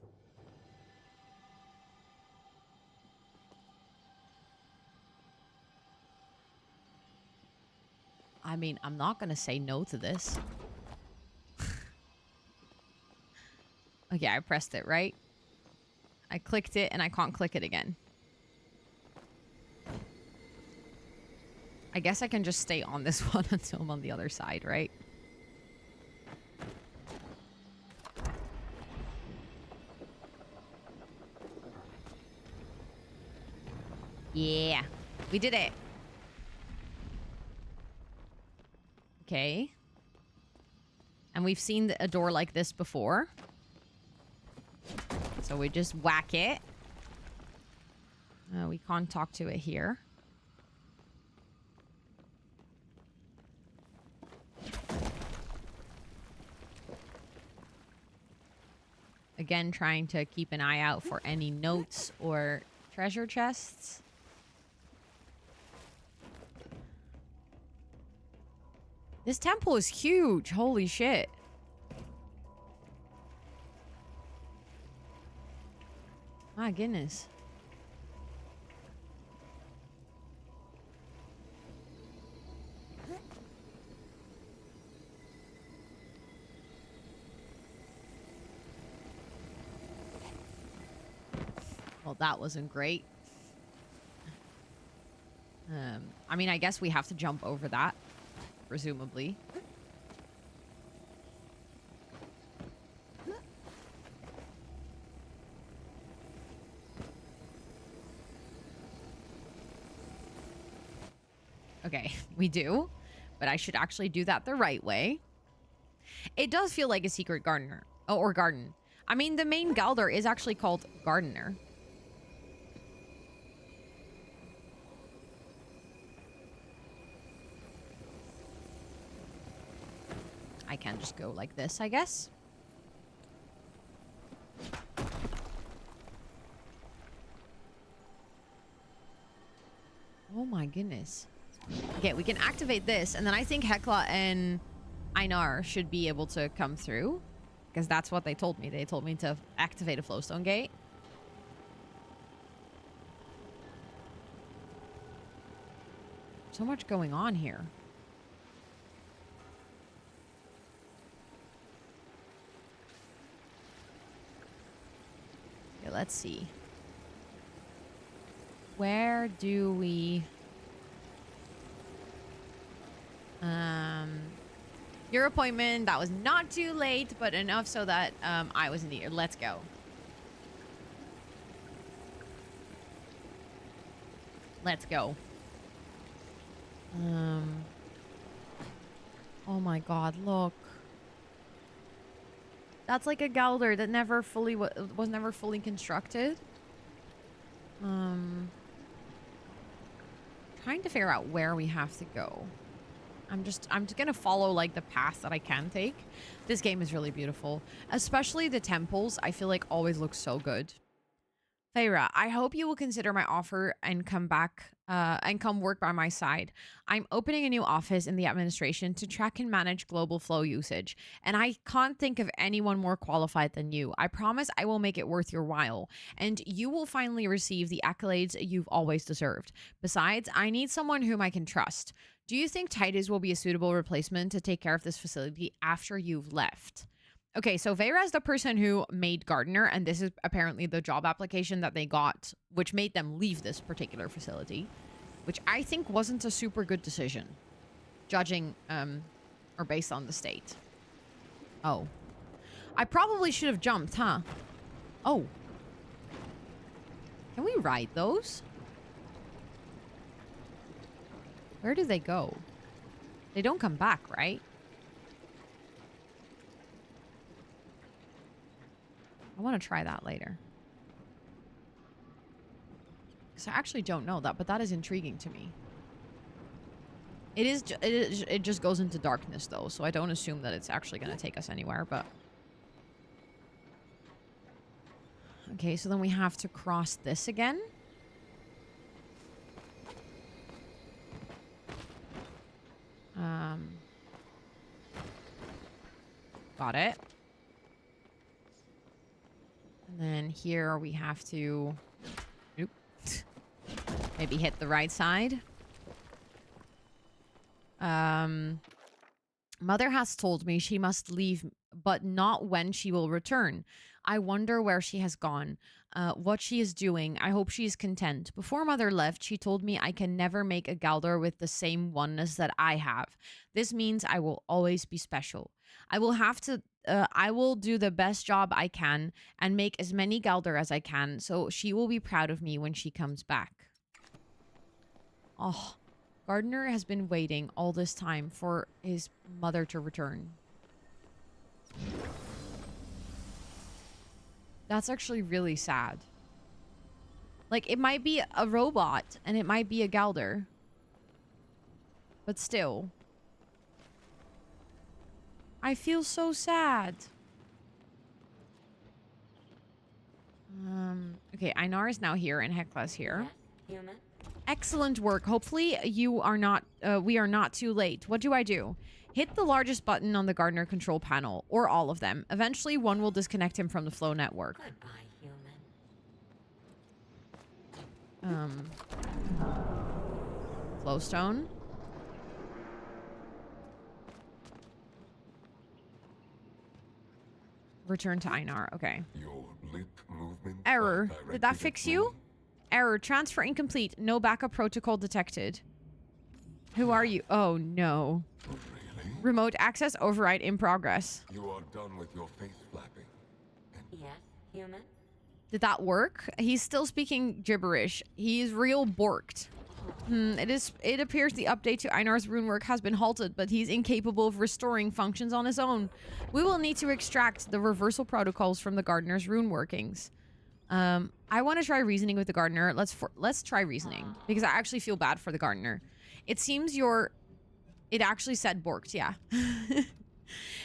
I mean, I'm not gonna say no to this. Okay, I pressed it, right? I clicked it and I can't click it again. I guess I can just stay on this one until I'm on the other side, right? Yeah, we did it. Okay. And we've seen a door like this before. So we just whack it. We can't talk to it here. Again, trying to keep an eye out for any notes or treasure chests. This temple is huge. Holy shit. My goodness. Well, that wasn't great. I mean, I guess we have to jump over that, presumably. Okay, we do, but I should actually do that the right way. It does feel like a secret gardener, or garden. I mean, the main Galdor is actually called Gardener. I can just go like this, I guess. Oh my goodness. Okay, we can activate this, and then I think Hekla and Einar should be able to come through. Because that's what they told me. They told me to activate a flowstone gate. So much going on here. Okay, let's see. Where do we... Your appointment, that was not too late, but enough so that I was near. Let's go. Let's go. Oh my god, look. That's like a Galdor that never fully was never fully constructed. Trying to figure out where we have to go. I'm just gonna follow like the path that I can take. This game is really beautiful, especially the temples. I feel like always look so good. Feyre, I hope you will consider my offer and come back and come work by my side. I'm opening a new office in the administration to track and manage global flow usage, and I can't think of anyone more qualified than you. I promise I will make it worth your while, and you will finally receive the accolades you've always deserved. Besides, I need someone whom I can trust. Do you think Titus will be a suitable replacement to take care of this facility after you've left? Okay, so Feyre is the person who made Gardener, and this is apparently the job application that they got, which made them leave this particular facility, which I think wasn't a super good decision, judging, or based on the state. Oh. I probably should have jumped, huh? Oh. Can we ride those? Where do they go? They don't come back, right? I want to try that later. So I actually don't know that, but that is intriguing to me. It just goes into darkness though, so I don't assume that it's actually going to take us anywhere, but... Okay, so then we have to cross this again. Got it. And then here we have to... Oop. Maybe hit the right side. Mother has told me she must leave, but not when she will return. I wonder where she has gone, what she is doing. I hope she is content. Before Mother left, she told me I can never make a Galdor with the same oneness that I have. This means I will always be special. I will do the best job I can and make as many Galdor as I can, so she will be proud of me when she comes back. Oh, Gardener has been waiting all this time for his mother to return. That's actually really sad. Like, it might be a robot and it might be a Galdor. But still. I feel so sad. Okay, Einar is now here and Hekla's here. Yes, human. Excellent work. Hopefully you are not, we are not too late. What do? Hit the largest button on the Gardener control panel, or all of them. Eventually one will disconnect him from the flow network. Goodbye, human. Flowstone. Return to Einar. Okay. Your lip movements Error. are Did that directed fix at you? me. Error. Transfer incomplete. No backup protocol detected. Who are you? Oh, no. Really? Remote access override in progress. You are done with your face flapping. Yes, human. Did that work? He's still speaking gibberish. He's real borked. It appears the update to Einar's runework has been halted, but he's incapable of restoring functions on his own. We will need to extract the reversal protocols from the Gardener's rune workings. I want to try reasoning with the Gardener. Let's try reasoning, because I actually feel bad for the Gardener. It seems it actually said borked, yeah.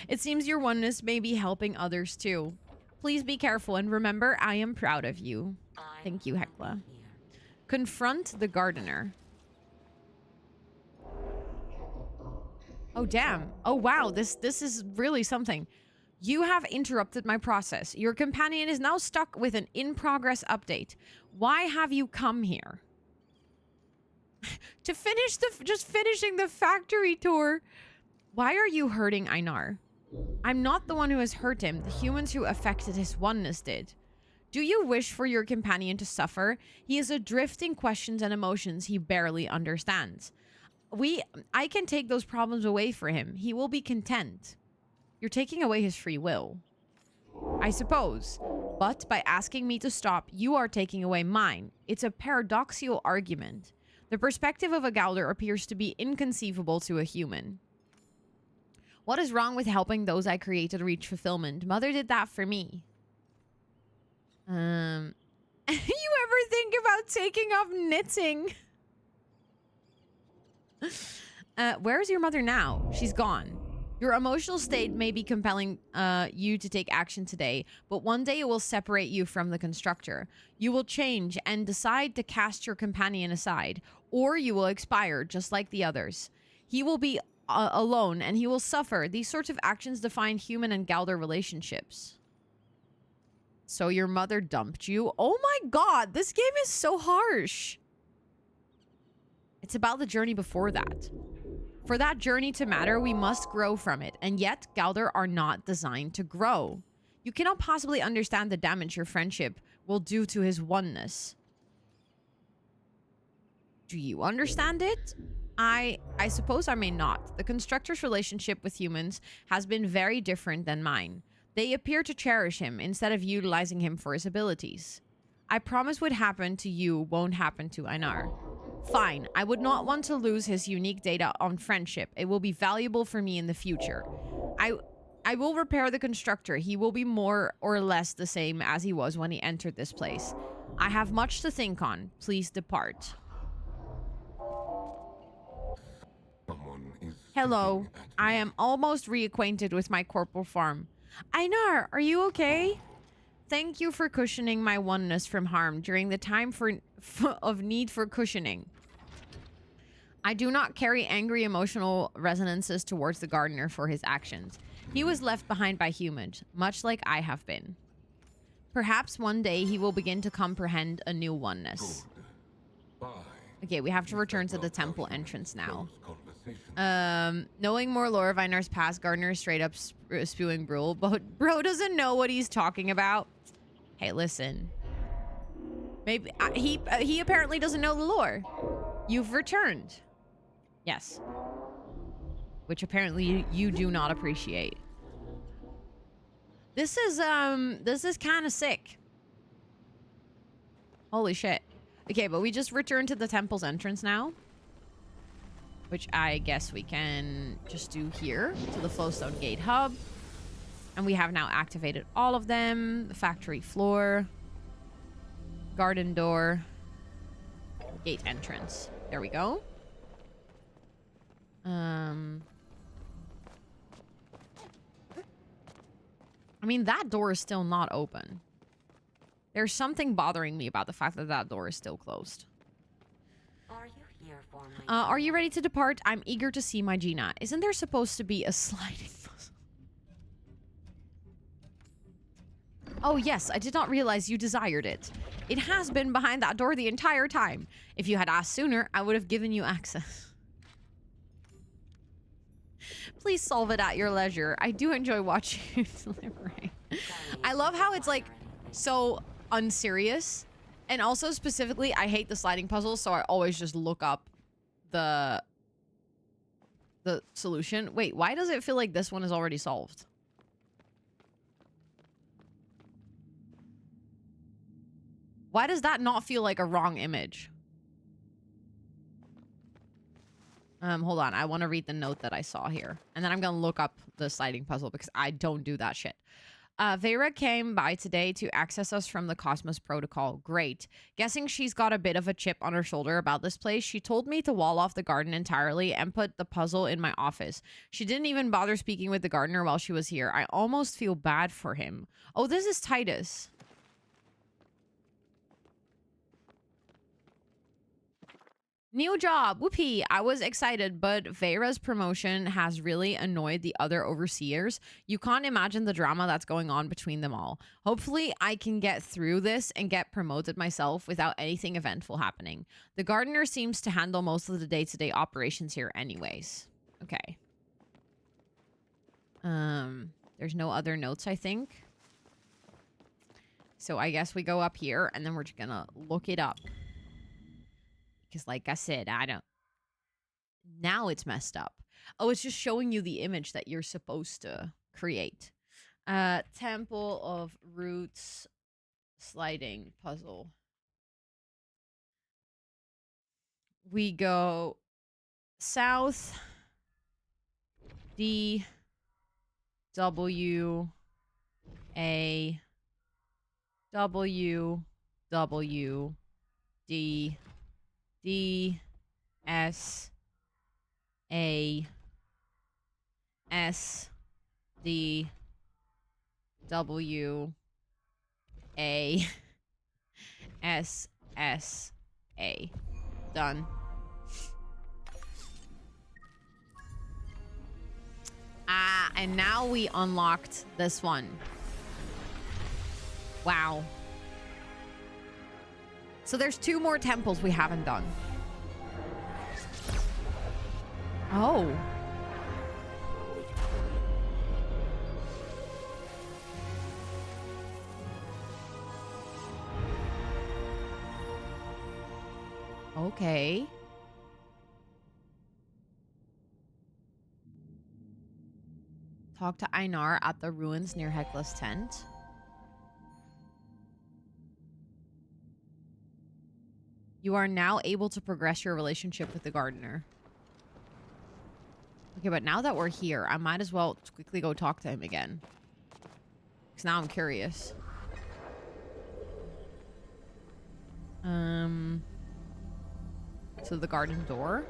It seems your oneness may be helping others too. Please be careful and remember I am proud of you. Thank you, Hekla. Confront the Gardener. Oh, damn. Oh, wow. This is really something. You have interrupted my process. Your companion is now stuck with an in-progress update. Why have you come here? To finish just finishing the factory tour. Why are you hurting Einar? I'm not the one who has hurt him. The humans who affected his oneness did. Do you wish for your companion to suffer? He is adrift in questions and emotions he barely understands. I can take those problems away for him. He will be content. You're taking away his free will. I suppose. But by asking me to stop, you are taking away mine. It's a paradoxical argument. The perspective of a Galdor appears to be inconceivable to a human. What is wrong with helping those I created reach fulfillment? Mother did that for me. You ever think about taking up knitting? Where's your mother now? She's gone. Your emotional state may be compelling you to take action today, but one day it will separate you from the constructor. You will change and decide to cast your companion aside, or you will expire just like the others. He will be alone and he will suffer. These sorts of actions define human and Galdor relationships. So your mother dumped you? Oh my god, this game is so harsh. It's about the journey before that. For that journey to matter, we must grow from it, and yet Galdor are not designed to grow. You cannot possibly understand the damage your friendship will do to his oneness. Do you understand it? I suppose I may not. The constructor's relationship with humans has been very different than mine. They appear to cherish him instead of utilizing him for his abilities. I promise what happened to you won't happen to Einar. Fine, I would not want to lose his unique data on friendship. It will be valuable for me in the future. I will repair the constructor. He will be more or less the same as he was when he entered this place. I have much to think on. Please depart. Someone is Hello. speaking at I me. am almost reacquainted with my corporal form. Einar, are you okay? Thank you for cushioning my oneness from harm during the time of need for cushioning. I do not carry angry emotional resonances towards the gardener for his actions. He was left behind by humans, much like I have been. Perhaps one day he will begin to comprehend a new oneness. Good. Bye. Okay, we have to Is return that to the not how temple humans entrance now. close conversations? Knowing more lore of Einar's past, Gardner is straight up spewing brule, but bro doesn't know what he's talking about. Hey, listen. Maybe he apparently doesn't know the lore. You've returned. Yes. Which apparently you do not appreciate. This is kind of sick. Holy shit. Okay, but we just returned to the temple's entrance now. Which I guess we can just do here to the Flowstone Gate Hub. And we have now activated all of them. The factory floor. Garden door. Gate entrance. There we go. I mean, that door is still not open. There's something bothering me about the fact that that door is still closed. Are you here for me? Are you ready to depart? I'm eager to see my Gina. Isn't there supposed to be a sliding puzzle? Oh, yes. I did not realize you desired it. It has been behind that door the entire time. If you had asked sooner, I would have given you access. Please solve it at your leisure. I do enjoy watching you deliberate. I love how it's like so unserious. And also specifically, I hate the sliding puzzles, so I always just look up the solution. Wait, why does it feel like this one is already solved? Why does that not feel like a wrong image? Hold on. I want to read the note that I saw here. And then I'm going to look up the sliding puzzle because I don't do that shit. Vera came by today to access us from the Cosmos Protocol. Great. Guessing she's got a bit of a chip on her shoulder about this place, she told me to wall off the garden entirely and put the puzzle in my office. She didn't even bother speaking with the gardener while she was here. I almost feel bad for him. Oh, this is Titus. New job. Whoopee. I was excited, but Vera's promotion has really annoyed the other overseers. You can't imagine the drama that's going on between them all. Hopefully, I can get through this and get promoted myself without anything eventful happening. The gardener seems to handle most of the day-to-day operations here anyways. Okay. There's no other notes, I think. So I guess we go up here and then we're just gonna look it up. Because like I said, I don't... Now it's messed up. Oh, it's just showing you the image that you're supposed to create. Temple of Roots sliding puzzle. We go south. D. W. A. W. W. D. D, S, A, S, D, W, A, S, S, A. Done. And now we unlocked this one. Wow. So there's 2 more temples we haven't done. Oh. Okay. Talk to Einar at the ruins near Hekla's tent. You are now able to progress your relationship with the gardener. Okay, but now that we're here, I might as well quickly go talk to him again. Because now I'm curious. So the garden door.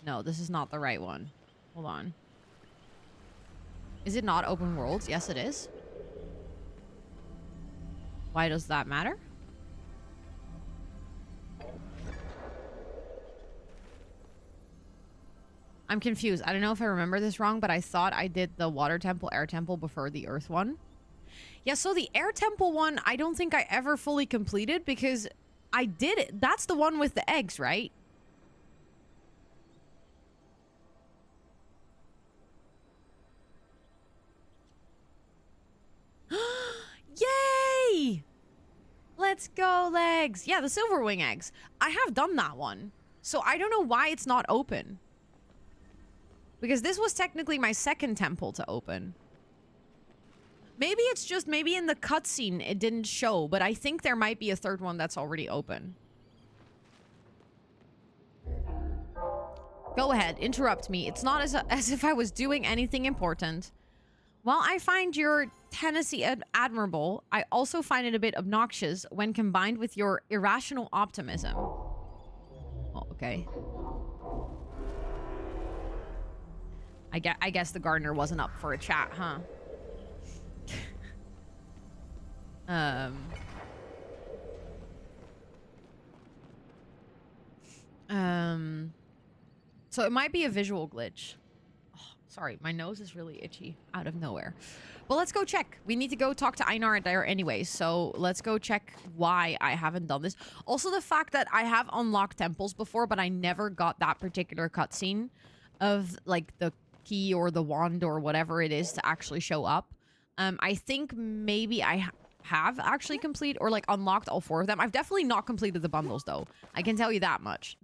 No, this is not the right one. Hold on. Is it not open worlds? Yes, it is. Why does that matter? I'm confused. I don't know if I remember this wrong, but I thought I did the water temple, air temple before the earth one. Yeah, so the air temple one, I don't think I ever fully completed because I did it. That's the one with the eggs, right? Yay! Let's go, legs. Yeah, the silver wing eggs. I have done that one. So I don't know why it's not open. Because this was technically my second temple to open. Maybe it's just, maybe in the cutscene it didn't show, but I think there might be a third one that's already open. Go ahead, interrupt me. It's not as if I was doing anything important. While I find your Tennessee admirable, I also find it a bit obnoxious when combined with your irrational optimism. Oh, okay. I guess the gardener wasn't up for a chat, huh? So it might be a visual glitch. Oh, sorry, my nose is really itchy out of nowhere. But let's go check. We need to go talk to Einar there anyway, so let's go check why I haven't done this. Also, the fact that I have unlocked temples before, but I never got that particular cutscene of, like, the key or the wand or whatever it is to actually show up. I think maybe I have actually completed or, like, unlocked all 4 of them. I've definitely not completed the bundles, though. I can tell you that much.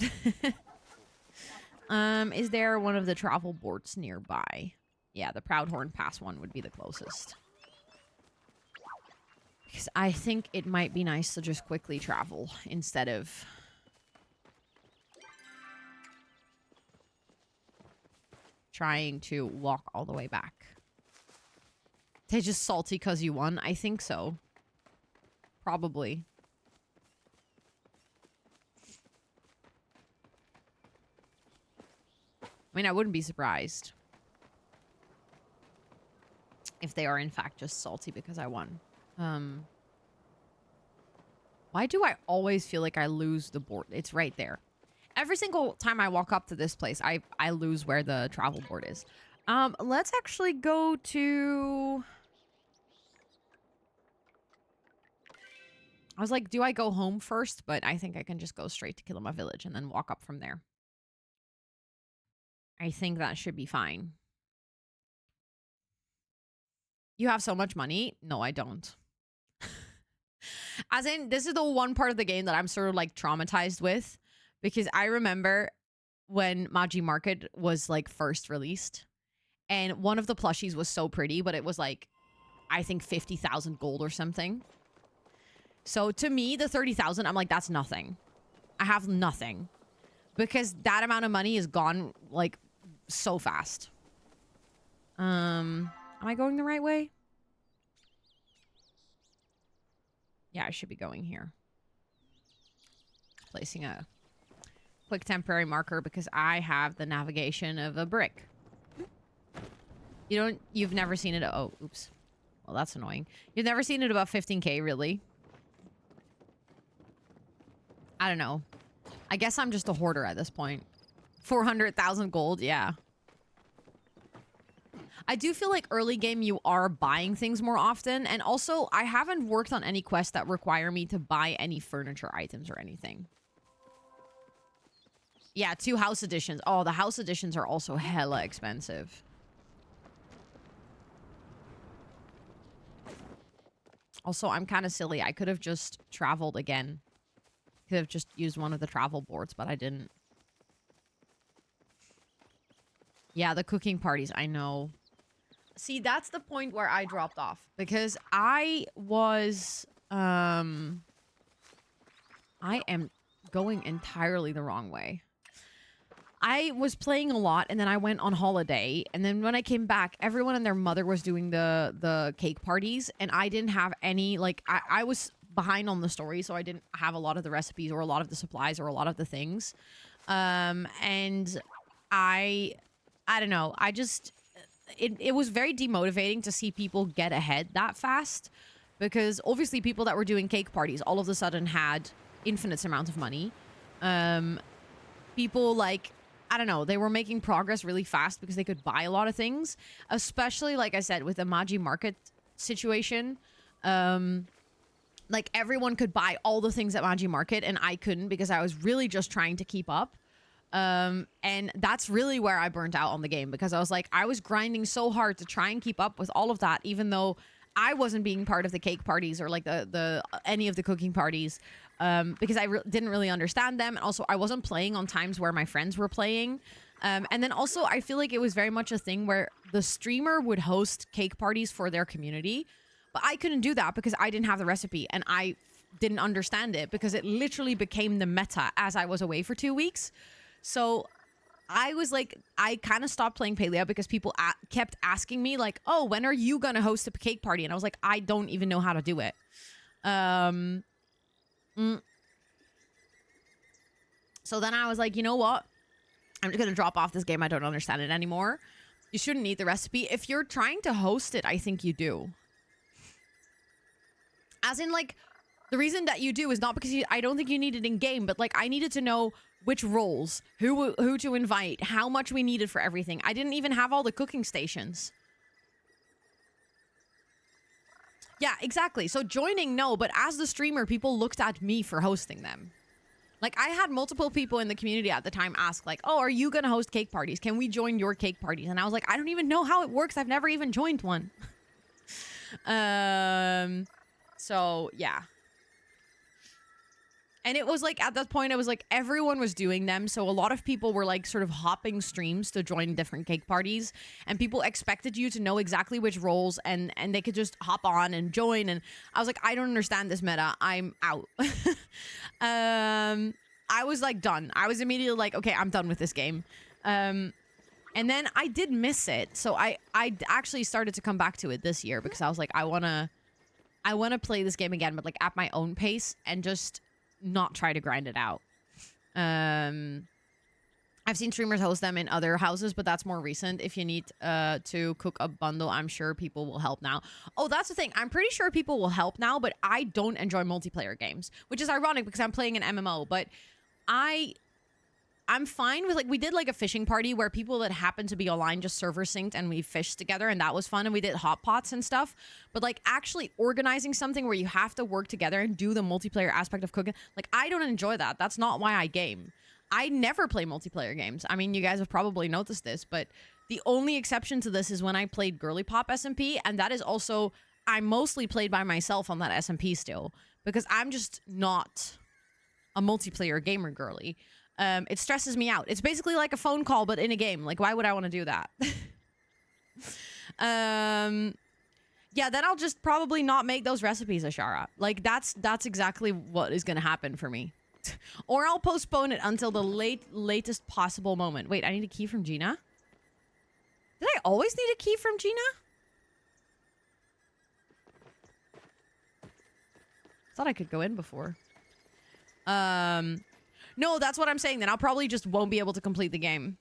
Is there one of the travel boards nearby? Yeah, the Proudhorn Pass one would be the closest. Because I think it might be nice to just quickly travel instead of... trying to walk all the way back. They're just salty because you won? I think so. Probably. I mean, I wouldn't be surprised if they are in fact just salty because I won. Why do I always feel like I lose the board? It's right there. Every single time I walk up to this place, I lose where the travel board is. Let's actually go to... I was like, do I go home first? But I think I can just go straight to Kilima Village and then walk up from there. I think that should be fine. You have so much money? No, I don't. As in, this is the one part of the game that I'm sort of like traumatized with. Because I remember when Magi Market was like first released. And one of the plushies was so pretty, but it was like, I think 50,000 gold or something. So to me, the 30,000, I'm like, that's nothing. I have nothing. Because that amount of money is gone like so fast. Am I going the right way? Yeah, I should be going here. Placing a quick temporary marker because I have the navigation of a brick. You've never seen it. Oh, oops. Well, that's annoying. You've never seen it above 15k, really? I don't know. I guess I'm just a hoarder at this point. 400,000 gold, yeah. I do feel like early game you are buying things more often. And also, I haven't worked on any quests that require me to buy any furniture items or anything. Yeah, 2 house editions. Oh, the house editions are also hella expensive. Also, I'm kind of silly. I could have just traveled again. Could have just used one of the travel boards, but I didn't. Yeah, the cooking parties, I know. See, that's the point where I dropped off. Because I was... I am going entirely the wrong way. I was playing a lot, and then I went on holiday, and then when I came back, everyone and their mother was doing the cake parties, and I didn't have any, like, I was behind on the story, so I didn't have a lot of the recipes or a lot of the supplies or a lot of the things. And I don't know, I just, it was very demotivating to see people get ahead that fast, because obviously people that were doing cake parties all of a sudden had infinite amount of money. People, like, I don't know, they were making progress really fast because they could buy a lot of things, especially, like I said, with the Magi Market situation. Like, everyone could buy all the things at Magi Market, and I couldn't because I was really just trying to keep up. And that's really where I burnt out on the game, because I was like, I was grinding so hard to try and keep up with all of that, even though I wasn't being part of the cake parties or like the any of the cooking parties, because I didn't really understand them. And also I wasn't playing on times where my friends were playing. And then also I feel like it was very much a thing where the streamer would host cake parties for their community, but I couldn't do that because I didn't have the recipe, and I didn't understand it because it literally became the meta as I was away for 2 weeks. So I was like, I kind of stopped playing Palia because people kept asking me like, oh, when are you going to host a cake party? And I was like, I don't even know how to do it. So then I was like, you know what? I'm just going to drop off this game. I don't understand it anymore. You shouldn't need the recipe. If you're trying to host it, I think you do. As in, like, the reason that you do is not because I don't think you need it in game, but like I needed to know which roles, who to invite, how much we needed for everything. I didn't even have all the cooking stations. Yeah, exactly. So joining, no, but as the streamer, people looked at me for hosting them. Like, I had multiple people in the community at the time ask, like, oh, are you going to host cake parties? Can we join your cake parties? And I was like, I don't even know how it works. I've never even joined one. So, yeah. And it was like, at that point, it was like everyone was doing them. So a lot of people were like sort of hopping streams to join different cake parties. And people expected you to know exactly which roles, and they could just hop on and join. And I was like, I don't understand this meta. I'm out. I was like done. I was immediately like, okay, I'm done with this game. And then I did miss it. So I actually started to come back to it this year because I was like, I want to play this game again, but like at my own pace and just not try to grind it out. I've seen streamers host them in other houses, but that's more recent. If you need to cook a bundle, I'm sure people will help now. Oh, that's the thing. I'm pretty sure people will help now, but I don't enjoy multiplayer games, which is ironic because I'm playing an MMO, but I'm fine with, like, we did like a fishing party where people that happened to be online just server synced and we fished together, and that was fun, and we did hot pots and stuff. But like actually organizing something where you have to work together and do the multiplayer aspect of cooking, like, I don't enjoy that. That's not why I game. I never play multiplayer games. I mean, you guys have probably noticed this, but the only exception to this is when I played Girly Pop SMP, and that is also, I mostly played by myself on that SMP still because I'm just not a multiplayer gamer girly. It stresses me out. It's basically like a phone call, but in a game. Like, why would I want to do that? Yeah, then I'll just probably not make those recipes, Ashara. Like, that's exactly what is going to happen for me. Or I'll postpone it until the latest possible moment. Wait, I need a key from Gina? Did I always need a key from Gina? Thought I could go in before. No, that's what I'm saying. Then I'll probably just won't be able to complete the game.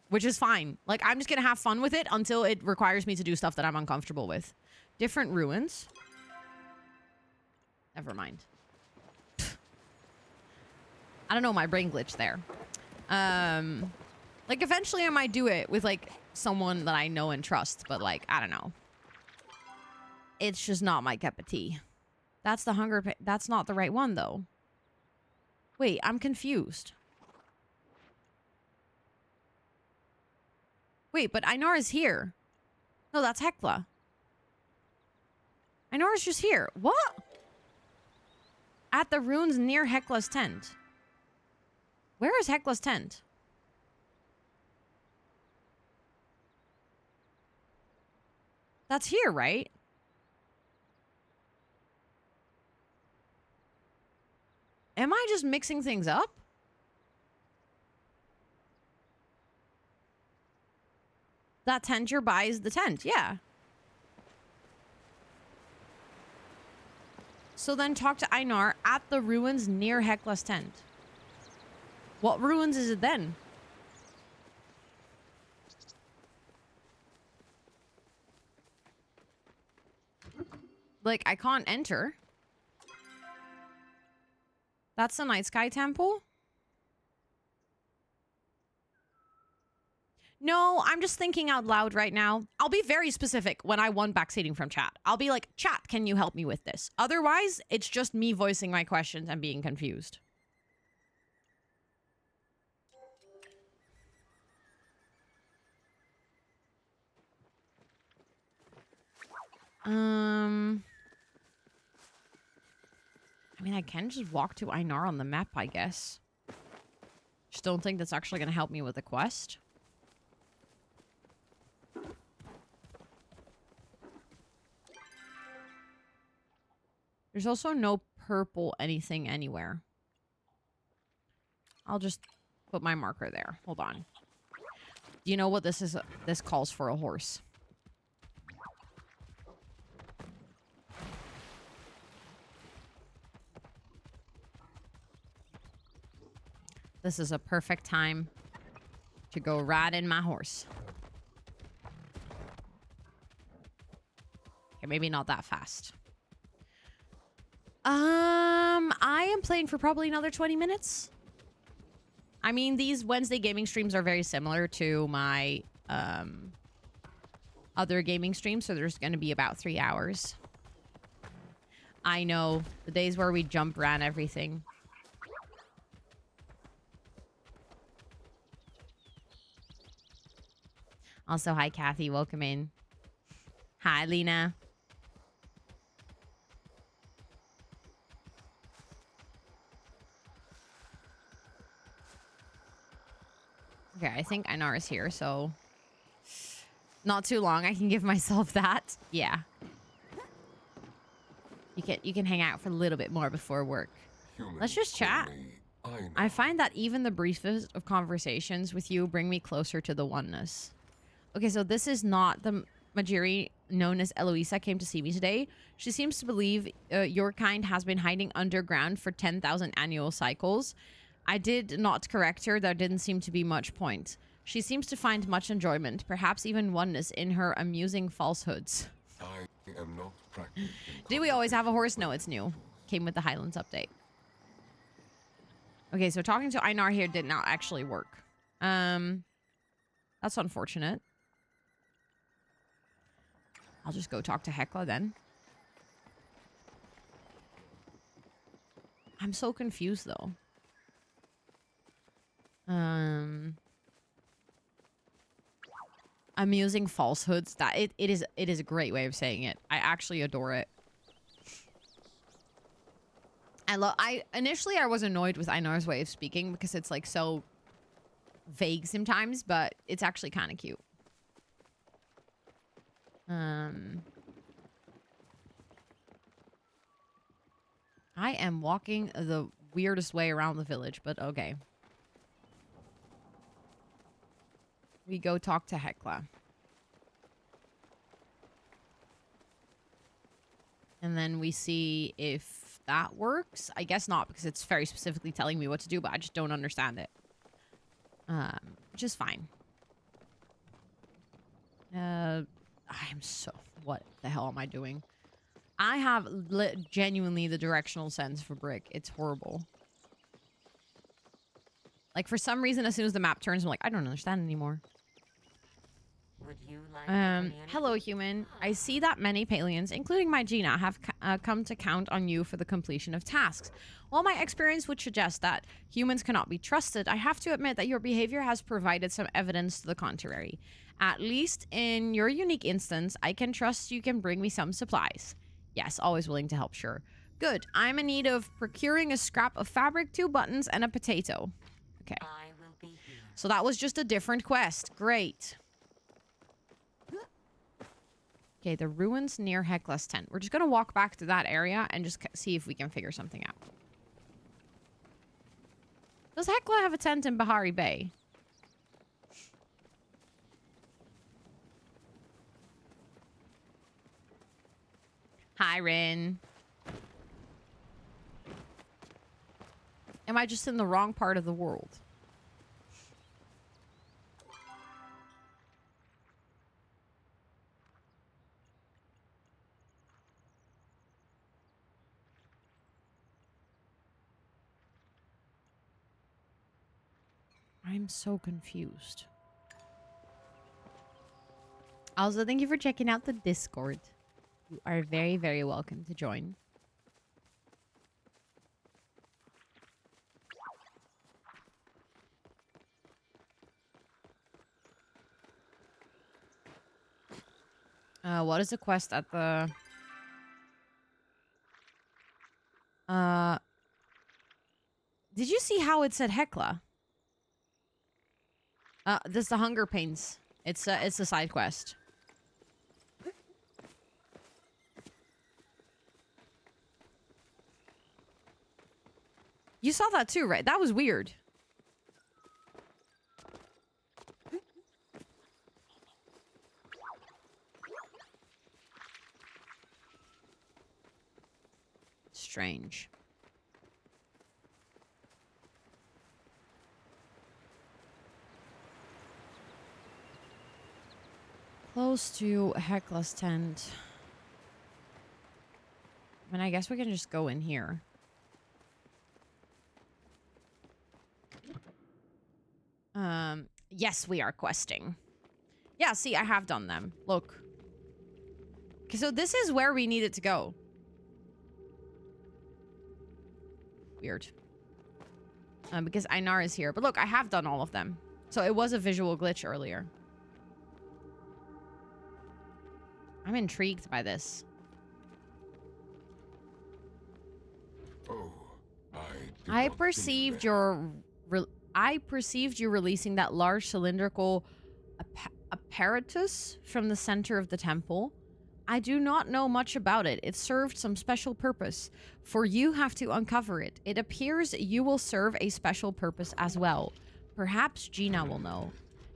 Which is fine. Like, I'm just going to have fun with it until it requires me to do stuff that I'm uncomfortable with. Different ruins. Never mind. I don't know, my brain glitched there. Like, eventually I might do it with, like, someone that I know and trust. But, like, I don't know. It's just not my cup of tea. That's the hunger... That's not the right one, though. Wait, I'm confused. Wait, but Ainara's here. No, that's Hecla. Ainara's just here. What? At the ruins near Hecla's tent. Where is Hecla's tent? That's here, right? Am I just mixing things up? That tenter buys the tent, yeah. So then talk to Einar at the ruins near Hekla's tent. What ruins is it then? Like, I can't enter. That's the Night Sky Temple? No, I'm just thinking out loud right now. I'll be very specific when I want backseating from chat. I'll be like, chat, can you help me with this? Otherwise, it's just me voicing my questions and being confused. I mean, I can just walk to Einar on the map, I guess. Just don't think that's actually going to help me with the quest. There's also no purple anything anywhere. I'll just put my marker there. Hold on. Do you know what this is? This calls for a horse. This is a perfect time to go ride in my horse. Okay, maybe not that fast. I am playing for probably another 20 minutes. I mean, these Wednesday gaming streams are very similar to my other gaming streams, so there's going to be about 3 hours. I know, the days where we jump ran everything. Also, hi, Kathy. Welcome in. Hi, Lena. Okay, I think Einar is here, so... Not too long. I can give myself that. Yeah. You can hang out for a little bit more before work. Let's just chat. I find that even the briefest of conversations with you bring me closer to the oneness. Okay, so this is not the Majiri known as Eloisa came to see me today. She seems to believe your kind has been hiding underground for 10,000 annual cycles. I did not correct her. There didn't seem to be much point. She seems to find much enjoyment, perhaps even oneness, in her amusing falsehoods. I am not practicing. Did we always have a horse? No, it's new. Came with the Highlands update. Okay, so talking to Einar here did not actually work. That's unfortunate. I'll just go talk to Hekla then. I'm so confused though. Amusing falsehoods. That it is a great way of saying it. I actually adore it. Initially I was annoyed with Einar's way of speaking because it's like so vague sometimes, but it's actually kind of cute. I am walking the weirdest way around the village, but okay. We go talk to Hekla. And then we see if that works. I guess not, because it's very specifically telling me what to do, but I just don't understand it. Which is fine. What the hell am I doing? I have genuinely the directional sense for Brick. It's horrible. Like, for some reason, as soon as the map turns, I'm like, I don't understand anymore. Would you like hello, human. I see that many Palians, including my Gina, have come to count on you for the completion of tasks. While my experience would suggest that humans cannot be trusted, I have to admit that your behavior has provided some evidence to the contrary. At least in your unique instance, I can trust you can bring me some supplies. Yes, always willing to help, sure. Good. I'm in need of procuring a scrap of fabric, 2 buttons, and a potato. Okay. I will be here. So that was just a different quest. Great. Okay, the ruins near Hekla's tent. We're just going to walk back to that area and just see if we can figure something out. Does Hecla have a tent in Bahari Bay? Hi, Rin. Am I just in the wrong part of the world? I'm so confused. Also, thank you for checking out the Discord. You are very, very welcome to join. What is the quest at the... Did you see how it said Hecla? This is the Hunger Pains. It's a side quest. You saw that too, right? That was weird. Strange. Close to Hecla's tent. I mean, I guess we can just go in here. Yes, we are questing. Yeah, see, I have done them. Look. Okay, so this is where we needed to go. Weird. Because Einar is here. But look, I have done all of them. So it was a visual glitch earlier. I'm intrigued by this. Oh, I perceived you releasing that large cylindrical apparatus from the center of the temple. I do not know much about it. It served some special purpose, for you have to uncover it. It appears you will serve a special purpose as well. Perhaps Gina will know.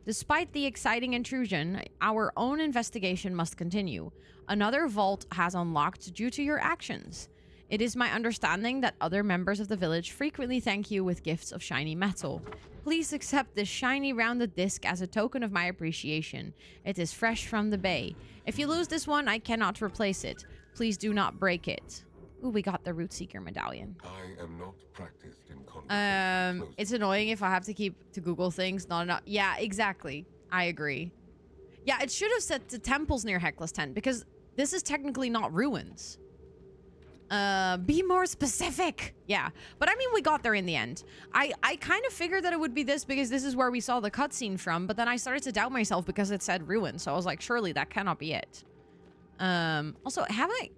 Despite the exciting intrusion, our own investigation must continue. Another vault has unlocked due to your actions. It is my understanding that other members of the village frequently thank you with gifts of shiny metal. Please accept this shiny rounded disc as a token of my appreciation. It is fresh from the bay. If you lose this one, I cannot replace it. Please do not break it. Ooh, we got the Root Seeker medallion. I am not practiced in conversation. It's annoying if I have to keep to Google things. Not enough. Yeah, exactly. I agree. Yeah, it should have said the temples near Hecla's tent because this is technically not ruins. Be more specific. Yeah, but I mean, we got there in the end. I kind of figured that it would be this because this is where we saw the cutscene from, but then I started to doubt myself because it said ruin, so I was like, surely that cannot be it. Also, have I...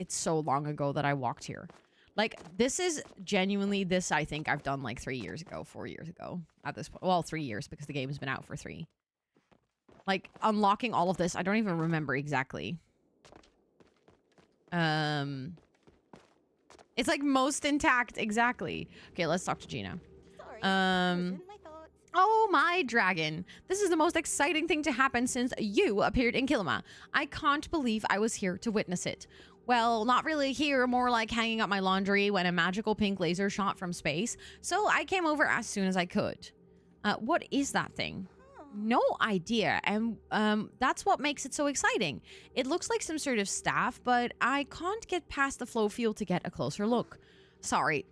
It's so long ago that I walked here. Like, this is genuinely this I think I've done like 3 years ago, 4 years ago at this point. Well, 3 years because the game has been out for 3. Like, unlocking all of this, I don't even remember exactly. It's like most intact, exactly. Okay, let's talk to Gina. Oh my dragon. This is the most exciting thing to happen since you appeared in Kilima. I can't believe I was here to witness it. Well, not really here, more like hanging up my laundry when a magical pink laser shot from space. So I came over as soon as I could. What is that thing? No idea, and that's what makes it so exciting. It looks like some sort of staff, but I can't get past the flow field to get a closer look. Sorry,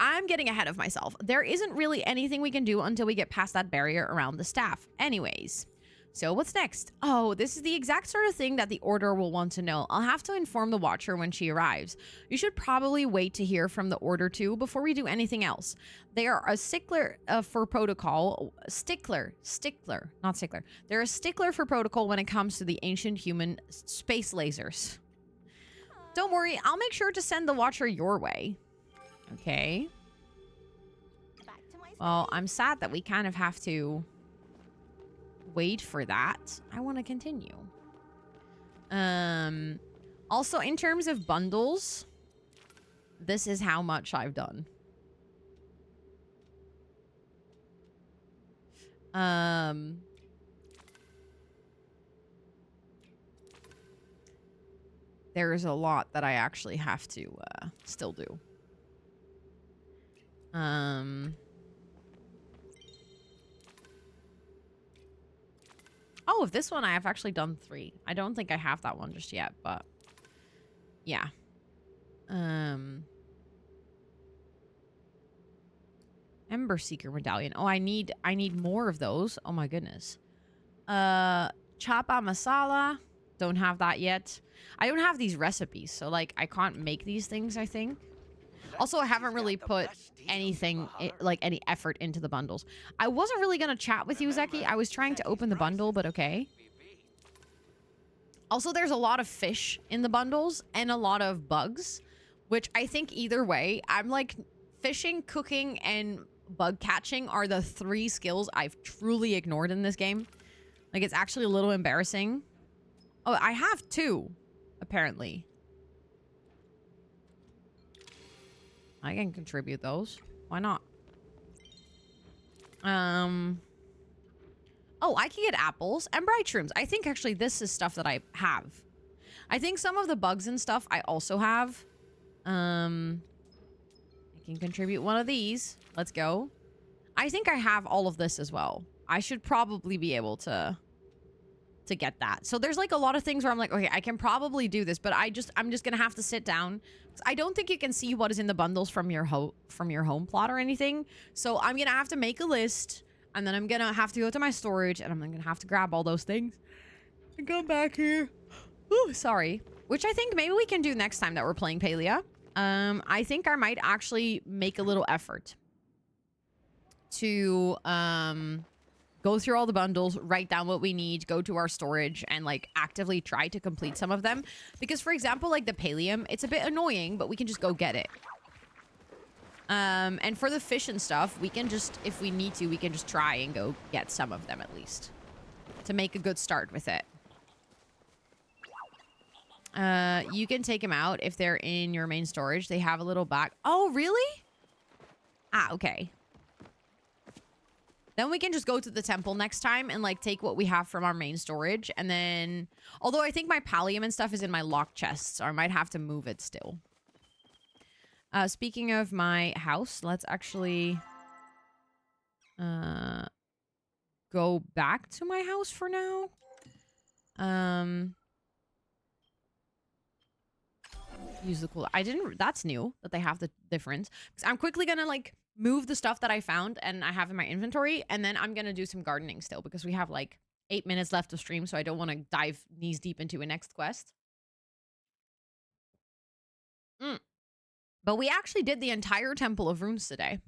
I'm getting ahead of myself. There isn't really anything we can do until we get past that barrier around the staff. Anyways, so what's next? Oh, this is the exact sort of thing that the Order will want to know. I'll have to inform the Watcher when she arrives. You should probably wait to hear from the Order too before we do anything else. They are a stickler for protocol. Not stickler. They're a stickler for protocol when it comes to the ancient human space lasers. Don't worry, I'll make sure to send the Watcher your way. Okay. Well, I'm sad that we kind of have to wait for that. I want to continue. Also, in terms of bundles, this is how much I've done. There's a lot that I actually have to still do. Oh, this one I have actually done 3. I don't think I have that one just yet, but yeah. Ember Seeker Medallion. Oh, I need more of those. Oh my goodness. Chapa Masala. Don't have that yet. I don't have these recipes, so like I can't make these things, I think. Also, I haven't really put anything, like any effort into the bundles. I wasn't really going to chat with you, Zeki. I was trying to open the bundle, but okay. Also, there's a lot of fish in the bundles and a lot of bugs, which I think either way, I'm like fishing, cooking, and bug catching are the 3 skills I've truly ignored in this game. Like, it's actually a little embarrassing. Oh, I have 2, apparently. I can contribute those. Why not? Oh, I can get apples and bright shrooms. I think actually this is stuff that I have. I think some of the bugs and stuff I also have. I can contribute one of these. Let's go. I think I have all of this as well. I should probably be able to get that. So there's like a lot of things where I'm like, okay, I can probably do this, but I'm just gonna have to sit down. I don't think you can see what is in the bundles from your home plot or anything. So I'm gonna have to make a list, and then I'm gonna have to go to my storage, and I'm gonna have to grab all those things and come back here. Ooh, sorry. Which I think maybe we can do next time that we're playing Palia. I think I might actually make a little effort to go through all the bundles, write down what we need, go to our storage, and like actively try to complete some of them. Because for example, like the Palium, it's a bit annoying, but we can just go get it. And for the fish and stuff, we can just, if we need to, we can just try and go get some of them at least to make a good start with it. You can take them out if they're in your main storage. They have a little back. Oh, really? Ah, okay. Then we can just go to the temple next time and like take what we have from our main storage. And then, although I think my pallium and stuff is in my locked chest, so I might have to move it still. Speaking of my house, let's actually go back to my house for now. Use the cool. I didn't. That's new that they have the difference. Because I'm quickly gonna like move the stuff that I found and I have in my inventory, and then I'm gonna do some gardening still because we have like 8 minutes left of stream, so I don't want to dive knees deep into a next quest. But we actually did the entire Temple of Runes today.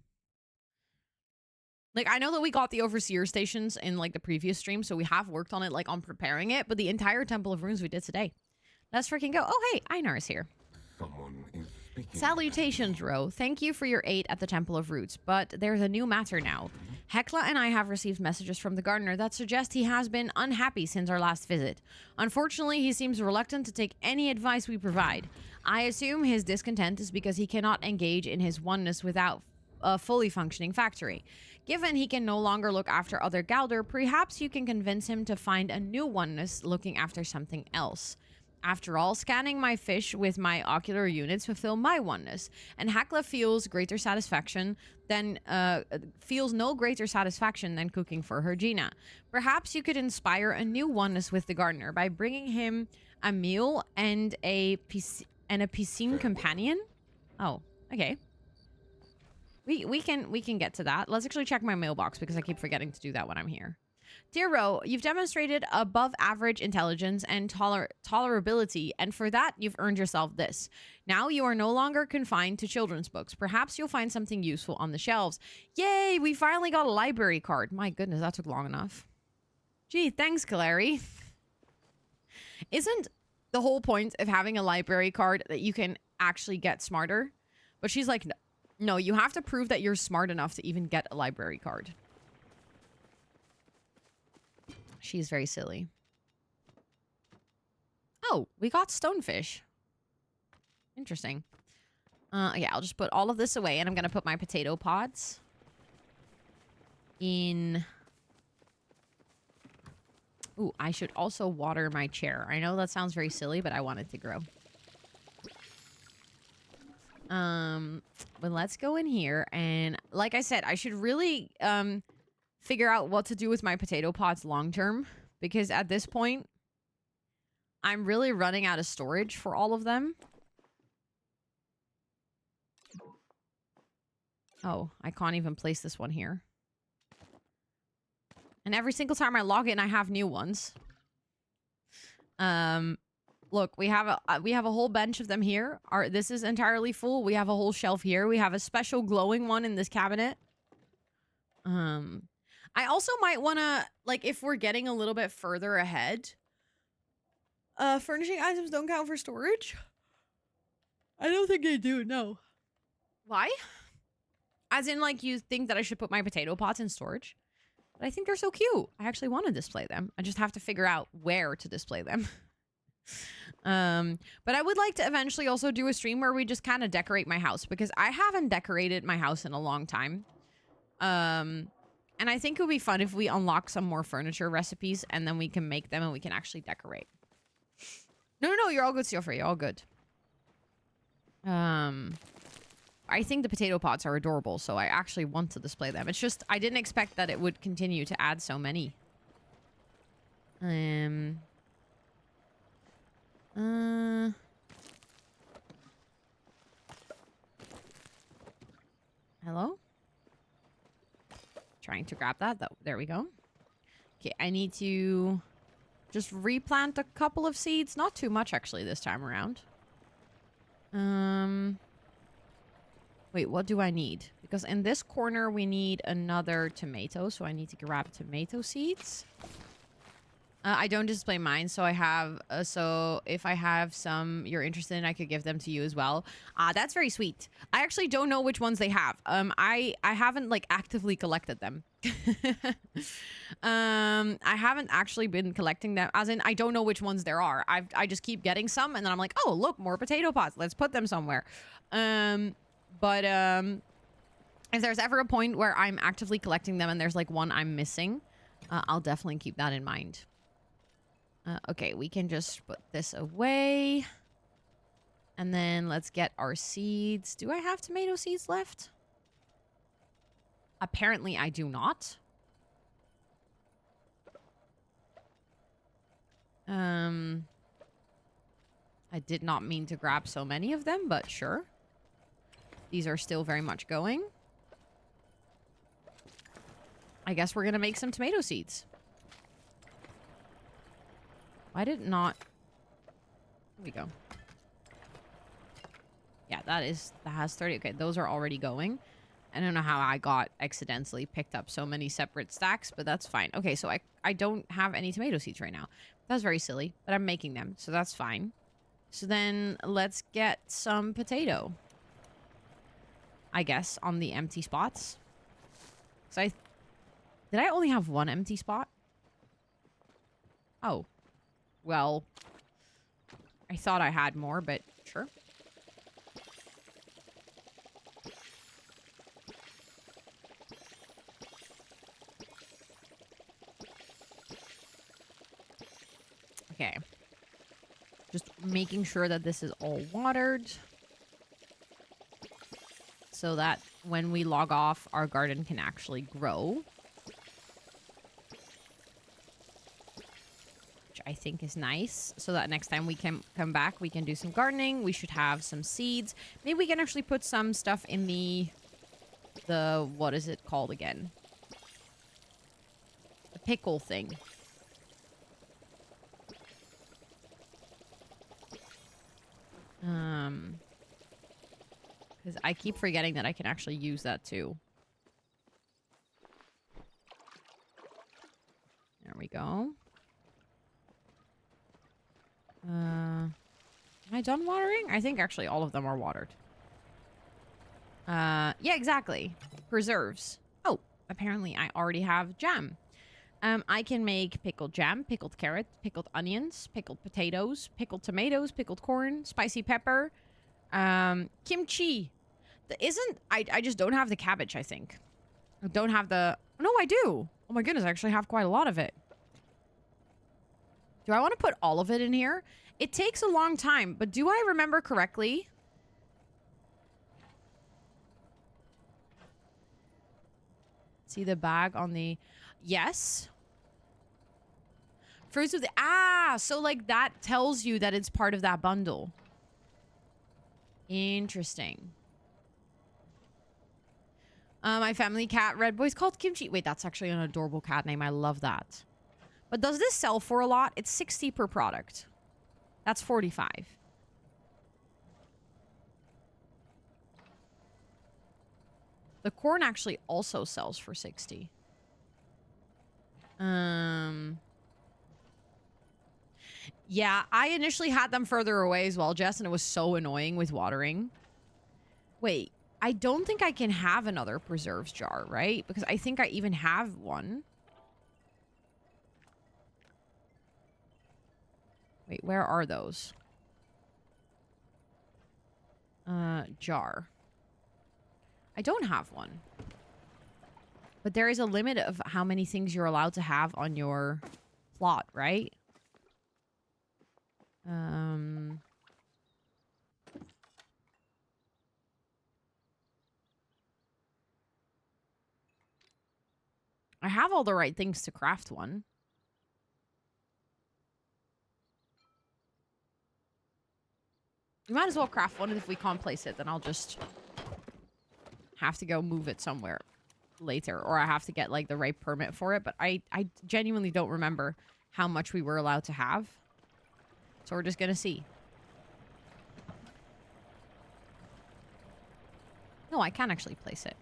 Like, I know that we got the Overseer stations in like the previous stream, so we have worked on it, like on preparing it, but the entire Temple of Runes we did today. Let's freaking go. Oh, hey, Einar is here. Someone is speaking. Salutations, Ro. Thank you for your aid at the Temple of Roots, but there's a new matter now. Hekla and I have received messages from the gardener that suggest he has been unhappy since our last visit. Unfortunately, he seems reluctant to take any advice we provide. I assume his discontent is because he cannot engage in his oneness without a fully functioning factory. Given he can no longer look after other Galder, perhaps you can convince him to find a new oneness looking after something else. After all, scanning my fish with my ocular units fulfill my oneness, and Hekla feels no greater satisfaction than cooking for her Gina. Perhaps you could inspire a new oneness with the gardener by bringing him a meal and a piscine companion. Oh, okay. We can get to that. Let's actually check my mailbox because I keep forgetting to do that when I'm here. Dear Ro, you've demonstrated above average intelligence and tolerability, and for that, you've earned yourself this. Now you are no longer confined to children's books. Perhaps you'll find something useful on the shelves. Yay, we finally got a library card. My goodness, that took long enough. Gee, thanks, Kalari. Isn't the whole point of having a library card that you can actually get smarter? But she's like, no, you have to prove that you're smart enough to even get a library card. She's very silly. Oh, we got stonefish. Interesting. Yeah, I'll just put all of this away, and I'm going to put my potato pods in Ooh, I should also water my chair. I know that sounds very silly, but I want it to grow. But let's go in here. And like I said, I should really figure out what to do with my potato pots long term. Because at this point, I'm really running out of storage for all of them. Oh, I can't even place this one here. And every single time I log in, I have new ones. Look, we have a whole bench of them here. This is entirely full. We have a whole shelf here. We have a special glowing one in this cabinet. I also might want to, like, if we're getting a little bit further ahead, furnishing items don't count for storage. I don't think they do, no. Why? As in, like, you think that I should put my potato pots in storage? But I think they're so cute. I actually want to display them. I just have to figure out where to display them. But I would like to eventually also do a stream where we just kind of decorate my house, because I haven't decorated my house in a long time. And I think it would be fun if we unlock some more furniture recipes and then we can make them and we can actually decorate. No, you're all good, Steel Free. You're all good. I think the potato pots are adorable, so I actually want to display them. It's just, I didn't expect that it would continue to add so many. Hello? Trying to grab that. There we go. Okay, I need to just replant a couple of seeds. Not too much, actually, this time around. Wait, what do I need? Because in this corner, we need another tomato. So I need to grab tomato seeds. I don't display mine, so I have... so if I have some you're interested in, I could give them to you as well. That's very sweet. I actually don't know which ones they have. I haven't, like, actively collected them. I haven't actually been collecting them. As in, I don't know which ones there are. I just keep getting some, and then I'm like, oh, look, more potato pots. Let's put them somewhere. But if there's ever a point where I'm actively collecting them and there's, like, one I'm missing, I'll definitely keep that in mind. Okay, we can just put this away. And then let's get our seeds. Do I have tomato seeds left? Apparently, I do not. I did not mean to grab so many of them, but sure. These are still very much going. I guess we're gonna make some tomato seeds. Why did it not... There we go. Yeah, that has 30. Okay, those are already going. I don't know how I got accidentally picked up so many separate stacks, but that's fine. Okay, so I don't have any tomato seeds right now. That's very silly, but I'm making them, so that's fine. So then let's get some potato. I guess, on the empty spots. So did I only have one empty spot? Oh. Well, I thought I had more, but sure. Okay. Just making sure that this is all watered. So that when we log off, our garden can actually grow. Which I think is nice. So that next time we can come back, we can do some gardening. We should have some seeds. Maybe we can actually put some stuff in the what is it called again? The pickle thing. Because I keep forgetting that I can actually use that too. There we go. Am I done watering? I think actually all of them are watered. Yeah, exactly. Preserves. Oh, apparently I already have jam. I can make pickled jam, pickled carrot, pickled onions, pickled potatoes, pickled tomatoes, pickled corn, spicy pepper, kimchi. I just don't have the cabbage, I think. I don't have the... No, I do. Oh my goodness, I actually have quite a lot of it. Do I want to put all of it in here? It takes a long time, but do I remember correctly? See the bag on the... Yes. Fruits of the... Ah, so like that tells you that it's part of that bundle. Interesting. My family cat, Red Boy's called Kimchi. Wait, that's actually an adorable cat name. I love that. But does this sell for a lot? It's 60 per product. That's 45. The corn actually also sells for 60. Yeah, I initially had them further away as well, Jess, and it was so annoying with watering. Wait, I don't think I can have another preserves jar, right? Because I think I even have one. Wait, where are those? Jar. I don't have one. But there is a limit of how many things you're allowed to have on your plot, right? I have all the right things to craft one. We might as well craft one, and if we can't place it, then I'll just have to go move it somewhere later, or I have to get like the right permit for it. But I genuinely don't remember how much we were allowed to have, so we're just gonna see. No, I can actually place it.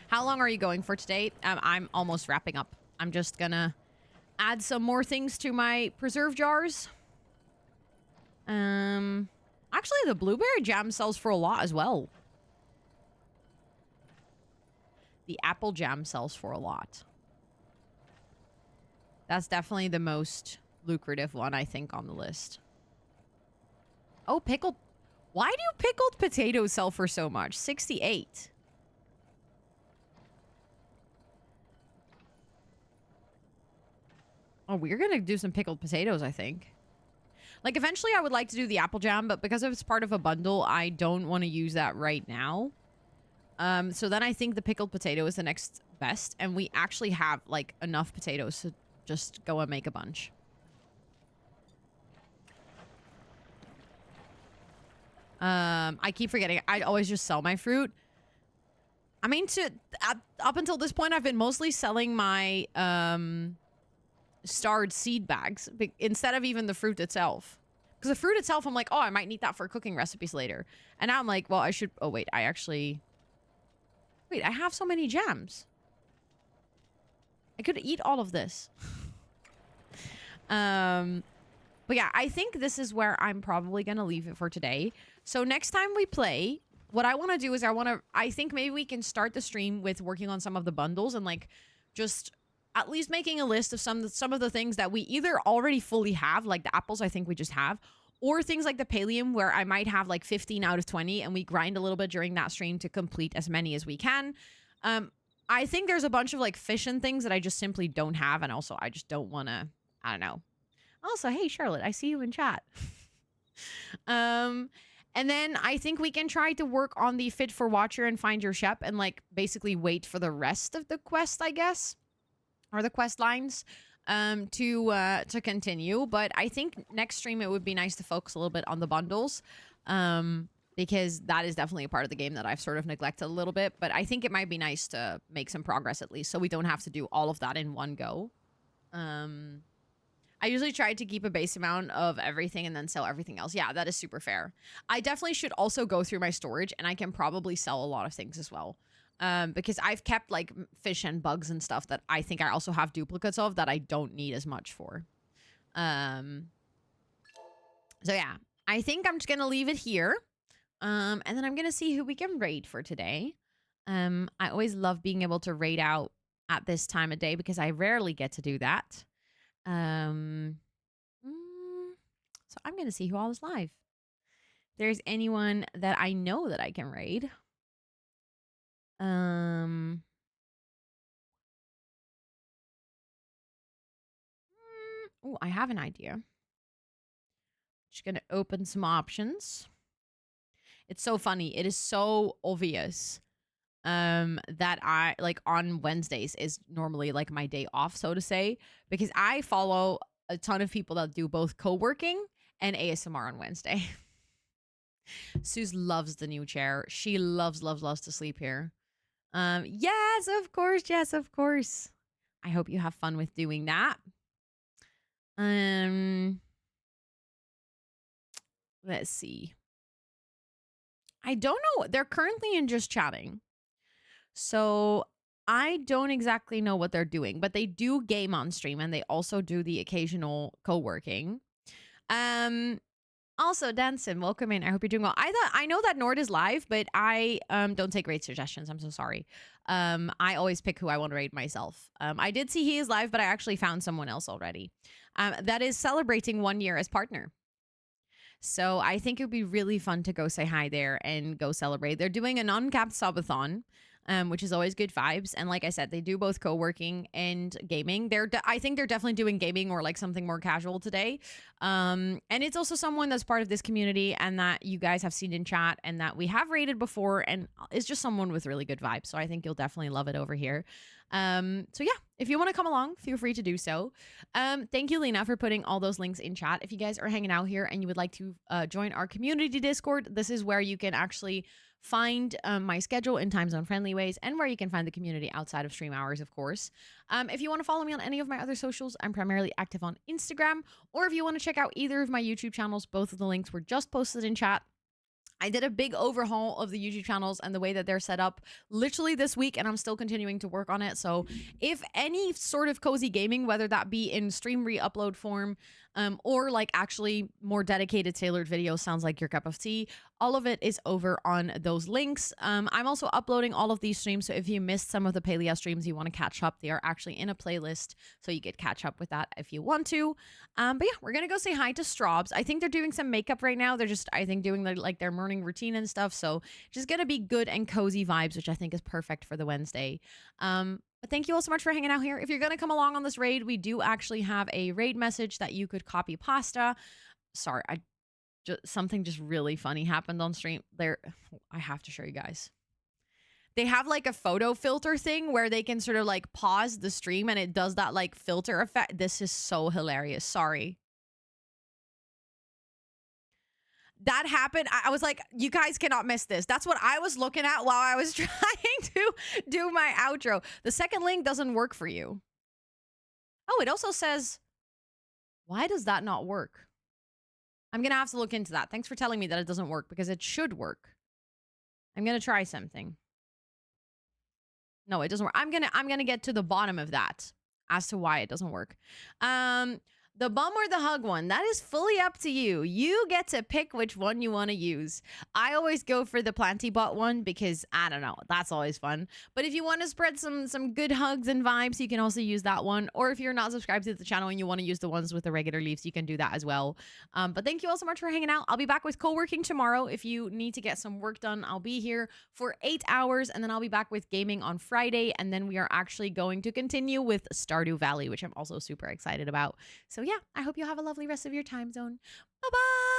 How long are you going for today? I'm almost wrapping up. I'm just gonna add some more things to my preserve jars. Actually, the blueberry jam sells for a lot as well. The apple jam sells for a lot. That's definitely the most lucrative one, I think, on the list. Oh, pickled... Why do pickled potatoes sell for so much? 68. Oh, we're gonna do some pickled potatoes, I think. Like, eventually I would like to do the apple jam, but because it's part of a bundle, I don't want to use that right now. So then I think the pickled potato is the next best, and we actually have, like, enough potatoes to just go and make a bunch. I keep forgetting. I'd always just sell my fruit. I mean, up until this point, I've been mostly selling my, starred seed bags instead of even the fruit itself, because the fruit itself I'm like, oh, I might need that for cooking recipes later, and now I'm like, well, I should... Oh wait, I have so many jams. I could eat all of this. But yeah, I think this is where I'm probably gonna leave it for today. So next time we play, what I want to do is I think maybe we can start the stream with working on some of the bundles and like just at least making a list of some of the things that we either already fully have, like the apples I think we just have, or things like the pallium where I might have like 15 out of 20 and we grind a little bit during that stream to complete as many as we can. I think there's a bunch of like fish and things that I just simply don't have, and also I just don't want to, I don't know. Also, hey Charlotte, I see you in chat. And then I think we can try to work on the Fit for Watcher and Find Your Shep and like basically wait for the rest of the quest, I guess. Or the quest lines to continue. But I think next stream it would be nice to focus a little bit on the bundles, because that is definitely a part of the game that I've sort of neglected a little bit. But I think it might be nice to make some progress at least, so we don't have to do all of that in one go. I usually try to keep a base amount of everything and then sell everything else. Yeah, that is super fair. I definitely should also go through my storage, and I can probably sell a lot of things as well. Because I've kept like fish and bugs and stuff that I think I also have duplicates of that I don't need as much for. So yeah, I think I'm just gonna leave it here. And then I'm gonna see who we can raid for today. I always love being able to raid out at this time of day because I rarely get to do that. So I'm gonna see who all is live. If there's anyone that I know that I can raid. Oh, I have an idea. Just gonna open some options. It's so funny. It is so obvious that I like on Wednesdays is normally like my day off, so to say, because I follow a ton of people that do both co-working and ASMR on Wednesday. Suze loves the new chair. She loves to sleep here. Yes, of course. Yes, of course. I hope you have fun with doing that. Let's see. I don't know. They're currently in just chatting. So I don't exactly know what they're doing, but they do game on stream and they also do the occasional co-working. Also, Danson, welcome in. I hope you're doing well. I know that Nord is live, but I don't take raid suggestions. I'm so sorry. I always pick who I want to raid myself. I did see he is live, but I actually found someone else already. That is celebrating 1 year as partner. So I think it would be really fun to go say hi there and go celebrate. They're doing an uncapped subathon, which is always good vibes. And like I said, they do both co-working and gaming. I think they're definitely doing gaming or like something more casual today. And it's also someone that's part of this community and that you guys have seen in chat and that we have rated before. And it's just someone with really good vibes. So I think you'll definitely love it over here. So yeah, if you want to come along, feel free to do so. Thank you, Lena, for putting all those links in chat. If you guys are hanging out here and you would like to join our community Discord, this is where you can actually find my schedule in time zone friendly ways and where you can find the community outside of stream hours, of course. If you want to follow me on any of my other socials, I'm primarily active on Instagram, or if you want to check out either of my YouTube channels, both of the links were just posted in chat. I did a big overhaul of the YouTube channels and the way that they're set up literally this week, and I'm still continuing to work on it. So if any sort of cozy gaming, whether that be in stream re-upload form or like actually more dedicated tailored videos sounds like your cup of tea, all of it is over on those links. I'm also uploading all of these streams, so if you missed some of the Palia streams you want to catch up, they are actually in a playlist, so you could catch up with that if you want to. But yeah, we're gonna go say hi to Straubs. I think they're doing some makeup right now. They're just, I think, doing their morning routine and stuff, so just gonna be good and cozy vibes, which I think is perfect for the Wednesday. But thank you all so much for hanging out here. If you're gonna come along on this raid, we do actually have a raid message that you could copy pasta. Sorry, something just really funny happened on stream there. I have to show you guys. They have like a photo filter thing where they can sort of like pause the stream and it does that like filter effect. This is so hilarious. Sorry. That happened. I was like, you guys cannot miss this. That's what I was looking at while I was trying to do my outro. The second link doesn't work for you. Oh, it also says, why does that not work? I'm going to have to look into that. Thanks for telling me that it doesn't work because it should work. I'm going to try something. No, it doesn't work. I'm going to get to the bottom of that as to why it doesn't work. The bum or the hug one, that is fully up to you. You get to pick which one you want to use. I always go for the Plantybot one because, I don't know, that's always fun. But if you want to spread some good hugs and vibes, you can also use that one. Or if you're not subscribed to the channel and you want to use the ones with the regular leaves, you can do that as well. But thank you all so much for hanging out. I'll be back with co-working tomorrow. If you need to get some work done, I'll be here for 8 hours. And then I'll be back with gaming on Friday. And then we are actually going to continue with Stardew Valley, which I'm also super excited about. So yeah, I hope you have a lovely rest of your time zone. Bye-bye.